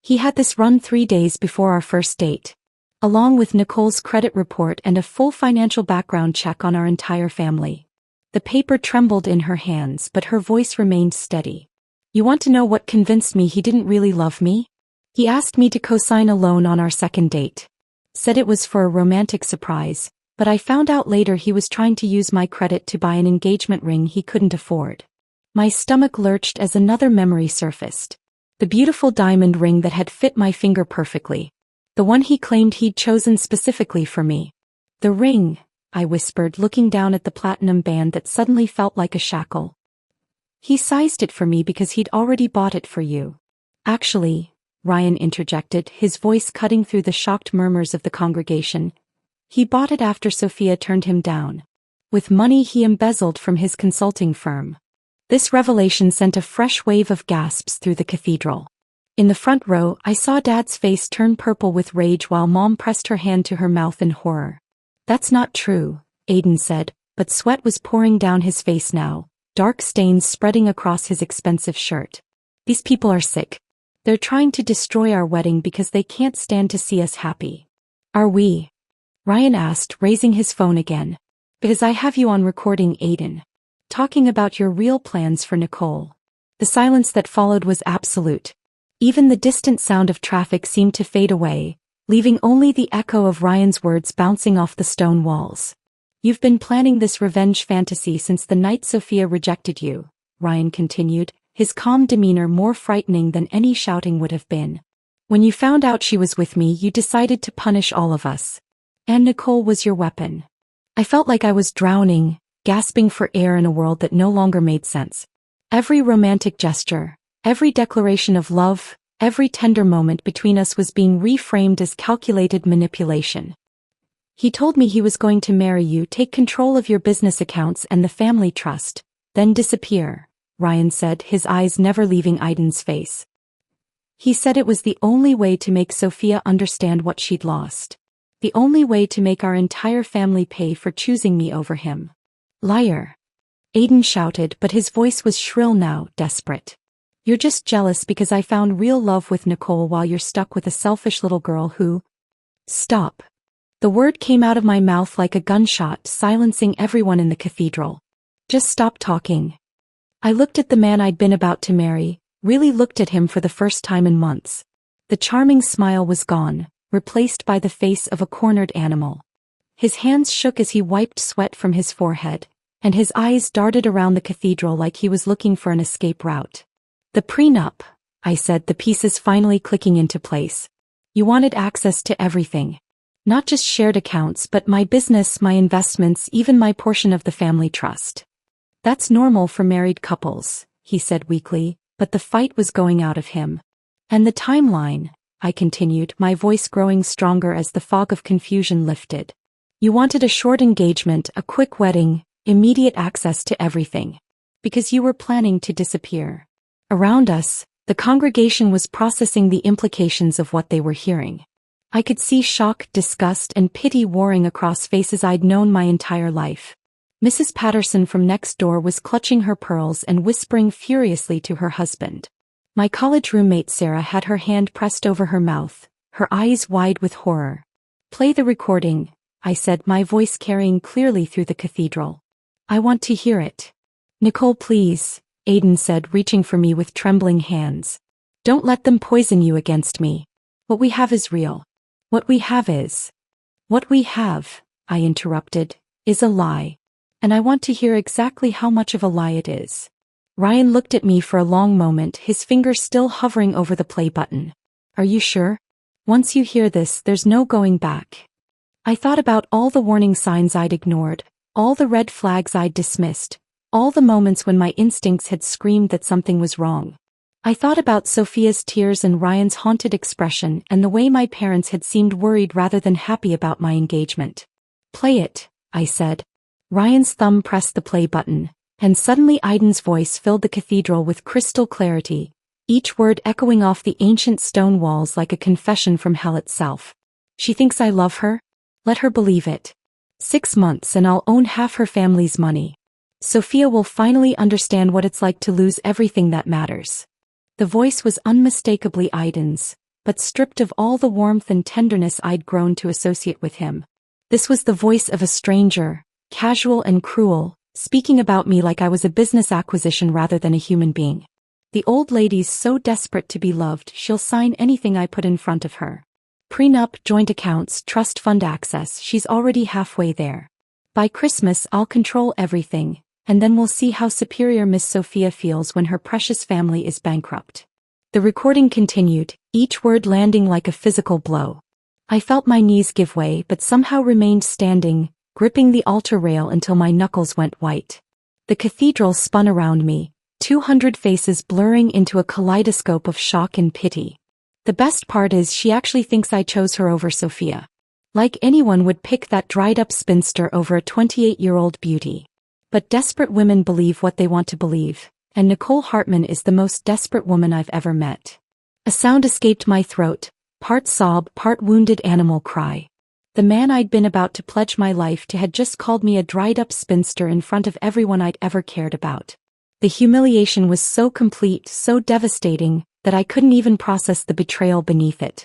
Speaker 1: He had this run 3 days before our first date. Along with Nicole's credit report and a full financial background check on our entire family. The paper trembled in her hands, but her voice remained steady. You want to know what convinced me he didn't really love me? He asked me to co-sign a loan on our second date. Said it was for a romantic surprise. But I found out later he was trying to use my credit to buy an engagement ring he couldn't afford. My stomach lurched as another memory surfaced. The beautiful diamond ring that had fit my finger perfectly. The one he claimed he'd chosen specifically for me. The ring, I whispered, looking down at the platinum band that suddenly felt like a shackle. He sized it for me because he'd already bought it for you. Actually, Ryan interjected, his voice cutting through the shocked murmurs of the congregation. He bought it after Sophia turned him down. With money he embezzled from his consulting firm. This revelation sent a fresh wave of gasps through the cathedral. In the front row, I saw Dad's face turn purple with rage while Mom pressed her hand to her mouth in horror. That's not true, Aiden said, but sweat was pouring down his face now, dark stains spreading across his expensive shirt. These people are sick. They're trying to destroy our wedding because they can't stand to see us happy. Are we? Ryan asked, raising his phone again. Because I have you on recording, Aiden. Talking about your real plans for Nicole. The silence that followed was absolute. Even the distant sound of traffic seemed to fade away, leaving only the echo of Ryan's words bouncing off the stone walls. You've been planning this revenge fantasy since the night Sophia rejected you, Ryan continued, his calm demeanor more frightening than any shouting would have been. When you found out she was with me, you decided to punish all of us. And Nicole was your weapon. I felt like I was drowning, gasping for air in a world that no longer made sense. Every romantic gesture, every declaration of love, every tender moment between us was being reframed as calculated manipulation. He told me he was going to marry you, take control of your business accounts and the family trust, then disappear, Ryan said, his eyes never leaving Aiden's face. He said it was the only way to make Sophia understand what she'd lost. The only way to make our entire family pay for choosing me over him. Liar. Aiden shouted, but his voice was shrill now, desperate. You're just jealous because I found real love with Nicole while you're stuck with a selfish little girl who... Stop. The word came out of my mouth like a gunshot, silencing everyone in the cathedral. Just stop talking. I looked at the man I'd been about to marry, really looked at him for the first time in months. The charming smile was gone, replaced by the face of a cornered animal. His hands shook as he wiped sweat from his forehead, and his eyes darted around the cathedral like he was looking for an escape route. The prenup, I said, the pieces finally clicking into place. You wanted access to everything. Not just shared accounts but my business, my investments, even my portion of the family trust. That's normal for married couples, he said weakly, but the fight was going out of him. And the timeline, I continued, my voice growing stronger as the fog of confusion lifted. You wanted a short engagement, a quick wedding, immediate access to everything. Because you were planning to disappear. Around us, the congregation was processing the implications of what they were hearing. I could see shock, disgust, and pity warring across faces I'd known my entire life. Mrs. Patterson from next door was clutching her pearls and whispering furiously to her husband. My college roommate Sarah had her hand pressed over her mouth, her eyes wide with horror. Play the recording, I said, my voice carrying clearly through the cathedral. I want to hear it. Nicole, please, Aiden said, reaching for me with trembling hands. Don't let them poison you against me. What we have is real. What we have, I interrupted, is a lie. And I want to hear exactly how much of a lie it is. Ryan looked at me for a long moment, his finger still hovering over the play button. Are you sure? Once you hear this, there's no going back. I thought about all the warning signs I'd ignored, all the red flags I'd dismissed, all the moments when my instincts had screamed that something was wrong. I thought about Sophia's tears and Ryan's haunted expression and the way my parents had seemed worried rather than happy about my engagement. Play it, I said. Ryan's thumb pressed the play button, and suddenly Aiden's voice filled the cathedral with crystal clarity, each word echoing off the ancient stone walls like a confession from hell itself. She thinks I love her? Let her believe it. 6 months and I'll own half her family's money. Sophia will finally understand what it's like to lose everything that matters. The voice was unmistakably Aiden's, but stripped of all the warmth and tenderness I'd grown to associate with him. This was the voice of a stranger, casual and cruel, speaking about me like I was a business acquisition rather than a human being. The old lady's so desperate to be loved she'll sign anything I put in front of her. Prenup, joint accounts, trust fund access, she's already halfway there. By Christmas I'll control everything, and then we'll see how superior Miss Sophia feels when her precious family is bankrupt. The recording continued, each word landing like a physical blow. I felt my knees give way but somehow remained standing, gripping the altar rail until my knuckles went white. The cathedral spun around me, 200 faces blurring into a kaleidoscope of shock and pity. The best part is she actually thinks I chose her over Sophia. Like anyone would pick that dried-up spinster over a 28-year-old beauty. But desperate women believe what they want to believe, and Nicole Hartman is the most desperate woman I've ever met. A sound escaped my throat, part sob, part wounded animal cry. The man I'd been about to pledge my life to had just called me a dried-up spinster in front of everyone I'd ever cared about. The humiliation was so complete, so devastating, that I couldn't even process the betrayal beneath it.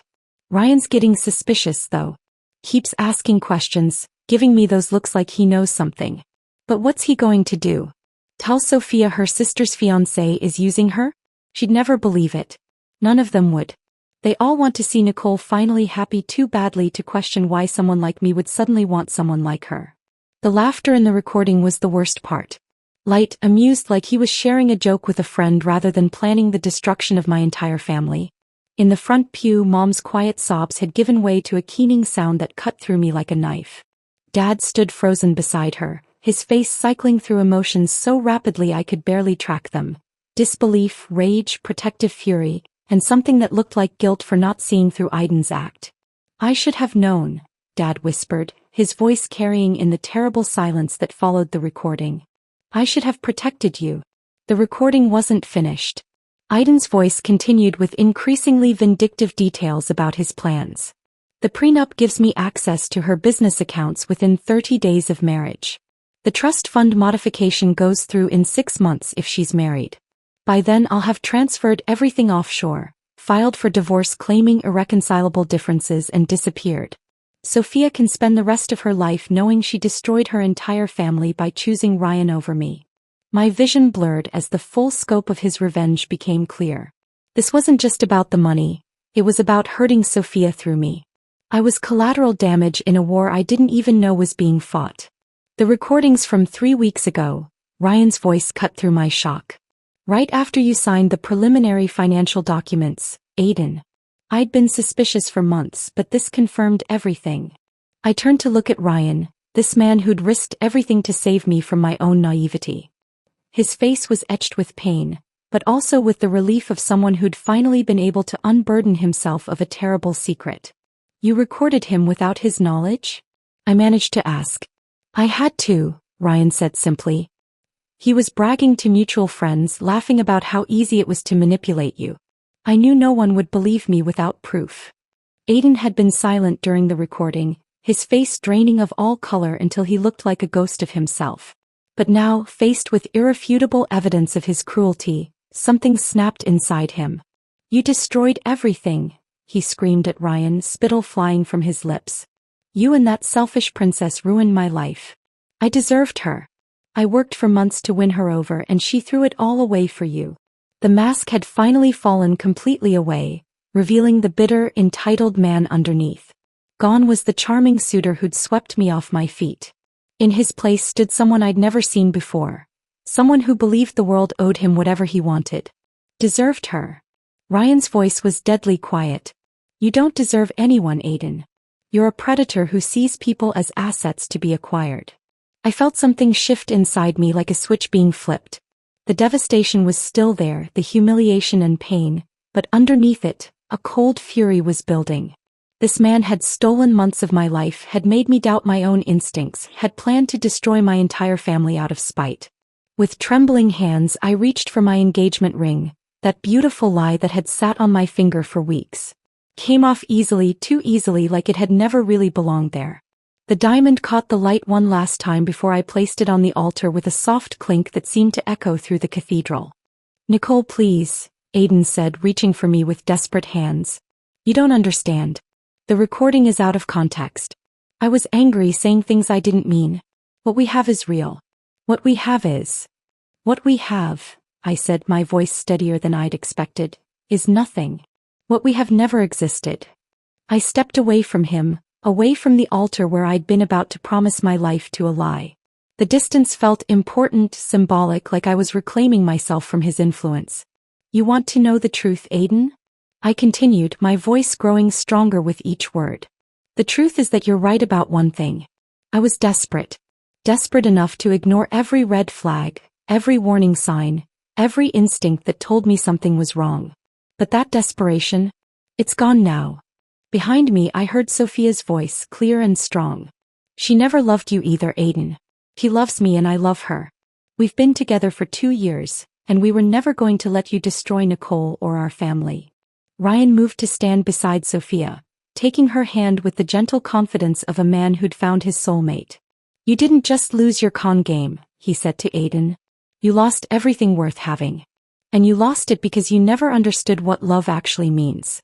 Speaker 1: Ryan's getting suspicious, though. Keeps asking questions, giving me those looks like he knows something. But what's he going to do? Tell Sophia her sister's fiancé is using her? She'd never believe it. None of them would. They all want to see Nicole finally happy too badly to question why someone like me would suddenly want someone like her. The laughter in the recording was the worst part. Light, amused, like he was sharing a joke with a friend rather than planning the destruction of my entire family. In the front pew, Mom's quiet sobs had given way to a keening sound that cut through me like a knife. Dad stood frozen beside her, his face cycling through emotions so rapidly I could barely track them, Disbelief, rage, protective fury, and something that looked like guilt for not seeing through Aiden's act. "I should have known," Dad whispered, his voice carrying in the terrible silence that followed the recording. "I should have protected you." The recording wasn't finished. Aiden's voice continued with increasingly vindictive details about his plans. "The prenup gives me access to her business accounts within 30 days of marriage. The trust fund modification goes through in 6 months if she's married. By then I'll have transferred everything offshore, filed for divorce claiming irreconcilable differences and disappeared. Sophia can spend the rest of her life knowing she destroyed her entire family by choosing Ryan over me." My vision blurred as the full scope of his revenge became clear. This wasn't just about the money, it was about hurting Sophia through me. I was collateral damage in a war I didn't even know was being fought. "The recordings from 3 weeks ago," Ryan's voice cut through my shock. "Right after you signed the preliminary financial documents, Aiden. I'd been suspicious for months, but this confirmed everything." I turned to look at Ryan, this man who'd risked everything to save me from my own naivety. His face was etched with pain, but also with the relief of someone who'd finally been able to unburden himself of a terrible secret. "You recorded him without his knowledge?" I managed to ask. "I had to," Ryan said simply. "He was bragging to mutual friends, laughing about how easy it was to manipulate you. I knew no one would believe me without proof." Aiden had been silent during the recording, his face draining of all color until he looked like a ghost of himself. But now, faced with irrefutable evidence of his cruelty, something snapped inside him. "You destroyed everything," he screamed at Ryan, spittle flying from his lips. "You and that selfish princess ruined my life. I deserved her. I worked for months to win her over and she threw it all away for you." The mask had finally fallen completely away, revealing the bitter, entitled man underneath. Gone was the charming suitor who'd swept me off my feet. In his place stood someone I'd never seen before. Someone who believed the world owed him whatever he wanted. Deserved her. Ryan's voice was deadly quiet. "You don't deserve anyone, Aiden. You're a predator who sees people as assets to be acquired." I felt something shift inside me like a switch being flipped. The devastation was still there, the humiliation and pain, but underneath it, a cold fury was building. This man had stolen months of my life, had made me doubt my own instincts, had planned to destroy my entire family out of spite. With trembling hands I reached for my engagement ring, that beautiful lie that had sat on my finger for weeks. Came off easily, too easily, like it had never really belonged there. The diamond caught the light one last time before I placed it on the altar with a soft clink that seemed to echo through the cathedral. "Nicole, please," Aiden said, reaching for me with desperate hands. "You don't understand. The recording is out of context. I was angry, saying things I didn't mean. What we have is real. What we have is..." "What we have," I said, my voice steadier than I'd expected, "is nothing. What we have never existed." I stepped away from him, away from the altar where I'd been about to promise my life to a lie. The distance felt important, symbolic, like I was reclaiming myself from his influence. "You want to know the truth, Aiden?" I continued, my voice growing stronger with each word. "The truth is that you're right about one thing. I was desperate. Desperate enough to ignore every red flag, every warning sign, every instinct that told me something was wrong. But that desperation, it's gone now." Behind me I heard Sophia's voice, clear and strong. "She never loved you either, Aiden. He loves me and I love her. We've been together for 2 years, and we were never going to let you destroy Nicole or our family." Ryan moved to stand beside Sophia, taking her hand with the gentle confidence of a man who'd found his soulmate. "You didn't just lose your con game," he said to Aiden. "You lost everything worth having. And you lost it because you never understood what love actually means."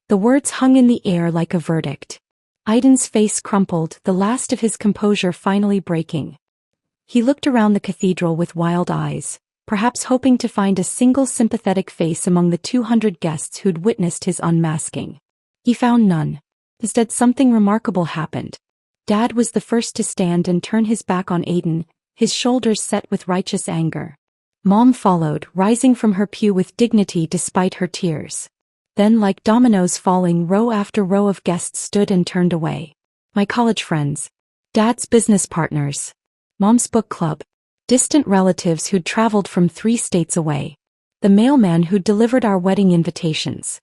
Speaker 1: The words hung in the air like a verdict. Aiden's face crumpled, the last of his composure finally breaking. He looked around the cathedral with wild eyes, perhaps hoping to find a single sympathetic face among the 200 guests who'd witnessed his unmasking. He found none. Instead, something remarkable happened. Dad was the first to stand and turn his back on Aiden, his shoulders set with righteous anger. Mom followed, rising from her pew with dignity despite her tears. Then, like dominoes falling, row after row of guests stood and turned away. My college friends, Dad's business partners, Mom's book club, distant relatives who'd traveled from 3 states away. the mailman who'd delivered our wedding invitations.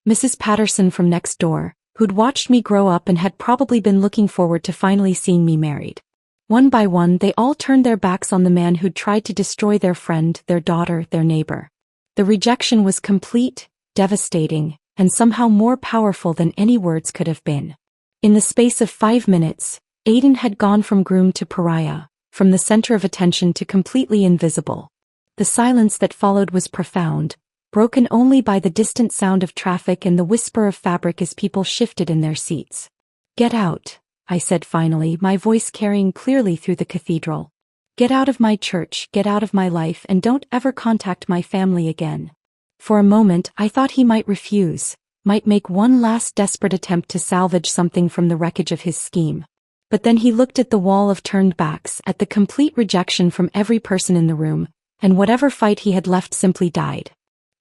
Speaker 1: Mrs. Patterson from next door, who'd watched me grow up and had probably been looking forward to finally seeing me married. One by one, they all turned their backs on the man who'd tried to destroy their friend, their daughter, their neighbor. The rejection was complete, devastating, and somehow more powerful than any words could have been. In the space of 5 minutes, Aiden had gone from groom to pariah, from the center of attention to completely invisible. The silence that followed was profound, broken only by the distant sound of traffic and the whisper of fabric as people shifted in their seats. "Get out," I said finally, my voice carrying clearly through the cathedral. "Get out of my church, get out of my life, and don't ever contact my family again." For a moment I thought he might refuse, might make one last desperate attempt to salvage something from the wreckage of his scheme. But then he looked at the wall of turned backs, at the complete rejection from every person in the room, and whatever fight he had left simply died.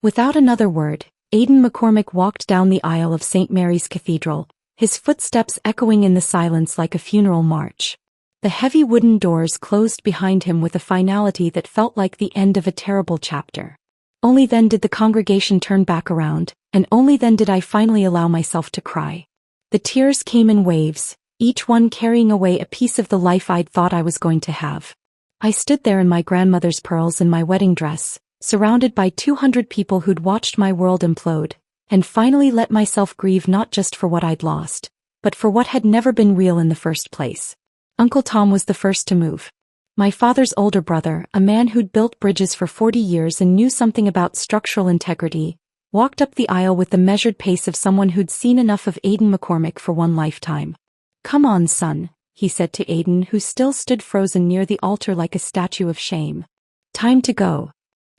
Speaker 1: Without another word, Aiden McCormick walked down the aisle of St. Mary's Cathedral, his footsteps echoing in the silence like a funeral march. The heavy wooden doors closed behind him with a finality that felt like the end of a terrible chapter. Only then did the congregation turn back around, and only then did I finally allow myself to cry. The tears came in waves, each one carrying away a piece of the life I'd thought I was going to have. I stood there in my grandmother's pearls and my wedding dress, surrounded by 200 people who'd watched my world implode, and finally let myself grieve not just for what I'd lost, but for what had never been real in the first place. Uncle Tom was the first to move. My father's older brother, a man who'd built bridges for 40 years and knew something about structural integrity, walked up the aisle with the measured pace of someone who'd seen enough of Aiden McCormick for one lifetime. "Come on, son," he said to Aiden, who still stood frozen near the altar like a statue of shame. "Time to go."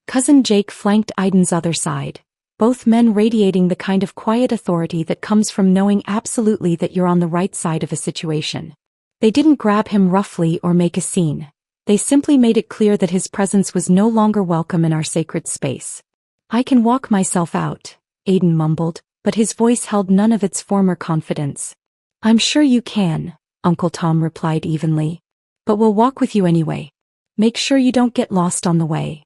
Speaker 1: Cousin Jake flanked Aiden's other side, both men radiating the kind of quiet authority that comes from knowing absolutely that you're on the right side of a situation. They didn't grab him roughly or make a scene. They simply made it clear that his presence was no longer welcome in our sacred space. "I can walk myself out," Aiden mumbled, but his voice held none of its former confidence. "I'm sure you can," Uncle Tom replied evenly. "But we'll walk with you anyway. Make sure you don't get lost on the way."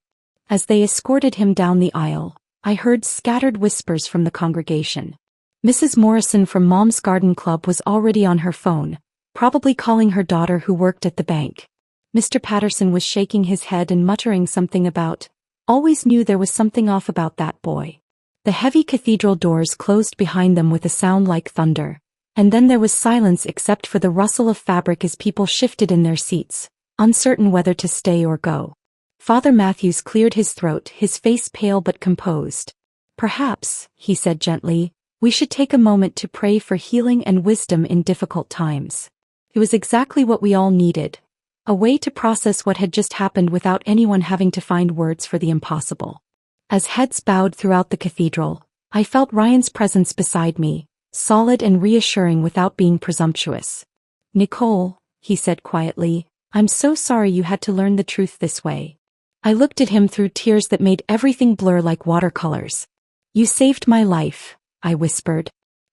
Speaker 1: As they escorted him down the aisle, I heard scattered whispers from the congregation. Mrs. Morrison from Mom's Garden Club was already on her phone, probably calling her daughter who worked at the bank. Mr. Patterson was shaking his head and muttering something about, "Always knew there was something off about that boy." The heavy cathedral doors closed behind them with a sound like thunder, and then there was silence except for the rustle of fabric as people shifted in their seats, uncertain whether to stay or go. Father Matthews cleared his throat, his face pale but composed. "Perhaps," he said gently, "we should take a moment to pray for healing and wisdom in difficult times." It was exactly what we all needed. A way to process what had just happened without anyone having to find words for the impossible. As heads bowed throughout the cathedral, I felt Ryan's presence beside me, solid and reassuring without being presumptuous. "Nicole," he said quietly, "I'm so sorry you had to learn the truth this way." I looked at him through tears that made everything blur like watercolors. "You saved my life," I whispered.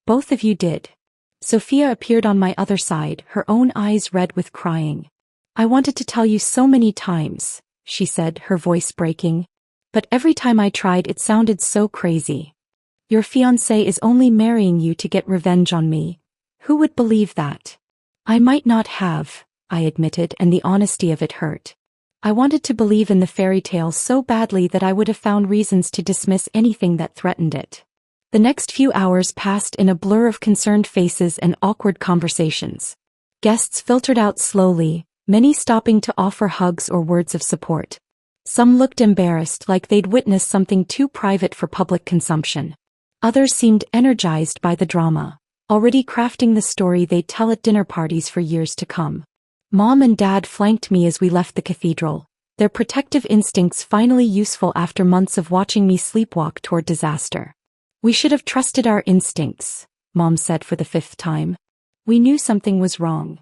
Speaker 1: "Both of you did." Sophia appeared on my other side, her own eyes red with crying. "I wanted to tell you so many times," she said, her voice breaking. "But every time I tried it sounded so crazy. Your fiancé is only marrying you to get revenge on me. Who would believe that?" "I might not have," I admitted, and the honesty of it hurt. I wanted to believe in the fairy tale so badly that I would have found reasons to dismiss anything that threatened it. The next few hours passed in a blur of concerned faces and awkward conversations. Guests filtered out slowly, many stopping to offer hugs or words of support. Some looked embarrassed, like they'd witnessed something too private for public consumption. Others seemed energized by the drama, already crafting the story they'd tell at dinner parties for years to come. Mom and Dad flanked me as we left the cathedral, their protective instincts finally useful after months of watching me sleepwalk toward disaster. "We should have trusted our instincts," Mom said for the 5th time. "We knew something was wrong."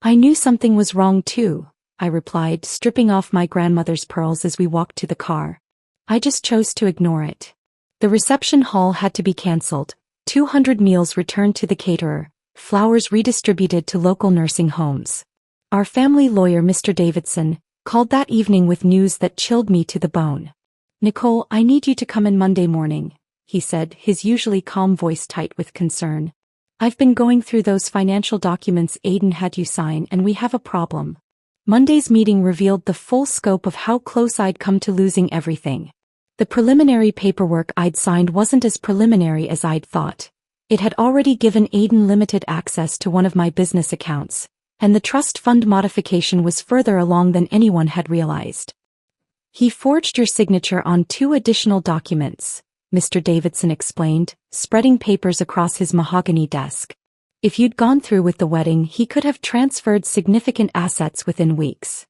Speaker 1: "I knew something was wrong too," I replied, stripping off my grandmother's pearls as we walked to the car. "I just chose to ignore it." The reception hall had to be cancelled, 200 meals returned to the caterer, flowers redistributed to local nursing homes. Our family lawyer, Mr. Davidson, called that evening with news that chilled me to the bone. "Nicole, I need you to come in Monday morning," he said, his usually calm voice tight with concern. "I've been going through those financial documents Aiden had you sign and we have a problem." Monday's meeting revealed the full scope of how close I'd come to losing everything. The preliminary paperwork I'd signed wasn't as preliminary as I'd thought. It had already given Aiden limited access to one of my business accounts, and the trust fund modification was further along than anyone had realized. "He forged your signature on 2 additional documents," Mr. Davidson explained, spreading papers across his mahogany desk. "If you'd gone through with the wedding, he could have transferred significant assets within weeks."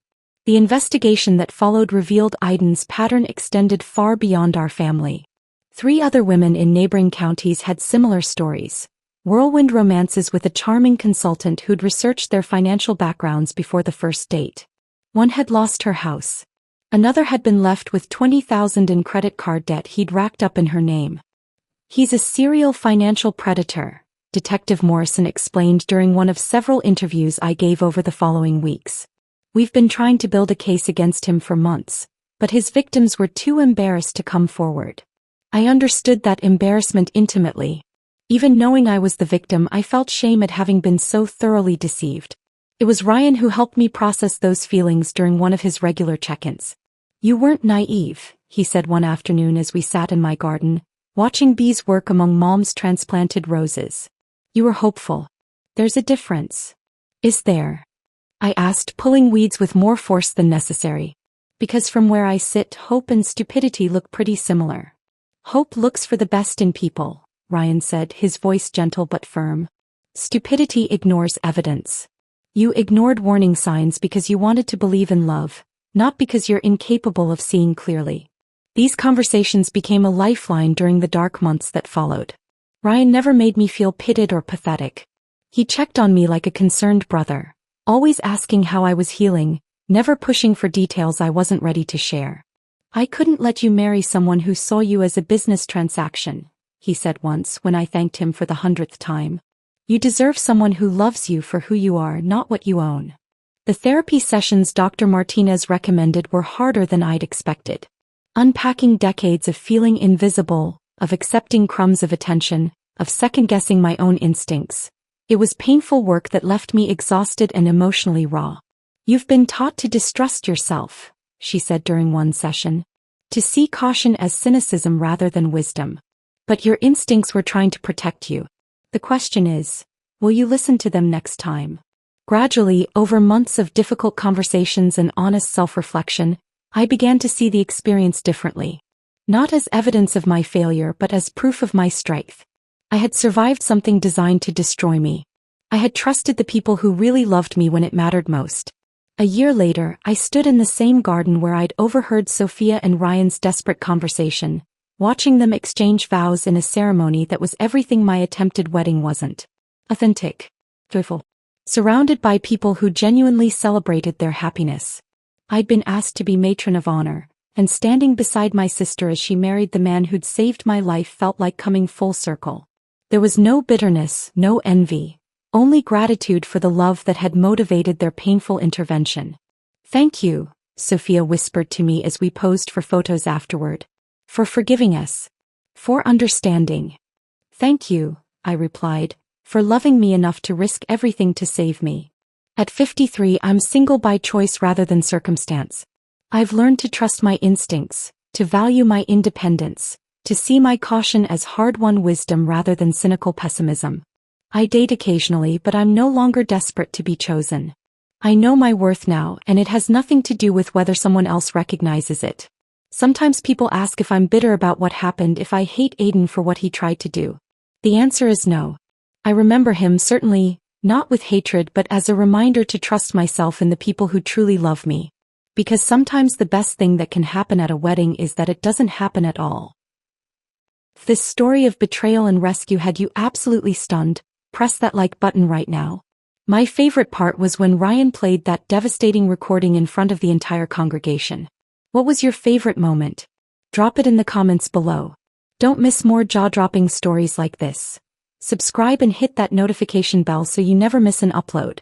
Speaker 1: The investigation that followed revealed Aiden's pattern extended far beyond our family. 3 other women in neighboring counties had similar stories. Whirlwind romances with a charming consultant who'd researched their financial backgrounds before the first date. One had lost her house. Another had been left with $20,000 in credit card debt he'd racked up in her name. "He's a serial financial predator," Detective Morrison explained during one of several interviews I gave over the following weeks. "We've been trying to build a case against him for months, but his victims were too embarrassed to come forward." I understood that embarrassment intimately. Even knowing I was the victim, I felt shame at having been so thoroughly deceived. It was Ryan who helped me process those feelings during one of his regular check-ins. "You weren't naive," he said one afternoon as we sat in my garden, watching bees work among Mom's transplanted roses. "You were hopeful. There's a difference." "Is there?" I asked, pulling weeds with more force than necessary. "Because from where I sit, hope and stupidity look pretty similar." "Hope looks for the best in people," Ryan said, his voice gentle but firm. "Stupidity ignores evidence. You ignored warning signs because you wanted to believe in love, not because you're incapable of seeing clearly." These conversations became a lifeline during the dark months that followed. Ryan never made me feel pitted or pathetic. He checked on me like a concerned brother, always asking how I was healing, never pushing for details I wasn't ready to share. "I couldn't let you marry someone who saw you as a business transaction," he said once when I thanked him for the 100th time. "You deserve someone who loves you for who you are, not what you own." The therapy sessions Dr. Martinez recommended were harder than I'd expected. Unpacking decades of feeling invisible, of accepting crumbs of attention, of second-guessing my own instincts. It was painful work that left me exhausted and emotionally raw. "You've been taught to distrust yourself," she said during one session. "To see caution as cynicism rather than wisdom. But your instincts were trying to protect you. The question is, will you listen to them next time?" Gradually, over months of difficult conversations and honest self-reflection, I began to see the experience differently. Not as evidence of my failure but as proof of my strength. I had survived something designed to destroy me. I had trusted the people who really loved me when it mattered most. A year later, I stood in the same garden where I'd overheard Sophia and Ryan's desperate conversation, watching them exchange vows in a ceremony that was everything my attempted wedding wasn't. Authentic. Joyful. Surrounded by people who genuinely celebrated their happiness. I'd been asked to be matron of honor, and standing beside my sister as she married the man who'd saved my life felt like coming full circle. There was no bitterness, no envy, only gratitude for the love that had motivated their painful intervention. "Thank you," Sophia whispered to me as we posed for photos afterward. "For forgiving us. For understanding." "Thank you," I replied, "for loving me enough to risk everything to save me." At 53, I'm single by choice rather than circumstance. I've learned to trust my instincts, to value my independence, to see my caution as hard-won wisdom rather than cynical pessimism. I date occasionally, but I'm no longer desperate to be chosen. I know my worth now, and it has nothing to do with whether someone else recognizes it. Sometimes people ask if I'm bitter about what happened, if I hate Aiden for what he tried to do. The answer is no. I remember him, certainly, not with hatred but as a reminder to trust myself in the people who truly love me. Because sometimes the best thing that can happen at a wedding is that it doesn't happen at all. If this story of betrayal and rescue had you absolutely stunned, press that like button right now. My favorite part was when Ryan played that devastating recording in front of the entire congregation. What was your favorite moment? Drop it in the comments below. Don't miss more jaw-dropping stories like this. Subscribe and hit that notification bell so you never miss an upload.